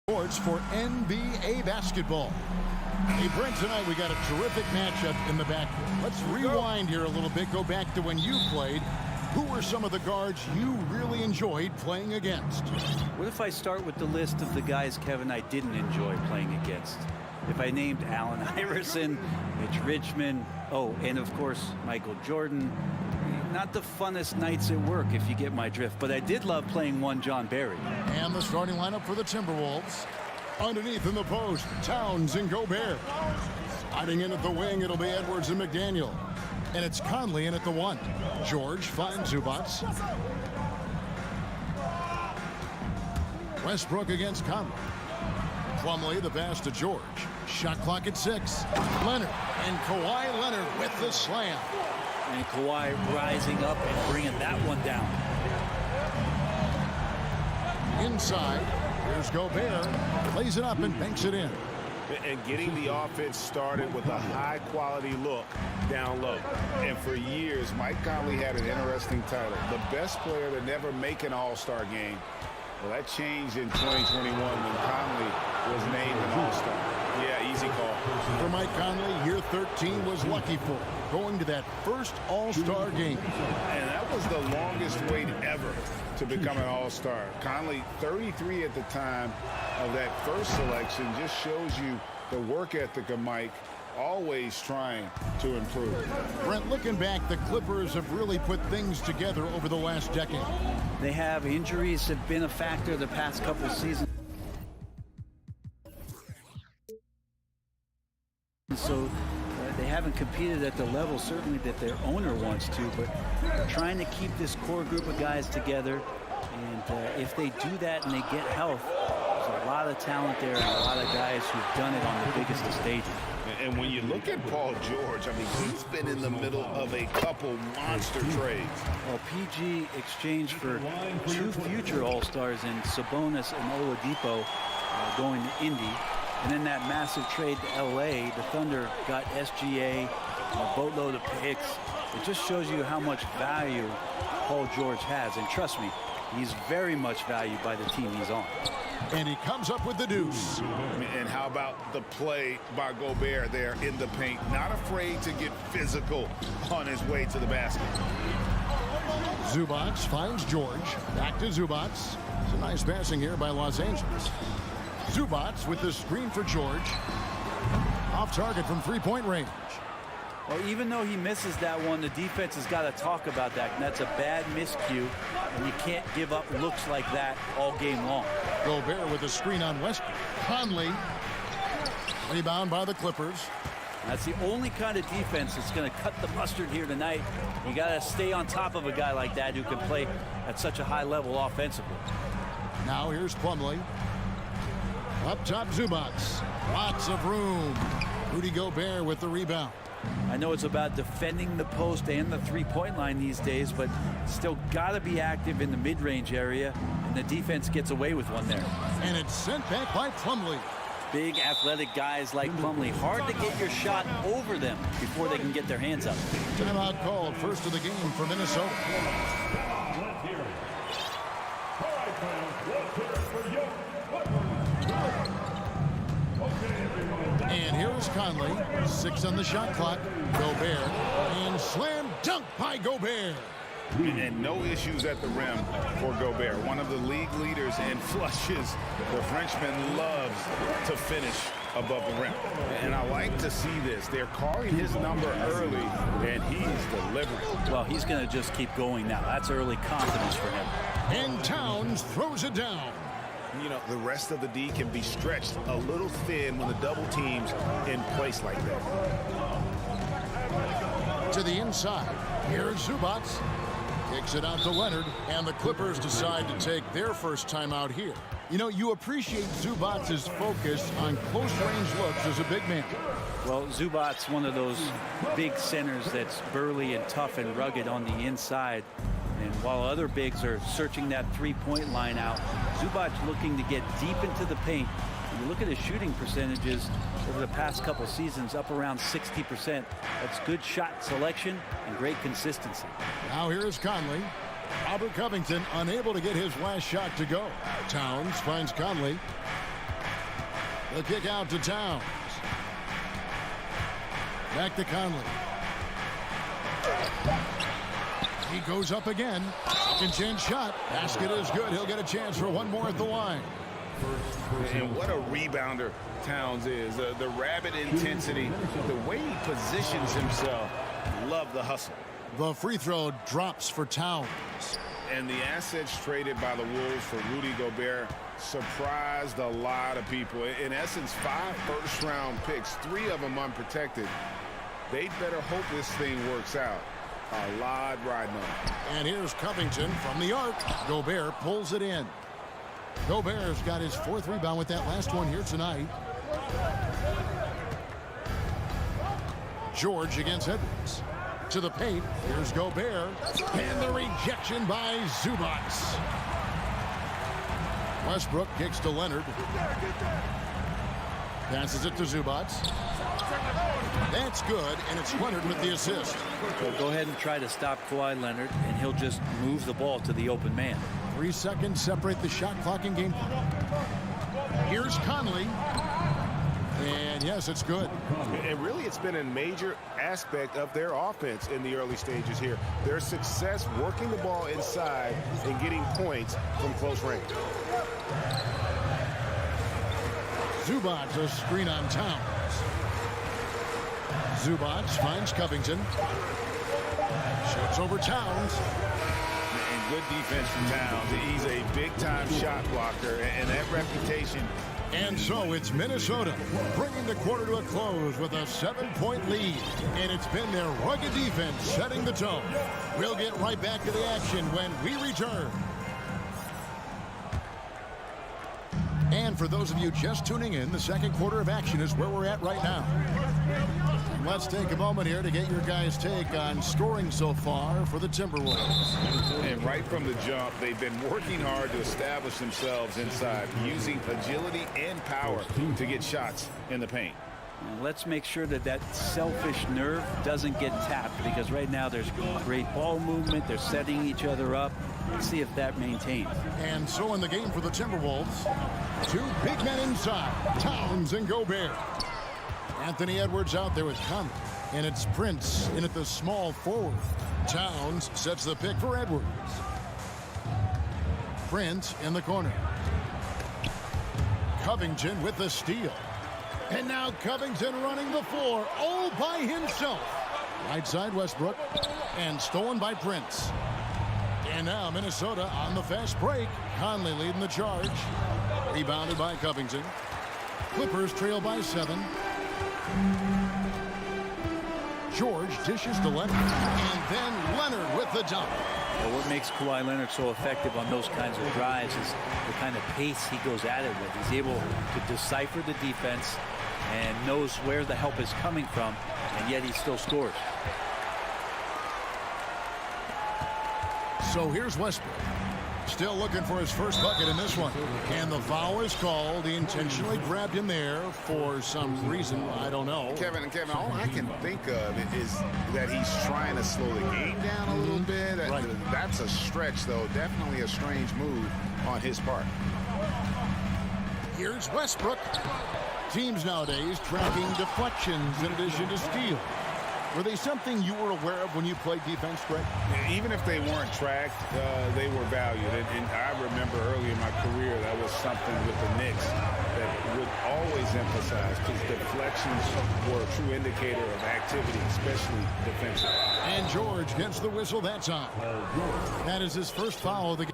Sports for NBA basketball. Hey, Brent, tonight we got a terrific matchup in the backcourt. Let's rewind here a little bit, go back to when you played. Who were some of the guards you really enjoyed playing against? What if I start with the list of the guys, Kevin, I didn't enjoy playing against? If I named Allen Iverson, Mitch Richmond, and of course, Michael Jordan. Not the funnest nights at work, if you get my drift, but I did love playing one John Barry. And the starting lineup for the Timberwolves. Underneath in the post, Towns and Gobert. Hiding in at the wing, it'll be Edwards and McDaniel. And it's Conley in at the 1. George finds Zubats. Westbrook against Conley. Plumlee, the pass to George. Shot clock at 6. Leonard and Kawhi Leonard with the slam. And Kawhi rising up and bringing that one down. Inside, here's Gobert. Plays it up and banks it in. And getting the offense started with a high-quality look down low. And for years, Mike Conley had an interesting title. The best player to never make an all-star game. Well, that changed in 2021 when Conley was named an all-star. Yeah, easy call. For Mike Conley, year 13 was lucky for him, going to that first all-star game. And that was the longest wait ever to become an all-star. Conley, 33 at the time of that first selection, just shows you the work ethic of Mike, always trying to improve. Brent, looking back, the Clippers have really put things together over the last decade. They have. Injuries have been a factor the past couple seasons. So they haven't competed at the level, certainly, that their owner wants to, but trying to keep this core group of guys together. And if they do that and they get health, there's a lot of talent there and a lot of guys who've done it on the biggest of stages. And when you look at Paul George, I mean, he's been in the middle of a couple monster trades. Well, PG exchanged for 2 future All-Stars in Sabonis and Oladipo going to Indy. And then that massive trade to LA, the Thunder got SGA, a boatload of picks. It just shows you how much value Paul George has. And trust me, he's very much valued by the team he's on. And he comes up with the deuce. And how about the play by Gobert there in the paint? Not afraid to get physical on his way to the basket. Zubats finds George. Back to Zubats. It's a nice passing here by Los Angeles. Zubats with the screen for George. Off target from three-point range. Well, even though he misses that one, the defense has got to talk about that. And that's a bad miscue, and you can't give up looks like that all game long. Gobert with the screen on Westbrook. Conley. Rebound by the Clippers. That's the only kind of defense that's going to cut the mustard here tonight. You got to stay on top of a guy like that who can play at such a high level offensively. Now here's Plumlee. Up top, Zubats. Lots of room. Rudy Gobert with the rebound. I know it's about defending the post and the three-point line these days, but still got to be active in the mid-range area, and the defense gets away with one there. And it's sent back by Plumlee. Big athletic guys like Plumlee. Hard to get your shot over them before they can get their hands up. Timeout called. First of the game for Minnesota. And here's Conley. 6 on the shot clock. Gobert. And slam dunk by Gobert. And no issues at the rim for Gobert. One of the league leaders in flushes. The Frenchman loves to finish above the rim. And I like to see this. They're calling his number early, and he's delivering. Well, he's going to just keep going now. That's early confidence for him. And Towns throws it down. You know, the rest of the D can be stretched a little thin when the double team's in place like that. To the inside. Here's Zubats. Kicks it out to Leonard, and the Clippers decide to take their first time out here. You know, you appreciate Zubats' focus on close-range looks as a big man. Well, Zubats, one of those big centers that's burly and tough and rugged on the inside. And while other bigs are searching that three-point line out, Zubats looking to get deep into the paint. When you look at his shooting percentages over the past couple seasons, up around 60%. That's good shot selection and great consistency. Now here's Conley. Robert Covington unable to get his last shot to go. Towns finds Conley. The kick out to Towns. Back to Conley. He goes up again. Second chance shot. Basket is good. He'll get a chance for one more at the line. And what a rebounder Towns is. The rapid intensity, the way he positions himself. Love the hustle. The free throw drops for Towns. And the assets traded by the Wolves for Rudy Gobert surprised a lot of people. In essence, 5 first-round picks, 3 of them unprotected. They'd better hope this thing works out. A lot riding on it. And here's Covington from the arc. Gobert pulls it in. Gobert's got his 4th rebound with that last one here tonight. George against Edwards. To the paint. Here's Gobert. And the rejection by Zubac. Westbrook kicks to Leonard. Passes it to Zubac. That's good, and it's Leonard with the assist. So go ahead and try to stop Kawhi Leonard, and he'll just move the ball to the open man. 3 seconds separate the shot clock and game clock. Here's Conley. And yes, it's good. And really, it's been a major aspect of their offense in the early stages here. Their success working the ball inside and getting points from close range. Zubac, a screen on Towns. Zubac finds Covington. Shoots over Towns. And good defense from Towns. He's a big-time shot blocker, and that reputation. And so it's Minnesota bringing the quarter to a close with a 7-point lead. And it's been their rugged defense setting the tone. We'll get right back to the action when we return. And for those of you just tuning in, the second quarter of action is where we're at right now. Let's take a moment here to get your guys' take on scoring so far for the Timberwolves. And right from the jump, they've been working hard to establish themselves inside, using agility and power to get shots in the paint. Let's make sure that that selfish nerve doesn't get tapped, because right now there's great ball movement. They're setting each other up. Let's see if that maintains. And so in the game for the Timberwolves, 2 big men inside, Towns and Gobert. Anthony Edwards out there with Conley. And it's Prince in at the small forward. Towns sets the pick for Edwards. Prince in the corner. Covington with the steal. And now Covington running the floor all by himself. Right side Westbrook. And stolen by Prince. And now Minnesota on the fast break. Conley leading the charge. Rebounded by Covington. Clippers trail by 7. George dishes to Leonard. And then Leonard with the dunk. Well, what makes Kawhi Leonard so effective on those kinds of drives is the kind of pace he goes at it with. He's able to decipher the defense and knows where the help is coming from, and yet he still scores. So here's Westbrook. Still looking for his first bucket in this one. And the foul is called. He intentionally grabbed him there for some reason. I don't know. Kevin, all I can think of is that he's trying to slow the game down a little bit. Right. That's a stretch, though. Definitely a strange move on his part. Here's Westbrook. Teams nowadays tracking deflections in addition to steals. Were they something you were aware of when you played defense, Greg? Even if they weren't tracked, they were valued. And I remember early in my career, that was something with the Knicks that would always emphasize, because deflections were a true indicator of activity, especially defensive. And George gets the whistle that time. That is his first foul of the game.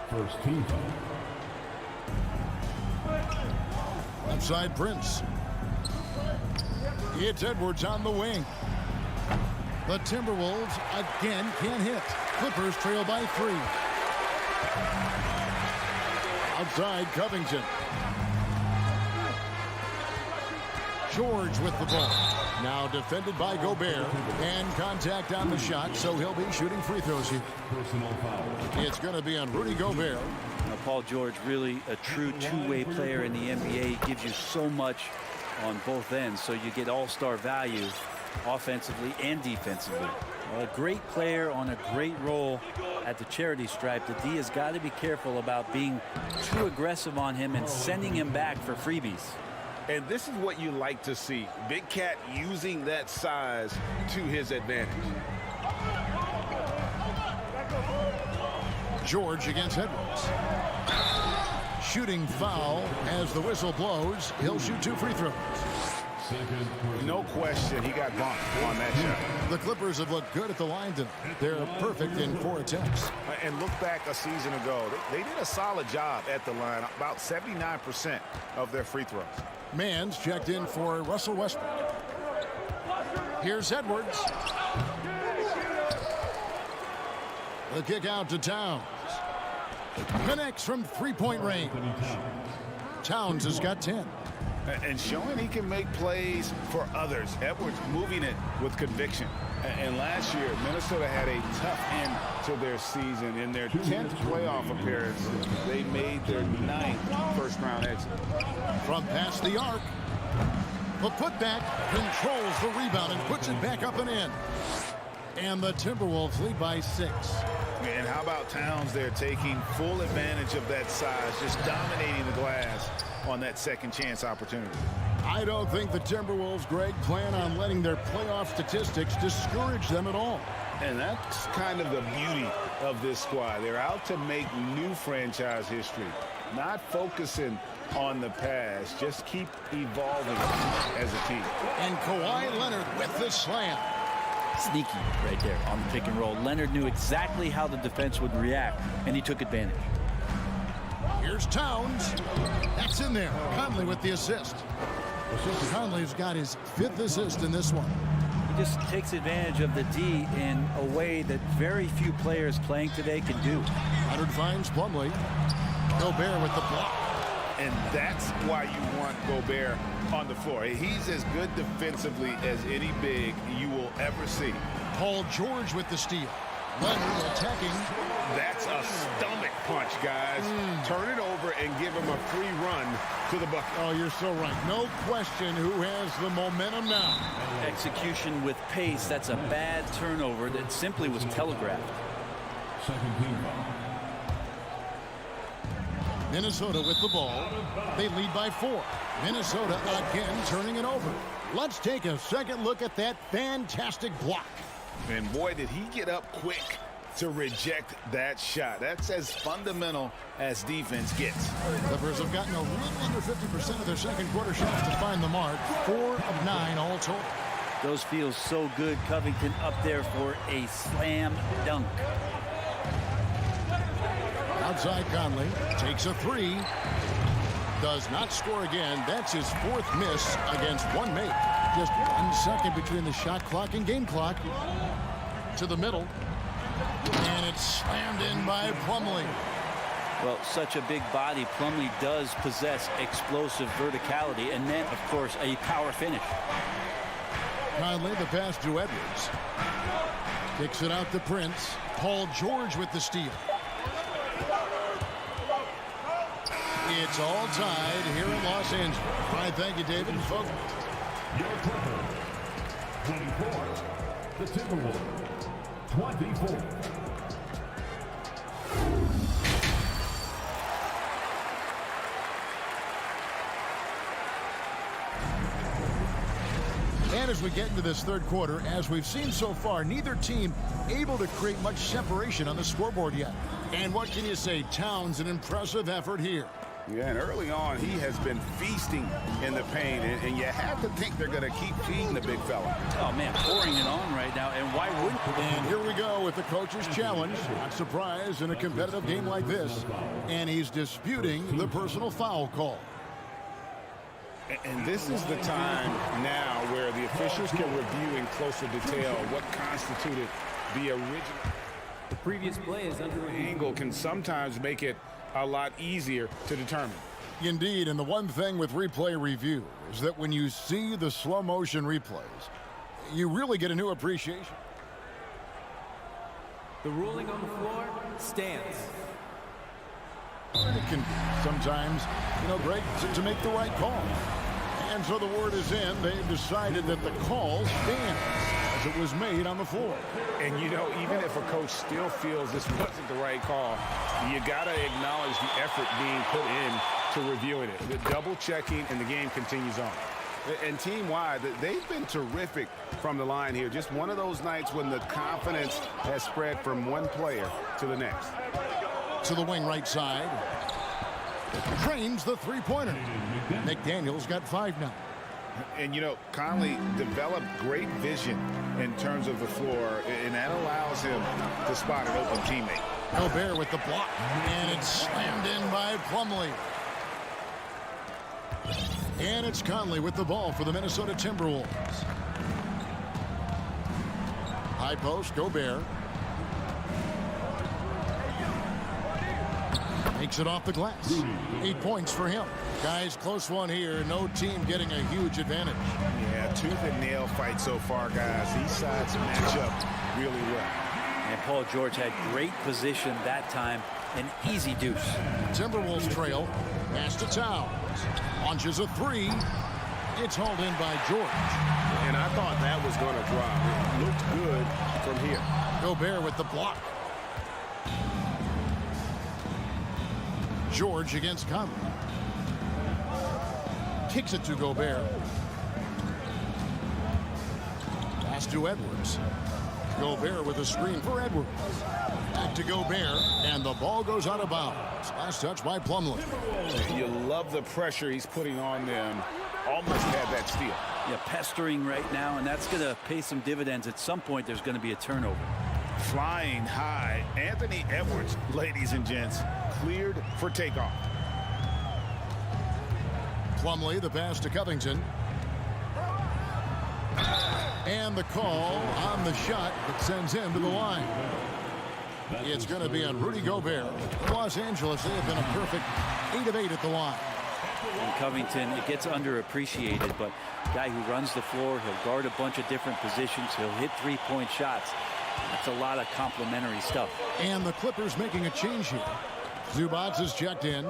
First team foul. Upside Prince. It's Edwards on the wing. The Timberwolves again can't hit. Clippers trail by 3. Outside Covington. George with the ball. Now defended by Gobert, and contact on the shot, so he'll be shooting free throws here. It's going to be on Rudy Gobert. Now, Paul George, really a true two-way player in the NBA. He gives you so much on both ends, so you get all-star value offensively and defensively. Well, a great player on a great role at the charity stripe. The D has got to be careful about being too aggressive on him and sending him back for freebies. And this is what you like to see. Big Cat using that size to his advantage. George against Edwards. Shooting foul as the whistle blows. He'll shoot 2 free throws. No question, he got bumped on that shot. The Clippers have looked good at the line tonight. They're perfect in 4 attempts. And look back a season ago. They did a solid job at the line, about 79% of their free throws. Mann's checked in for Russell Westbrook. Here's Edwards. The kick out to Towns. Connects from 3-point range. Towns has got 10. And showing he can make plays for others. Edwards moving it with conviction. And last year, Minnesota had a tough end to their season. In their 10th playoff appearance, they made their 9th first-round exit. From past the arc, the putback controls the rebound and puts it back up and in. And the Timberwolves lead by 6. And how about Towns there taking full advantage of that size, just dominating the glass on that second chance opportunity. I don't think the Timberwolves, Greg, plan on letting their playoff statistics discourage them at all. And that's kind of the beauty of this squad. They're out to make new franchise history, not focusing on the past. Just keep evolving as a team. And Kawhi Leonard with the slam. Sneaky right there on the pick and roll. Leonard knew exactly how the defense would react, and he took advantage. Here's Towns. That's in there. Conley with the assist. Conley's got his 5th assist in this one. He just takes advantage of the D in a way that very few players playing today can do. Leonard finds Plumlee. Gobert with the block. And that's why you want Gobert on the floor. He's as good defensively as any big you will ever see. Paul George with the steal. Leonard attacking. That's a stomach punch, guys. Turn it over and give him a free run to the bucket. Oh, you're so right. No question who has the momentum now. Execution with pace. That's a bad turnover that simply was telegraphed. Minnesota with the ball. They lead by 4. Minnesota again turning it over. Let's take a second look at that fantastic block. And boy, did he get up quick to reject that shot. That's as fundamental as defense gets. Clippers have gotten a little under 50% of their second quarter shots to find the mark. 4 of 9 all total. Those feel so good. Covington up there for a slam dunk. Outside Conley takes a 3. Does not score again. That's his 4th miss against 1 make. Just 1 second between the shot clock and game clock. To the middle. And it's slammed in by Plumlee. Well, such a big body. Plumlee does possess explosive verticality and then, of course, a power finish. Conley, the pass to Edwards. Kicks it out to Prince. Paul George with the steal. It's all tied here in Los Angeles. All right, thank you, David. Folks. Your Clippers, 24. The Timberwolves, 24. And as we get into this third quarter, as we've seen so far, neither team able to create much separation on the scoreboard yet. And what can you say? Towns, an impressive effort here. Yeah, and early on, he has been feasting in the paint, and you have to think they're going to keep feeding the big fella. Oh, man, pouring it on right now, and why wouldn't? And here we go with the coach's challenge. Not surprised in a competitive game like this. And he's disputing the personal foul call. And this is the time now where the officials can review in closer detail what constituted the original. The previous play is under angle can sometimes make it a lot easier to determine. Indeed, and the one thing with replay review is that when you see the slow motion replays, you really get a new appreciation. The ruling on the floor stands. It can be sometimes, Greg, to make the right call. And so the word is in. They've decided that the call stands as it was made on the floor. And, even if a coach still feels this wasn't the right call, you got to acknowledge the effort being put in to reviewing it. The double checking, and the game continues on. And team-wide, they've been terrific from the line here. Just one of those nights when the confidence has spread from one player to the next. To the wing right side. Trains the three-pointer. McDaniel's got 5 now. And, Conley developed great vision in terms of the floor, and that allows him to spot an open teammate. Gobert with the block, and it's slammed in by Plumlee. And it's Conley with the ball for the Minnesota Timberwolves. High post, Gobert. Makes it off the glass. 8 points for him. Guys, close one here. No team getting a huge advantage. Yeah, tooth and nail fight so far, guys. These sides match up really well. And Paul George had great position that time. An easy deuce. Timberwolves trail. Pass to Towns. Launches a 3. It's hauled in by George. And I thought that was going to drop. It looked good from here. Gobert with the block. George against Conley. Kicks it to Gobert. Pass to Edwards. Gobert with a screen for Edwards. Back to Gobert, and the ball goes out of bounds. Last touch by Plumlee. You love the pressure he's putting on them. Almost had that steal. Yeah, pestering right now, and that's going to pay some dividends. At some point, there's going to be a turnover. Flying high, Anthony Edwards, ladies and gents, cleared for takeoff. Plumlee, the pass to Covington. And the call on the shot that sends him to the line. It's going to be on Rudy Gobert. Los Angeles, they have been a perfect 8 of 8 at the line. And Covington, it gets underappreciated, but guy who runs the floor, he'll guard a bunch of different positions, he'll hit three-point shots. That's a lot of complimentary stuff. And the Clippers making a change here. Zubac is checked in.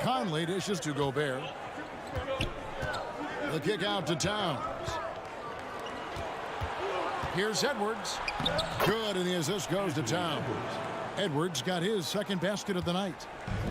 Conley dishes to Gobert. The kick out to Towns. Here's Edwards. Good, and the assist goes to Towns. Edwards got his second basket of the night.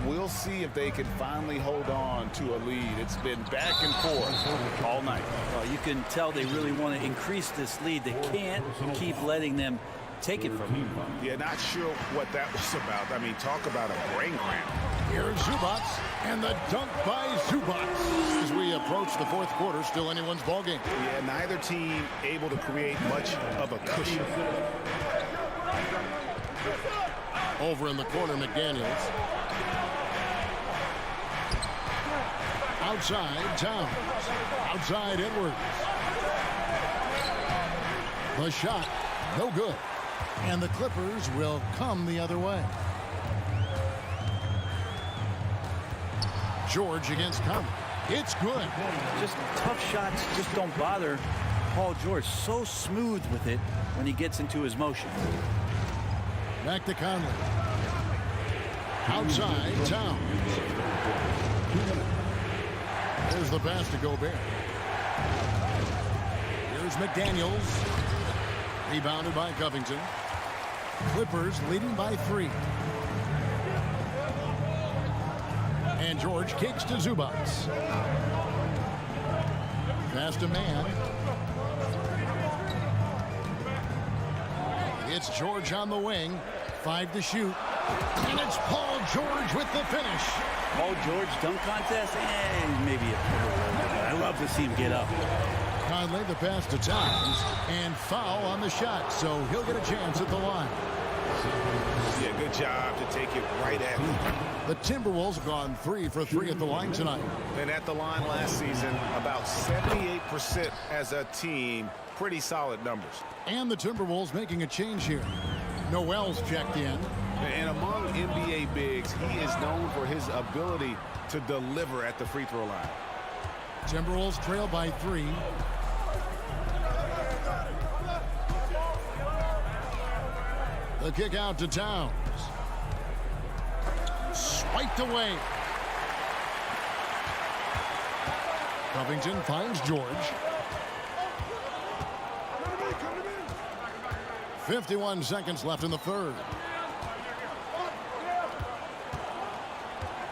We'll see if they can finally hold on to a lead. It's been back and forth all night. Well, you can tell they really want to increase this lead. They can't keep letting them take it from him. Yeah, not sure what that was about. I mean, talk about a brain cramp. Here's Zubac, and the dunk by Zubac. As we approach the fourth quarter, still anyone's ballgame. Yeah, neither team able to create much of a cushion. Over in the corner, McDaniels. Outside, Towns. Outside, Edwards. The shot, no good. And the Clippers will come the other way. George against Conley. It's good. Just tough shots just don't bother Paul George. So smooth with it when he gets into his motion. Back to Conley. Outside, Towns. There's the pass to Gobert. Here's McDaniels. Rebounded by Covington. Clippers leading by 3. And George kicks to Zubac. Pass to man. It's George on the wing. 5 to shoot. And it's Paul George with the finish. Paul George dunk contest? Maybe a I love to see him get up. Conley, the pass to Towns. And foul on the shot, so he'll get a chance at the line. Yeah, good job to take it right at him. The Timberwolves have gone 3 for 3 at the line tonight. And at the line last season, about 78% as a team. Pretty solid numbers. And the Timberwolves making a change here. Noel's checked in. And among NBA bigs, he is known for his ability to deliver at the free throw line. Timberwolves trail by 3. The kick out to Towns. Swiped away. Covington finds George. 51 seconds left in the third.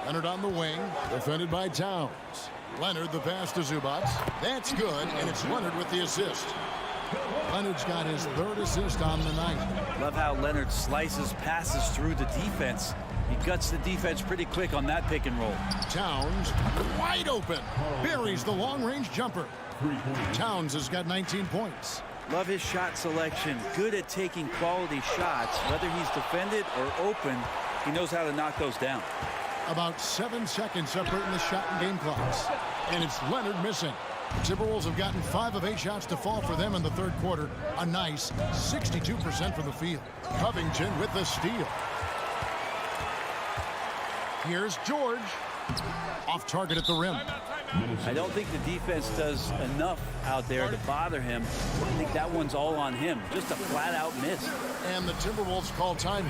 Leonard on the wing, defended by Towns. Leonard the pass to Zubac. That's good, and it's Leonard with the assist. Leonard's got his 3rd assist on the night. Love how Leonard slices passes through the defense. He guts the defense pretty quick on that pick and roll. Towns wide open. Buries the long-range jumper. Towns has got 19 points. Love his shot selection. Good at taking quality shots. Whether he's defended or open, he knows how to knock those down. About 7 seconds separating the shot and game clocks. And it's Leonard missing. Timberwolves have gotten 5 of 8 shots to fall for them in the third quarter. A nice 62% from the field. Covington with the steal. Here's George. Off target at the rim. I don't think the defense does enough out there to bother him. I think that one's all on him. Just a flat-out miss. And the Timberwolves call time.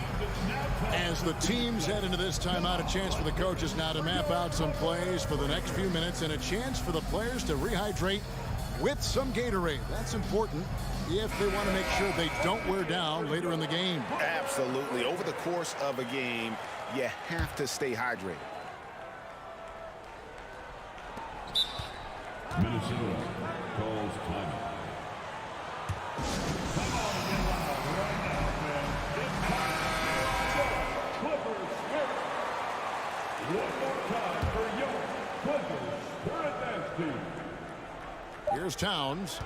As the teams head into this timeout, a chance for the coaches now to map out some plays for the next few minutes and a chance for the players to rehydrate with some Gatorade. That's important if they want to make sure they don't wear down later in the game. Absolutely. Over the course of a game, you have to stay hydrated. Minnesota calls time. Come on, get loud right now, man. It's time. Clippers Spirit. One more time for your Clippers Spirit dance team. Here's Towns.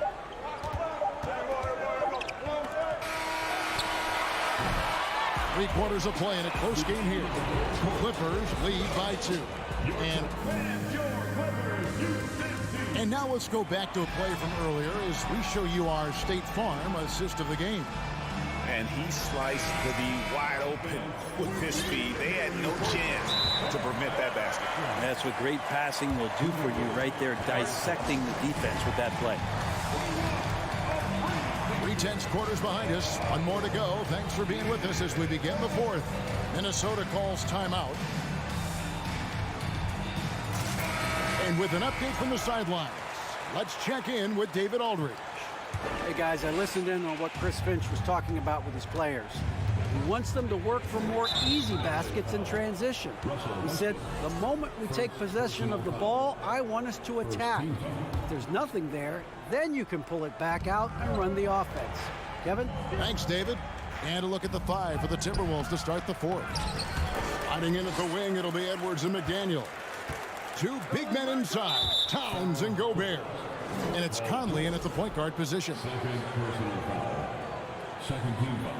Three-quarters of play in a close game here. Clippers lead by 2. And now let's go back to a play from earlier as we show you our State Farm assist of the game. And he sliced the D wide open with his speed. They had no chance to prevent that basket. That's what great passing will do for you right there, dissecting the defense with that play. 3/10 quarters behind us. One more to go. Thanks for being with us as we begin the fourth. Minnesota calls timeout. And with an update from the sidelines, let's check in with David Aldridge. Hey, guys, I listened in on what Chris Finch was talking about with his players. He wants them to work for more easy baskets in transition. He said, the moment we take possession of the ball, I want us to attack. If there's nothing there, then you can pull it back out and run the offense. Kevin? Thanks, David. And a look at the 5 for the Timberwolves to start the fourth. Hiding in at the wing, it'll be Edwards and McDaniel. 2 big men inside, Towns and Gobert. And it's Conley in at the point guard position. Second personal foul. Second team foul.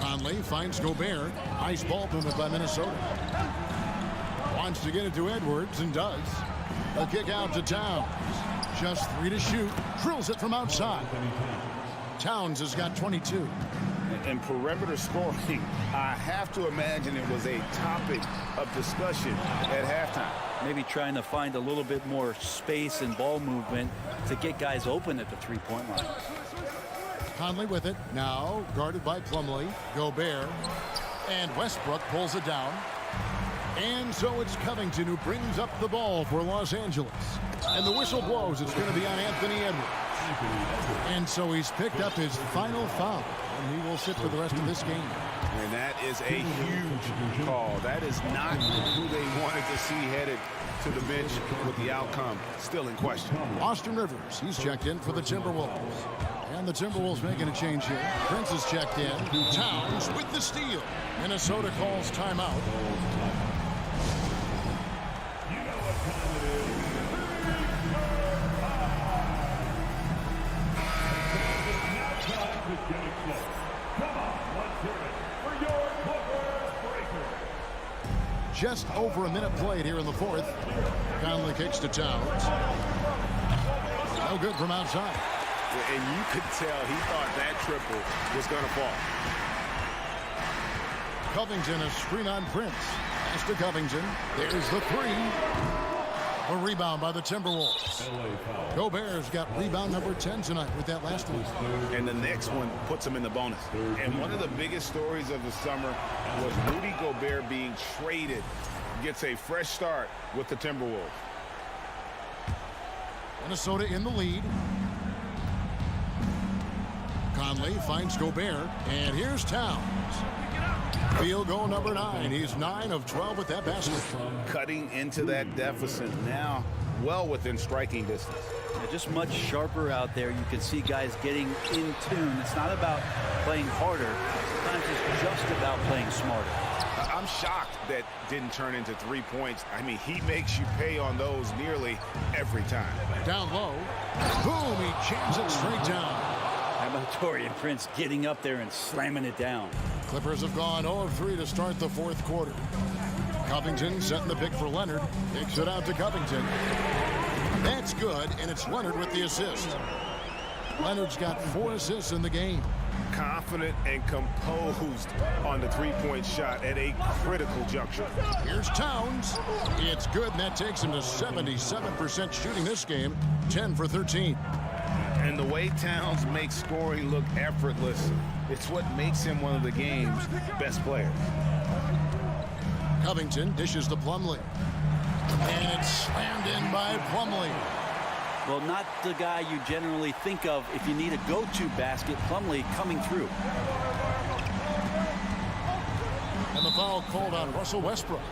Conley finds Gobert. Nice ball movement by Minnesota. Wants to get it to Edwards and does. A kick out to Towns. Just 3 to shoot. Drills it from outside. Towns has got 22. And perimeter scoring, I have to imagine it was a topic of discussion at halftime. Maybe trying to find a little bit more space and ball movement to get guys open at the three-point line. Conley with it. Now guarded by Plumlee. Gobert. And Westbrook pulls it down. And so it's Covington who brings up the ball for Los Angeles. And the whistle blows. It's going to be on Anthony Edwards. And so he's picked up his final foul. And he will sit for the rest of this game. And that is a huge call. That is not who they wanted to see headed to the bench with the outcome still in question. Austin Rivers, he's checked in for the Timberwolves. And the Timberwolves making a change here. Prince is checked in. Towns with the steal. Minnesota calls timeout. Just over a minute played here in the fourth. Conley kicks to Towns. No good from outside. And you could tell he thought that triple was going to fall. Covington, a screen on Prince. Pass to Covington. There's the three. A rebound by the Timberwolves. Gobert's got rebound number 10 tonight with that last one. And the next one puts him in the bonus. And one of the biggest stories of the summer was Rudy Gobert being traded. Gets a fresh start with the Timberwolves. Minnesota in the lead. Conley finds Gobert, and here's Towns. Field goal number 9. He's 9 of 12 with that basket. Cutting into that deficit now, well within striking distance. Yeah, just much sharper out there. You can see guys getting in tune. It's not about playing harder. Sometimes it's just about playing smarter. I'm shocked that didn't turn into 3 points. I mean, he makes you pay on those nearly every time. Down low. Boom, he jams it straight down. How about Taurean Prince getting up there and slamming it down? Clippers have gone 0 of 3 to start the fourth quarter. Covington setting the pick for Leonard. Kicks it out to Covington. That's good, and it's Leonard with the assist. Leonard's got 4 assists in the game. Confident and composed on the three-point shot at a critical juncture. Here's Towns. It's good, and that takes him to 77% shooting this game. 10 for 13. And the way Towns makes scoring look effortless, it's what makes him one of the game's best players. Covington dishes to Plumlee. And it's slammed in by Plumlee. Well, not the guy you generally think of if you need a go-to basket. Plumlee coming through. And the foul called on Russell Westbrook.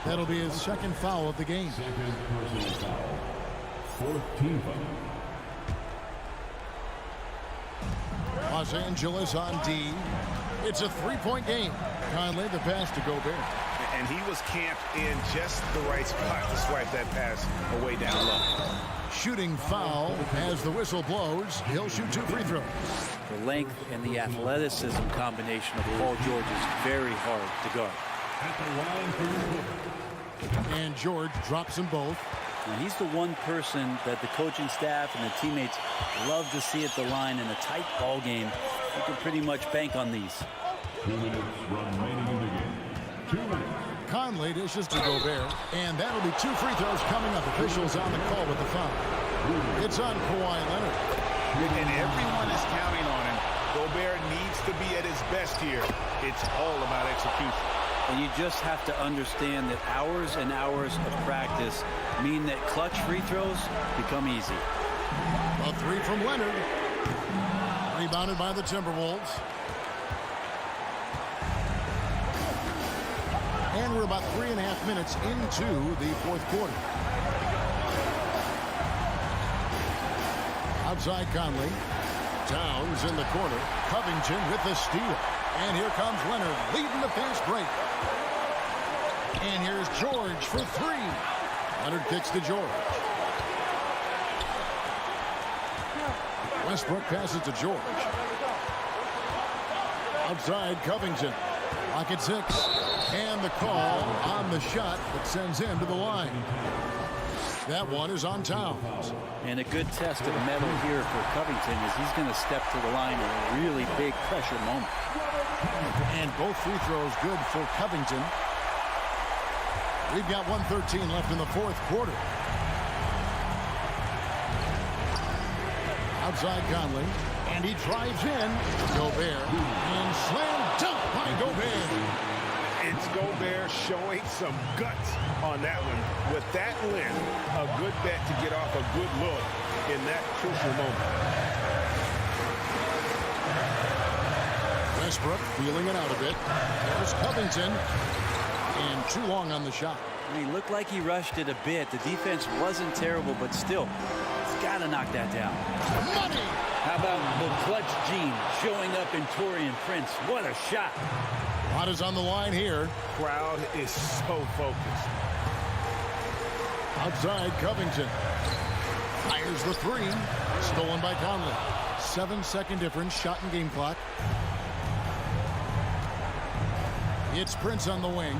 That'll be his second foul of the game. Second personal foul. Fourth team foul. Los Angeles on D. It's a three-point game. Conley the pass to Gobert. And he was camped in just the right spot to swipe that pass away down low. Shooting foul as the whistle blows. He'll shoot 2 free throws. The length and the athleticism combination of Paul George is very hard to guard. And George drops them both. And he's the one person that the coaching staff and the teammates love to see at the line in a tight ball game. You can pretty much bank on these. 2 minutes remaining in the game. 2 minutes. Conley dishes to Gobert, and that'll be 2 free throws coming up. Officials on the call with the foul. It's on Kawhi Leonard. And everyone is counting on him. Gobert needs to be at his best here. It's all about execution. And you just have to understand that hours and hours of practice mean that clutch free throws become easy. A 3 from Leonard. Rebounded by the Timberwolves. And we're about 3.5 minutes into the fourth quarter. Outside Conley. Towns in the corner. Covington with the steal. And here comes Leonard leading the fast break. And here's George for 3. Leonard kicks to George. Westbrook passes to George. Outside Covington. Lock at 6. And the call on the shot that sends him to the line. That one is on Towns. And a good test of metal here for Covington is he's going to step to the line in a really big pressure moment. And both free throws good for Covington. We've got 1:13 left in the fourth quarter. Outside Conley. And he drives in. Gobert. And slam dunk by Gobert. It's Gobert showing some guts on that one. With that length, a good bet to get off a good look in that crucial moment. Westbrook feeling it out a bit. There's Covington. And too long on the shot. He looked like he rushed it a bit. The defense wasn't terrible, but still, he's got to knock that down. Money! How about the clutch gene showing up in Taurean Prince? What a shot. A lot is on the line here. Crowd is so focused. Outside Covington. Fires the 3. Stolen by Conley. 7-second difference. Shot and game clock. It's Prince on the wing.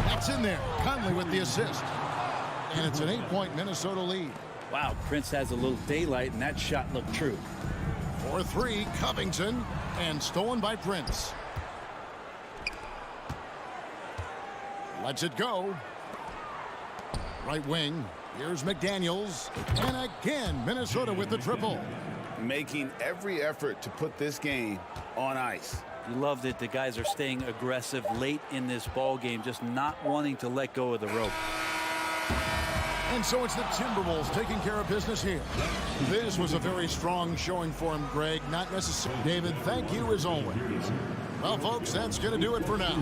That's in there. Conley with the assist. And it's an 8-point Minnesota lead. Wow, Prince has a little daylight, and that shot looked true. For three, Covington, and stolen by Prince. Lets it go. Right wing. Here's McDaniels. And again, Minnesota with the triple. Making every effort to put this game on ice. You love that the guys are staying aggressive late in this ball game, just not wanting to let go of the rope. And so it's the Timberwolves taking care of business here. This was a very strong showing for him, Greg. Not necessary. David, thank you as always. Well, folks, that's going to do it for now.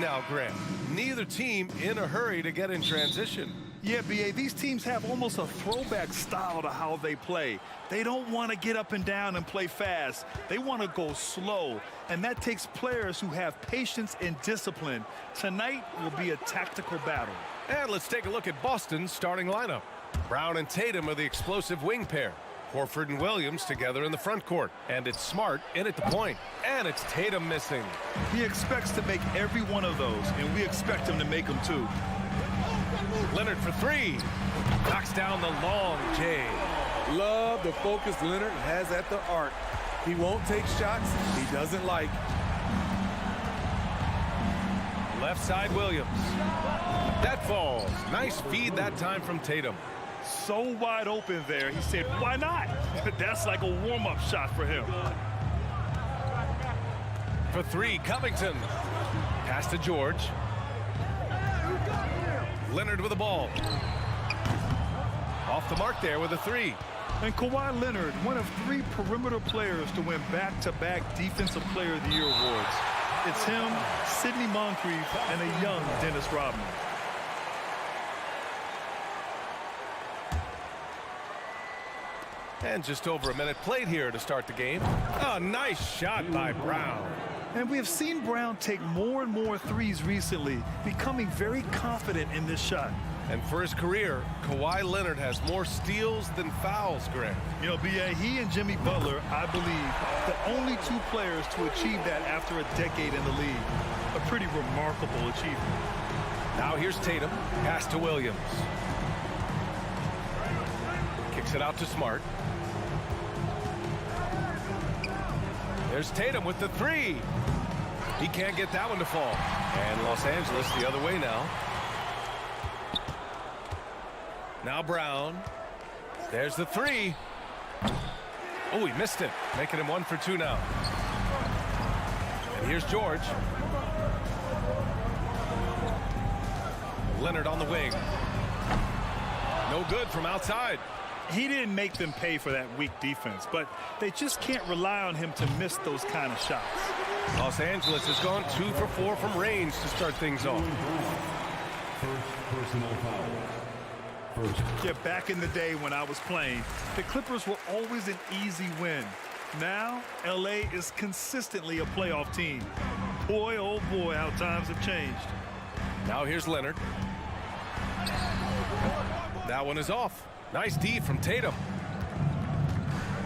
now, Grant. Neither team in a hurry to get in transition. Yeah, B.A., these teams have almost a throwback style to how they play. They don't want to get up and down and play fast. They want to go slow, and that takes players who have patience and discipline. Tonight will be a tactical battle. And let's take a look at Boston's starting lineup. Brown and Tatum are the explosive wing pair. Horford and Williams together in the front court. And it's Smart in at the point. And it's Tatum missing. He expects to make every one of those, and we expect him to make them too. Leonard for three. Knocks down the long J. Love the focus Leonard has at the arc. He won't take shots he doesn't like. Left side Williams. That falls. Nice feed that time from Tatum. So wide open there. He said, why not? That's like a warm-up shot for him. For three, Covington. Pass to George. Leonard with the ball. Off the mark there with a three. And Kawhi Leonard, one of 3 perimeter players to win back-to-back Defensive Player of the Year awards. It's him, Sidney Moncrief, and a young Dennis Rodman. And just over a minute played here to start the game. A nice shot by Brown. And we have seen Brown take more and more threes recently, becoming very confident in this shot. And for his career, Kawhi Leonard has more steals than fouls, Grant. You know, B.A., he and Jimmy Butler, I believe, the only 2 players to achieve that after a decade in the league. A pretty remarkable achievement. Now here's Tatum. Pass to Williams. Kicks it out to Smart. There's Tatum with the three. He can't get that one to fall. And Los Angeles the other way now. Now Brown. There's the three. Oh, he missed it. Making him 1 for 2 now. And here's George. Leonard on the wing. No good from outside. He didn't make them pay for that weak defense, but they just can't rely on him to miss those kind of shots. Los Angeles has gone 2 for 4 from range to start things off. First personal foul. Yeah, back in the day when I was playing, the Clippers were always an easy win. Now, LA is consistently a playoff team. Boy, oh boy, how times have changed. Now here's Leonard. That one is off. Nice D from Tatum.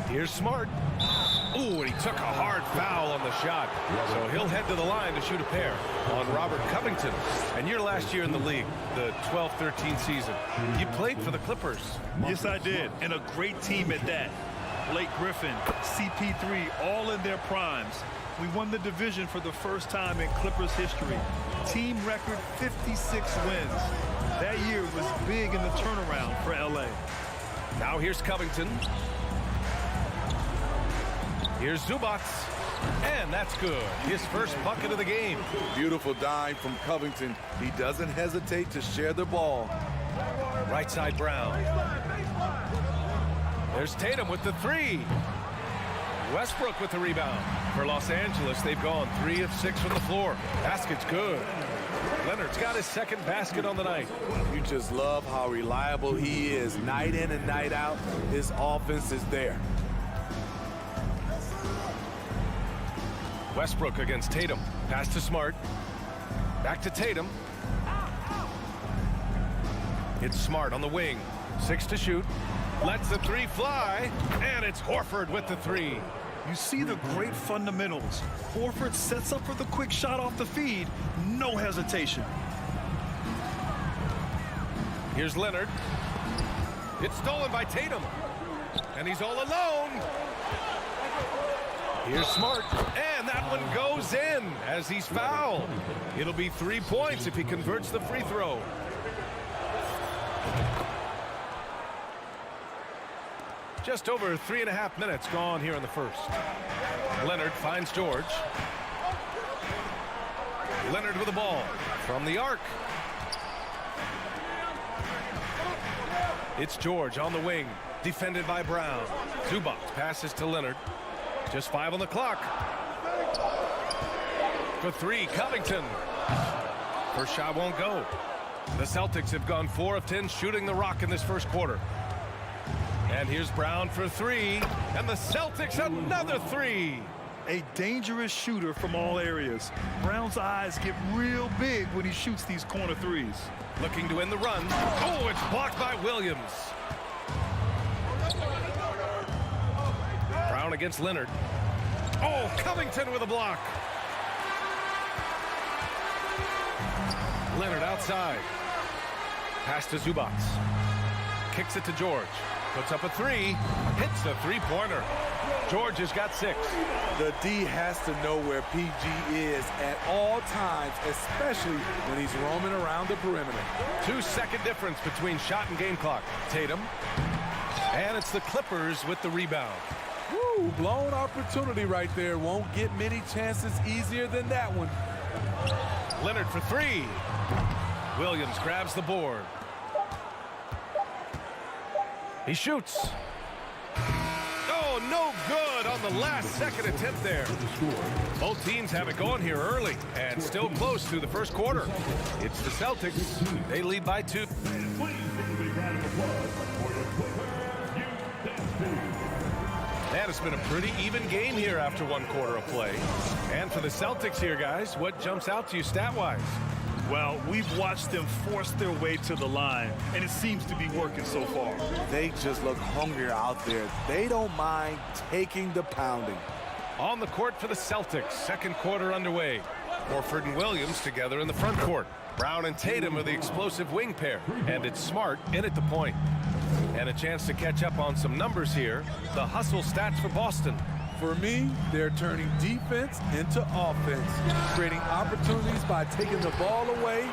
Here's Smart. Ooh, and he took a hard foul on the shot. So he'll head to the line to shoot a pair on Robert Covington. And your last year in the league, the 12-13 season, you played for the Clippers. Yes, I did, and a great team at that. Blake Griffin, CP3, all in their primes. We won the division for the first time in Clippers history. Team record 56 wins. That year was big in the turnaround for LA. Now here's Covington. Here's Zubac. And that's good. His first bucket of the game. Beautiful dime from Covington. He doesn't hesitate to share the ball. Right side Brown. There's Tatum with the three. Westbrook with the rebound. For Los Angeles, they've gone 3 of 6 from the floor. Basket's good. Leonard's got his second basket on the night. You just love how reliable he is. Night in and night out, his offense is there. Westbrook against Tatum. Pass to Smart. Back to Tatum. It's Smart on the wing. 6 to shoot. Lets the three fly. And it's Horford with the three. You see the great fundamentals. Horford sets up for the quick shot off the feed. No hesitation. Here's Leonard. It's stolen by Tatum. And he's all alone. Here's Smart. And that one goes in as he's fouled. It'll be 3 points if he converts the free throw. Just over 3.5 minutes gone here in the first. Leonard finds George. Leonard with the ball from the arc. It's George on the wing, defended by Brown. Zubac passes to Leonard. Just 5 on the clock. For three, Covington. First shot won't go. The Celtics have gone 4 of 10 shooting the rock in this first quarter. And here's Brown for 3. And the Celtics another 3. A dangerous shooter from all areas. Brown's eyes get real big when he shoots these corner threes. Looking to end the run. Oh, it's blocked by Williams. Brown against Leonard. Oh, Covington with a block. Leonard outside. Pass to Zubac. Kicks it to George. Puts up a 3. Hits the three-pointer. George has got 6. The D has to know where PG is at all times, especially when he's roaming around the perimeter. 2-second difference between shot and game clock. Tatum. And it's the Clippers with the rebound. Woo, blown opportunity right there. Won't get many chances easier than that one. Leonard for 3. Williams grabs the board. He shoots. Oh, no good on the last second attempt there. Both teams have it going here early and still close through the first quarter. It's the Celtics. They lead by 2. And it's been a pretty even game here after 1 quarter of play. And for the Celtics here, guys, what jumps out to you stat-wise? Well, we've watched them force their way to the line, and it seems to be working so far. They just look hungrier out there. They don't mind taking the pounding. On the court for the Celtics, second quarter underway. Horford and Williams together in the front court. Brown and Tatum are the explosive wing pair, and it's Smart in at the point. And a chance to catch up on some numbers here. The hustle stats for Boston. For me, they're turning defense into offense, creating opportunities by taking the ball away.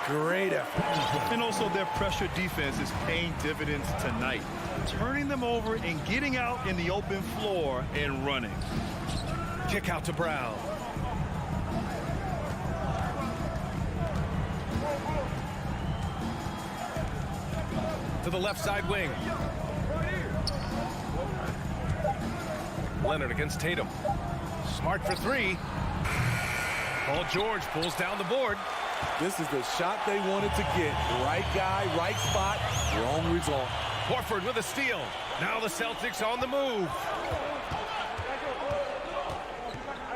Great effort. And also their pressure defense is paying dividends tonight, turning them over and getting out in the open floor and running. Kick out to Brown. To the left side wing. Leonard against Tatum. Smart for 3. Paul George pulls down the board. This is the shot they wanted to get. Right guy, right spot, wrong result. Horford with a steal. Now the Celtics on the move.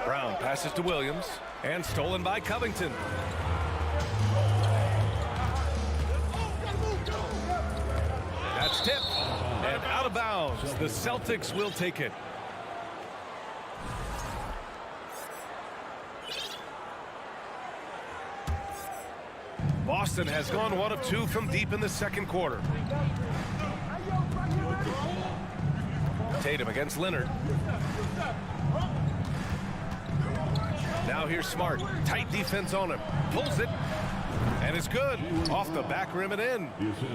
Brown passes to Williams and stolen by Covington. That's tipped and out of bounds. The Celtics will take it. Boston has gone 1 of 2 from deep in the second quarter. Tatum against Leonard. Now here's Smart. Tight defense on him. Pulls it. And it's good. Off the back rim and in.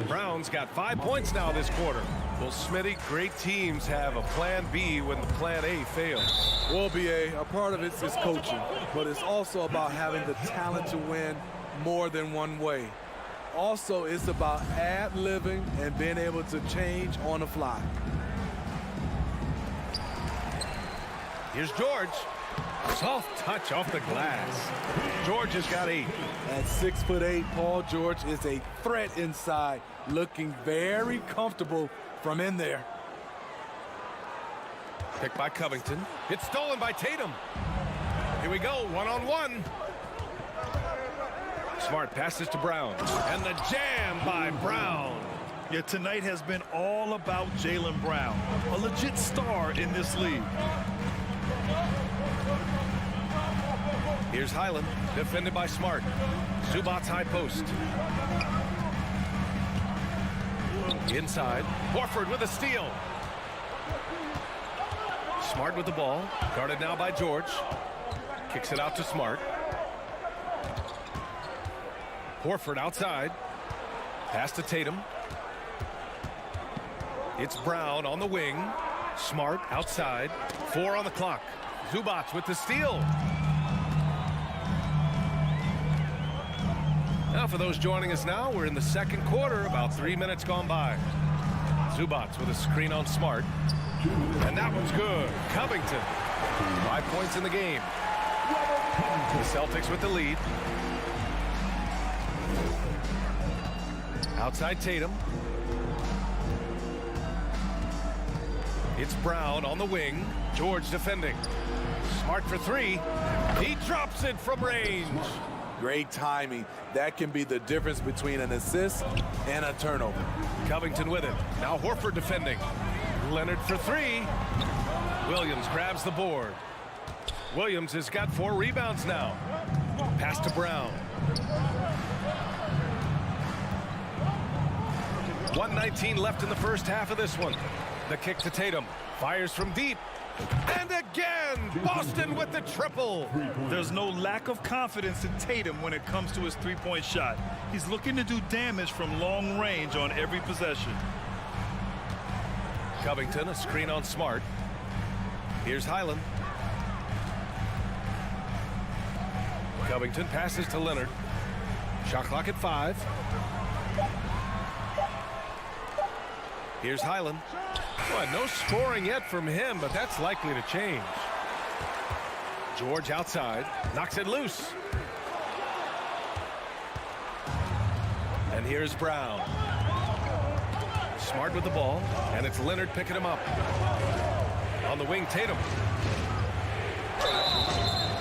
Brown's got 5 points now this quarter. Well, Smitty, great teams have a plan B when the plan A fails. Well, BA, a part of it is coaching, but it's also about having the talent to win more than one way. Also, it's about ad-libbing and being able to change on the fly. Here's George. Soft touch off the glass. George has got 8. At 6'8", Paul George is a threat inside, looking very comfortable from in there. Picked by Covington. It's stolen by Tatum. Here we go, one-on-one. Smart passes to Brown. And the jam by Brown. Yeah, tonight has been all about Jaylen Brown, a legit star in this league. Here's Highland, defended by Smart. Zubac's high post. Inside, Horford with a steal. Smart with the ball, guarded now by George. Kicks it out to Smart. Horford outside. Pass to Tatum. It's Brown on the wing. Smart outside. 4 on the clock. Zubac with the steal. Now for those joining us now, we're in the second quarter, about 3 minutes gone by. Zubac with a screen on Smart. And that one's good. Covington. 5 points in the game. The Celtics with the lead. Outside Tatum. It's Brown on the wing. George defending. Smart for three. He drops it from range. Great timing. That can be the difference between an assist and a turnover. Covington with it. Now Horford defending. Leonard for three. Williams grabs the board. Williams has got 4 rebounds now. Pass to Brown. 1:19 left in the first half of this one. The kick to Tatum. Fires from deep. And again, Boston with the triple. There's no lack of confidence in Tatum when it comes to his three-point shot. He's looking to do damage from long range on every possession. Covington, a screen on Smart. Here's Highland. Covington passes to Leonard. Shot clock at 5. Here's Highland. Well, no scoring yet from him, but that's likely to change. George outside, knocks it loose. And here's Brown. Smart with the ball, and it's Leonard picking him up. On the wing, Tatum.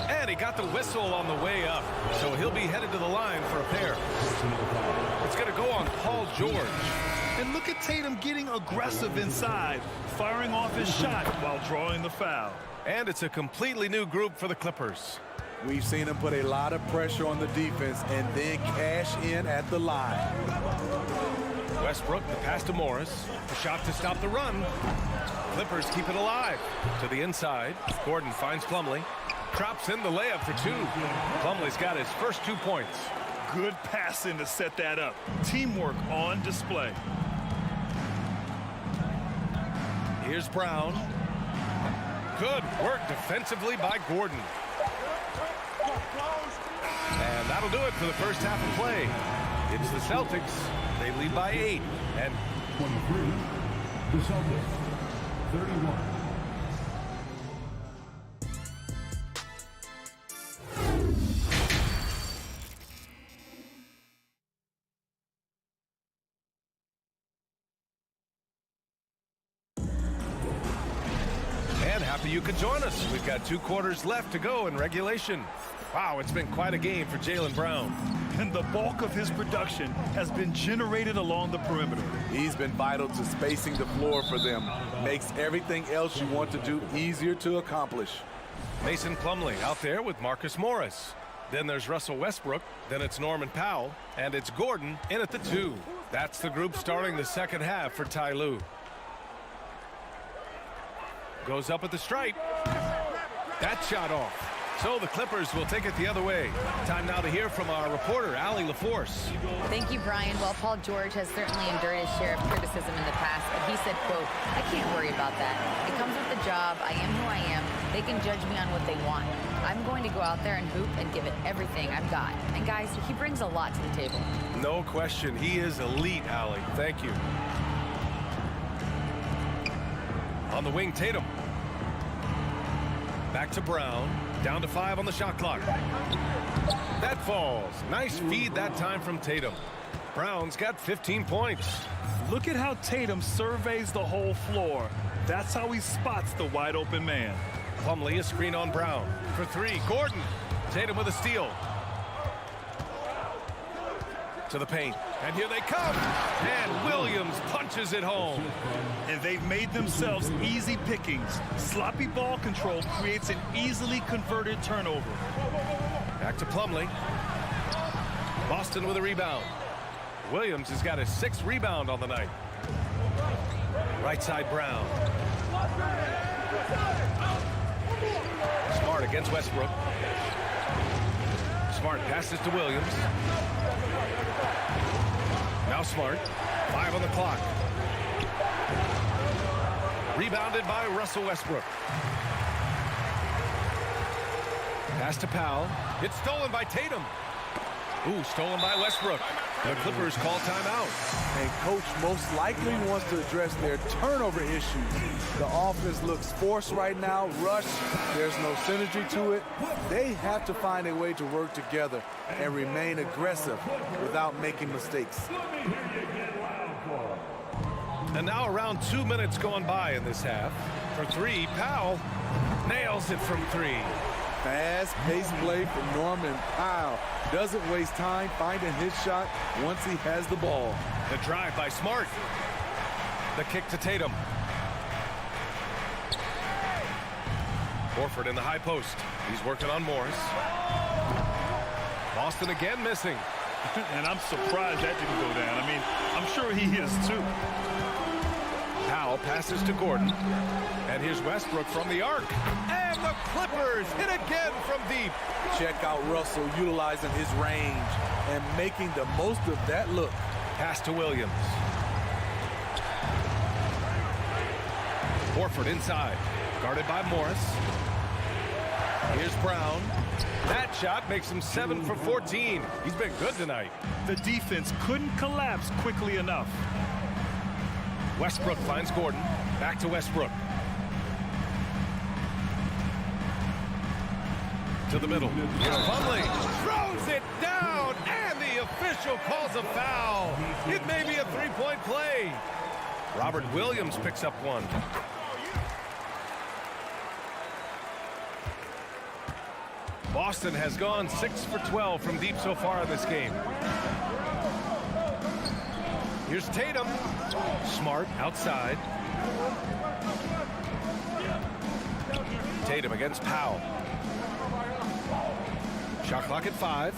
And he got the whistle on the way up, so he'll be headed to the line for a pair. It's going to go on Paul George. And look at Tatum getting aggressive inside, firing off his shot while drawing the foul. And it's a completely new group for the Clippers. We've seen him put a lot of pressure on the defense and then cash in at the line. Westbrook, the pass to Morris. The shot to stop the run. Clippers keep it alive. To the inside. Gordon finds Plumlee. Drops in the layup for 2. Plumlee's got his first 2 points. Good passing to set that up. Teamwork on display. Here's Brown. Good work defensively by Gordon. And that'll do it for the first half of play. It's the Celtics. They lead by 8. And 23, the Celtics, 31. And happy you could join us. We've got 2 quarters left to go in regulation. Wow, it's been quite a game for Jaylen Brown. And the bulk of his production has been generated along the perimeter. He's been vital to spacing the floor for them. Makes everything else you want to do easier to accomplish. Mason Plumlee out there with Marcus Morris. Then there's Russell Westbrook. Then it's Norman Powell. And it's Gordon in at the 2. That's the group starting the second half for Ty Lue. Goes up at the stripe. That shot off. So the Clippers will take it the other way. Time now to hear from our reporter, Allie LaForce. Thank you, Brian. Well, Paul George has certainly endured his share of criticism in the past, but he said, quote, "I can't worry about that. It comes with the job. I am who I am. They can judge me on what they want. I'm going to go out there and hoop and give it everything I've got." And guys, he brings a lot to the table. No question. He is elite, Allie. Thank you. On the wing, Tatum. Back to Brown. Down to 5 on the shot clock. That falls. Nice feed that time from Tatum. Brown's got 15 points. Look at how Tatum surveys the whole floor. That's how he spots the wide open man. Plumlee, a screen on Brown. For 3, Gordon. Tatum with a steal. To the paint. And here they come. And Williams punches it home. And they've made themselves easy pickings. Sloppy ball control creates an easily converted turnover. Back to Plumlee. Boston with a rebound. Williams has got his 6th rebound on the night. Right side, Brown. Smart against Westbrook. Smart passes to Williams. Now Smart. 5 on the clock. Rebounded by Russell Westbrook. Pass to Powell. It's stolen by Tatum. Ooh, stolen by Westbrook. The Clippers call timeout. And coach most likely wants to address their turnover issues. The offense looks forced right now, rushed. There's no synergy to it. They have to find a way to work together and remain aggressive without making mistakes. And now around 2 minutes gone by in this half. For three, Powell nails it from three. Fast-paced play from Norman Powell. Doesn't waste time finding his shot once he has the ball. The drive by Smart. The kick to Tatum. Horford in the high post. He's working on Morris. Boston again missing. And I'm surprised that didn't go down. I mean, I'm sure he is too. Powell passes to Gordon. And here's Westbrook from the arc. And the Clippers hit again from deep. Check out Russell utilizing his range and making the most of that look. Pass to Williams. Horford inside. Guarded by Morris. Here's Brown. That shot makes him 7 for 14. He's been good tonight. The defense couldn't collapse quickly enough. Westbrook finds Gordon. Back to Westbrook. To the middle. Here's Plumlee. Throws it down, and the official calls a foul. It may be a three-point play. Robert Williams picks up one. Boston has gone 6 for 12 from deep so far in this game. Here's Tatum. Smart outside. Tatum against Powell. Shot clock at 5.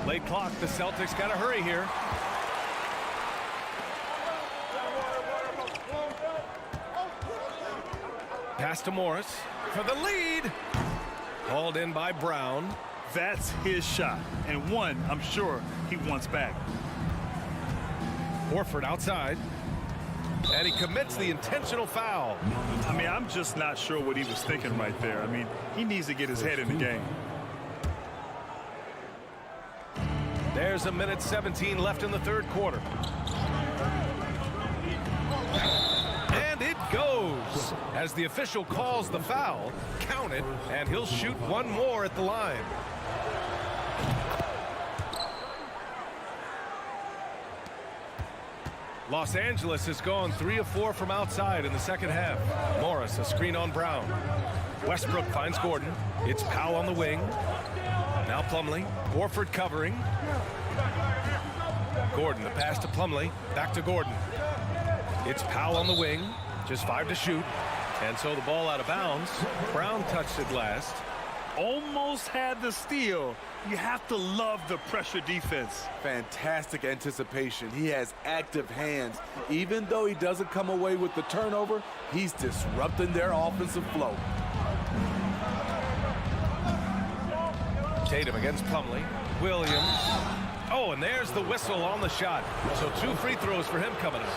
Late clock. The Celtics got to hurry here. Pass to Morris for the lead. Hauled in by Brown. That's his shot, and one I'm sure he wants back. Horford outside. And he commits the intentional foul. I mean, I'm just not sure what he was thinking right there. I mean, he needs to get his head in the game. There's a minute 17 left in the third quarter. And it goes. As the official calls the foul, count it, and he'll shoot one more at the line. Los Angeles has gone 3 of 4 from outside in the second half. Morris, a screen on Brown. Westbrook finds Gordon. It's Powell on the wing. Now Plumlee. Horford covering. Gordon, the pass to Plumlee. Back to Gordon. It's Powell on the wing. Just 5 to shoot. And so the ball out of bounds. Brown touched it last. Almost had the steal. You have to love the pressure defense. Fantastic anticipation. He has active hands. Even though he doesn't come away with the turnover, he's disrupting their offensive flow. Tatum against Plumlee. Williams. Oh, and there's the whistle on the shot. So 2 free throws for him coming up.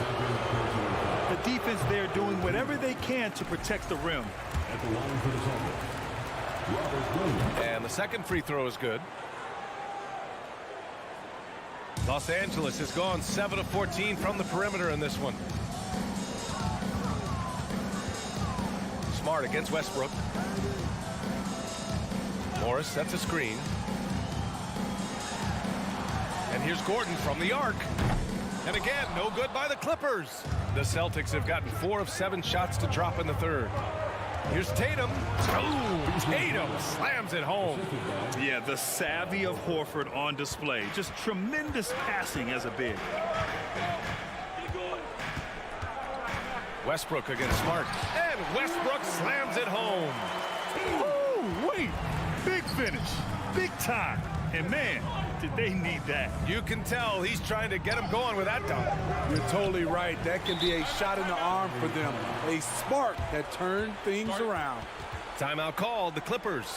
The defense there doing whatever they can to protect the rim. At the line for the Celtics. And the second free throw is good. Los Angeles has gone 7 of 14 from the perimeter in this one. Smart against Westbrook. Morris sets a screen. And here's Gordon from the arc. And again, no good by the Clippers. The Celtics have gotten 4 of 7 shots to drop in the third. Here's Tatum. Oh, Tatum slams it home. Yeah, the savvy of Horford on display. Just tremendous passing as a big. Westbrook against Smart. And Westbrook slams it home. Oh, wait. Big finish. Big time. And man, did they need that. You can tell he's trying to get him going with that dunk. You're totally right. That can be a shot in the arm for them. A spark that turned things around. Timeout called, the Clippers.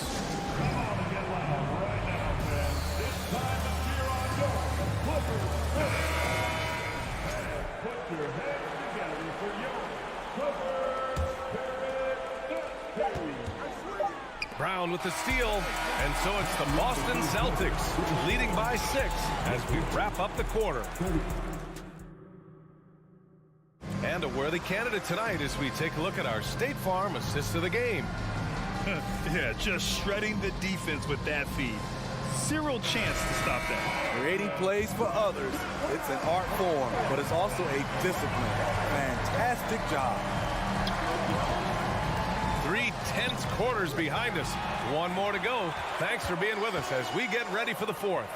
Brown with the steal, and so it's the Boston Celtics leading by 6 as we wrap up the quarter. And a worthy candidate tonight as we take a look at our State Farm assist of the game. Yeah, just shredding the defense with that feed. Zero chance to stop that. Creating plays for others, it's an art form, but it's also a discipline. Fantastic job. 3 tense quarters behind us. One more to go. Thanks for being with us as we get ready for the fourth.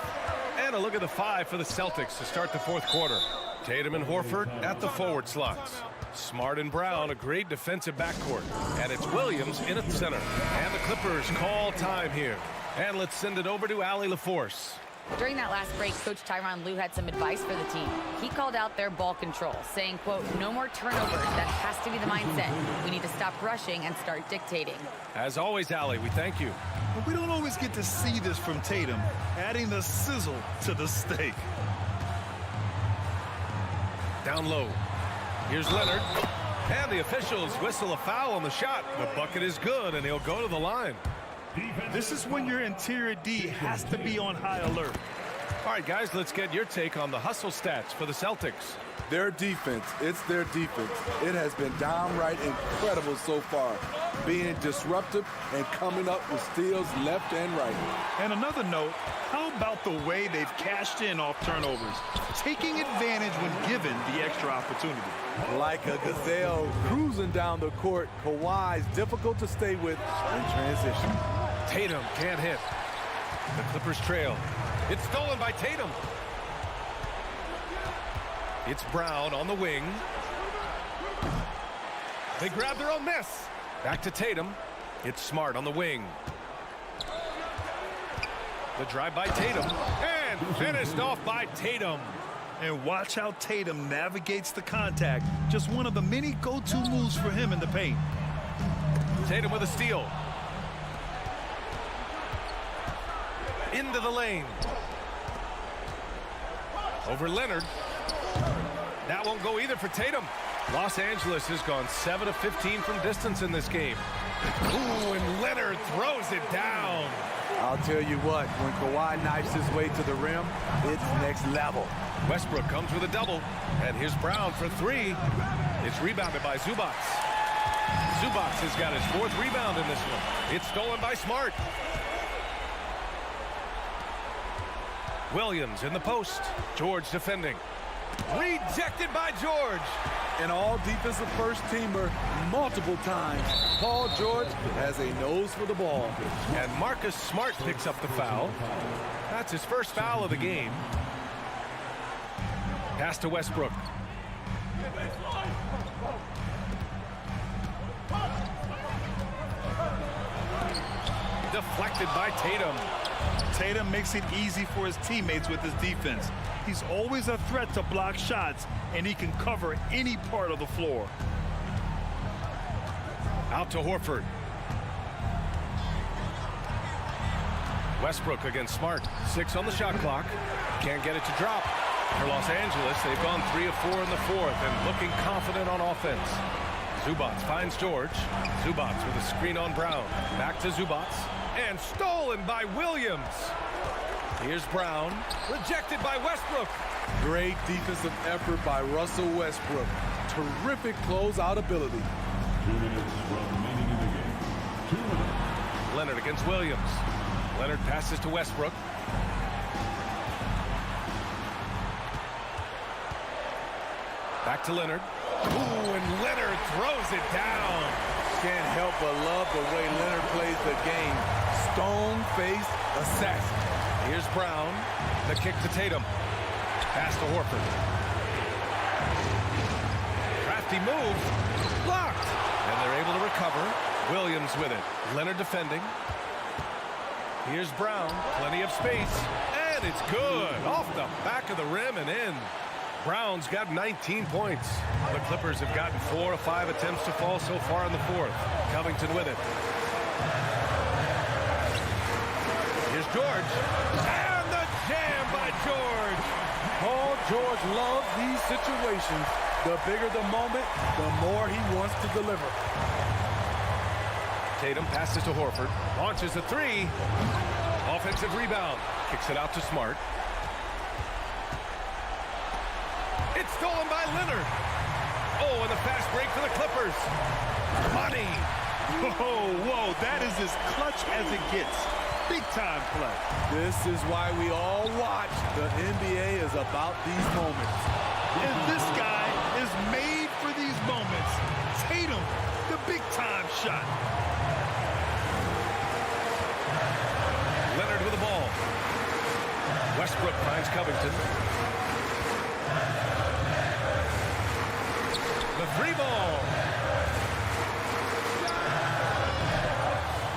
And a look at the 5 for the Celtics to start the fourth quarter. Tatum and Horford at the forward slots. Smart and Brown, a great defensive backcourt. And it's Williams in at center. And the Clippers call time here. And let's send it over to Allie LaForce. During that last break, Coach Tyronn Lue had some advice for the team. He called out their ball control, saying, quote, no more turnovers. That has to be the mindset. We need to stop rushing and start dictating. As always, Allie, we thank you. But we don't always get to see this from Tatum, adding the sizzle to the steak. Down low. Here's Leonard. And the officials whistle a foul on the shot. The bucket is good, and he'll go to the line. This is when your interior D has to be on high alert. All right, guys, let's get your take on the hustle stats for the Celtics. Their defense, it's their defense. It has been downright incredible so far, being disruptive and coming up with steals left and right. And another note, how about the way they've cashed in off turnovers, taking advantage when given the extra opportunity? Like a gazelle cruising down the court, Kawhi's difficult to stay with in transition. Tatum can't hit. The Clippers trail. It's stolen by Tatum. It's Brown on the wing. They grab their own miss. Back to Tatum. It's Smart on the wing. The drive by Tatum. And finished off by Tatum. And watch how Tatum navigates the contact. Just one of the many go-to moves for him in the paint. Tatum with a steal. Into the lane. Over Leonard. That won't go either for Tatum. Los Angeles has gone 7 of 15 from distance in this game. Ooh, and Leonard throws it down. I'll tell you what, when Kawhi knifes his way to the rim, it's next level. Westbrook comes with a double. And here's Brown for 3. It's rebounded by Zubac. Zubac has got his 4th rebound in this one. It's stolen by Smart. Williams in the post. George defending. Rejected by George. An all-defensive first-teamer multiple times. Paul George has a nose for the ball. And Marcus Smart picks up the foul. That's his first foul of the game. Pass to Westbrook. Deflected by Tatum. Tatum makes it easy for his teammates with his defense. He's always a threat to block shots, and he can cover any part of the floor. Out to Horford. Westbrook against Smart. 6 on the shot clock. Can't get it to drop. For Los Angeles, they've gone 3 of 4 in the fourth and looking confident on offense. Zubac finds George. Zubac with a screen on Brown. Back to Zubac. And stolen by Williams. Here's Brown. Rejected by Westbrook. Great defensive effort by Russell Westbrook. Terrific closeout ability. 2 minutes remaining in the game. 2 minutes. Leonard against Williams. Leonard passes to Westbrook. Back to Leonard. Ooh, and Leonard throws it down. Can't help but love the way Leonard plays the game. Stone-faced assassin. Here's Brown. The kick to Tatum. Pass to Horford. Crafty move. Blocked. And they're able to recover. Williams with it. Leonard defending. Here's Brown. Plenty of space. And it's good. Off the back of the rim and in. Brown's got 19 points. The Clippers have gotten 4 of 5 attempts to fall so far in the fourth. Covington with it. Here's George. And the jam by George. Paul George loves these situations. The bigger the moment, the more he wants to deliver. Tatum passes to Horford. Launches a 3. Offensive rebound. Kicks it out to Smart. It's stolen by Leonard. Oh, and a fast break for the Clippers. Money. Whoa, that is as clutch as it gets. Big-time play. This is why we all watch. The NBA is about these moments. And this guy is made for these moments. Tatum, the big-time shot. Leonard with the ball. Westbrook finds Covington. The three ball.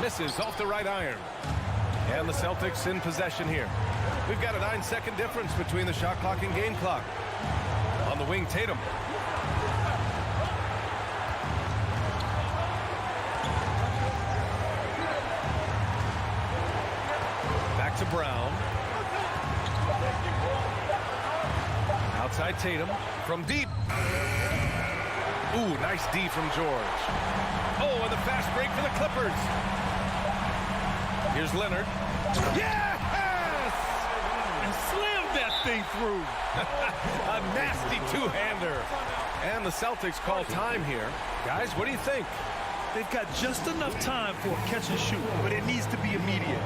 Misses off the right iron. And the Celtics in possession here. We've got a 9-second difference between the shot clock and game clock. On the wing, Tatum. Back to Brown. Outside Tatum from deep. Ooh, nice D from George. Oh, and the fast break for the Clippers. Here's Leonard. Yes! And slammed that thing through. A nasty two-hander. And the Celtics call time here. Guys, what do you think? They've got just enough time for a catch and shoot, but it needs to be immediate.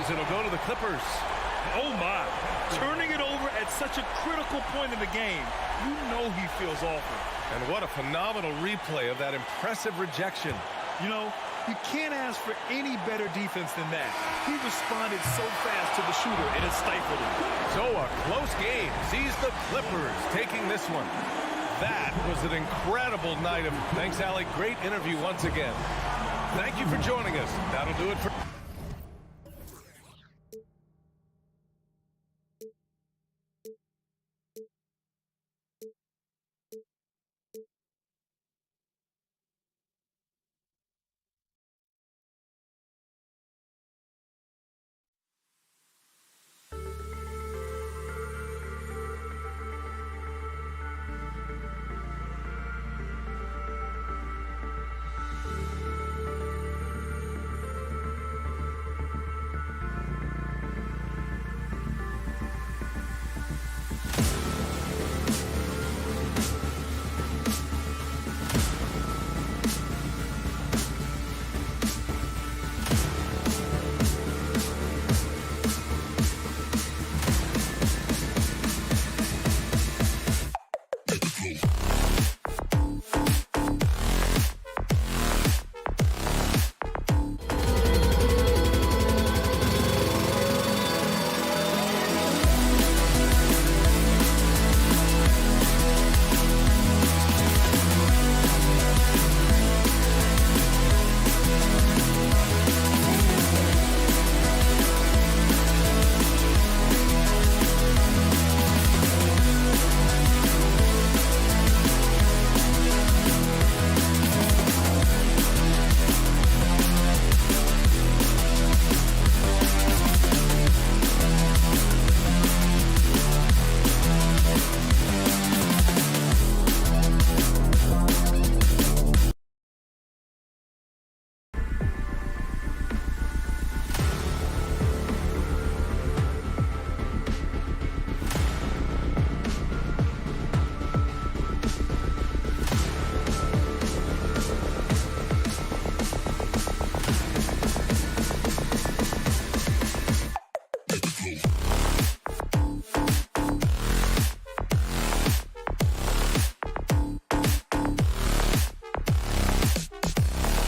It'll go to the Clippers. Oh, my. Turning it over at such a critical point in the game. You know he feels awful. And what a phenomenal replay of that impressive rejection. You know, you can't ask for any better defense than that. He responded so fast to the shooter, and it stifled him. So a close game sees the Clippers taking this one. That was an incredible night of... Thanks, Allie. Great interview once again. Thank you for joining us. That'll do it for...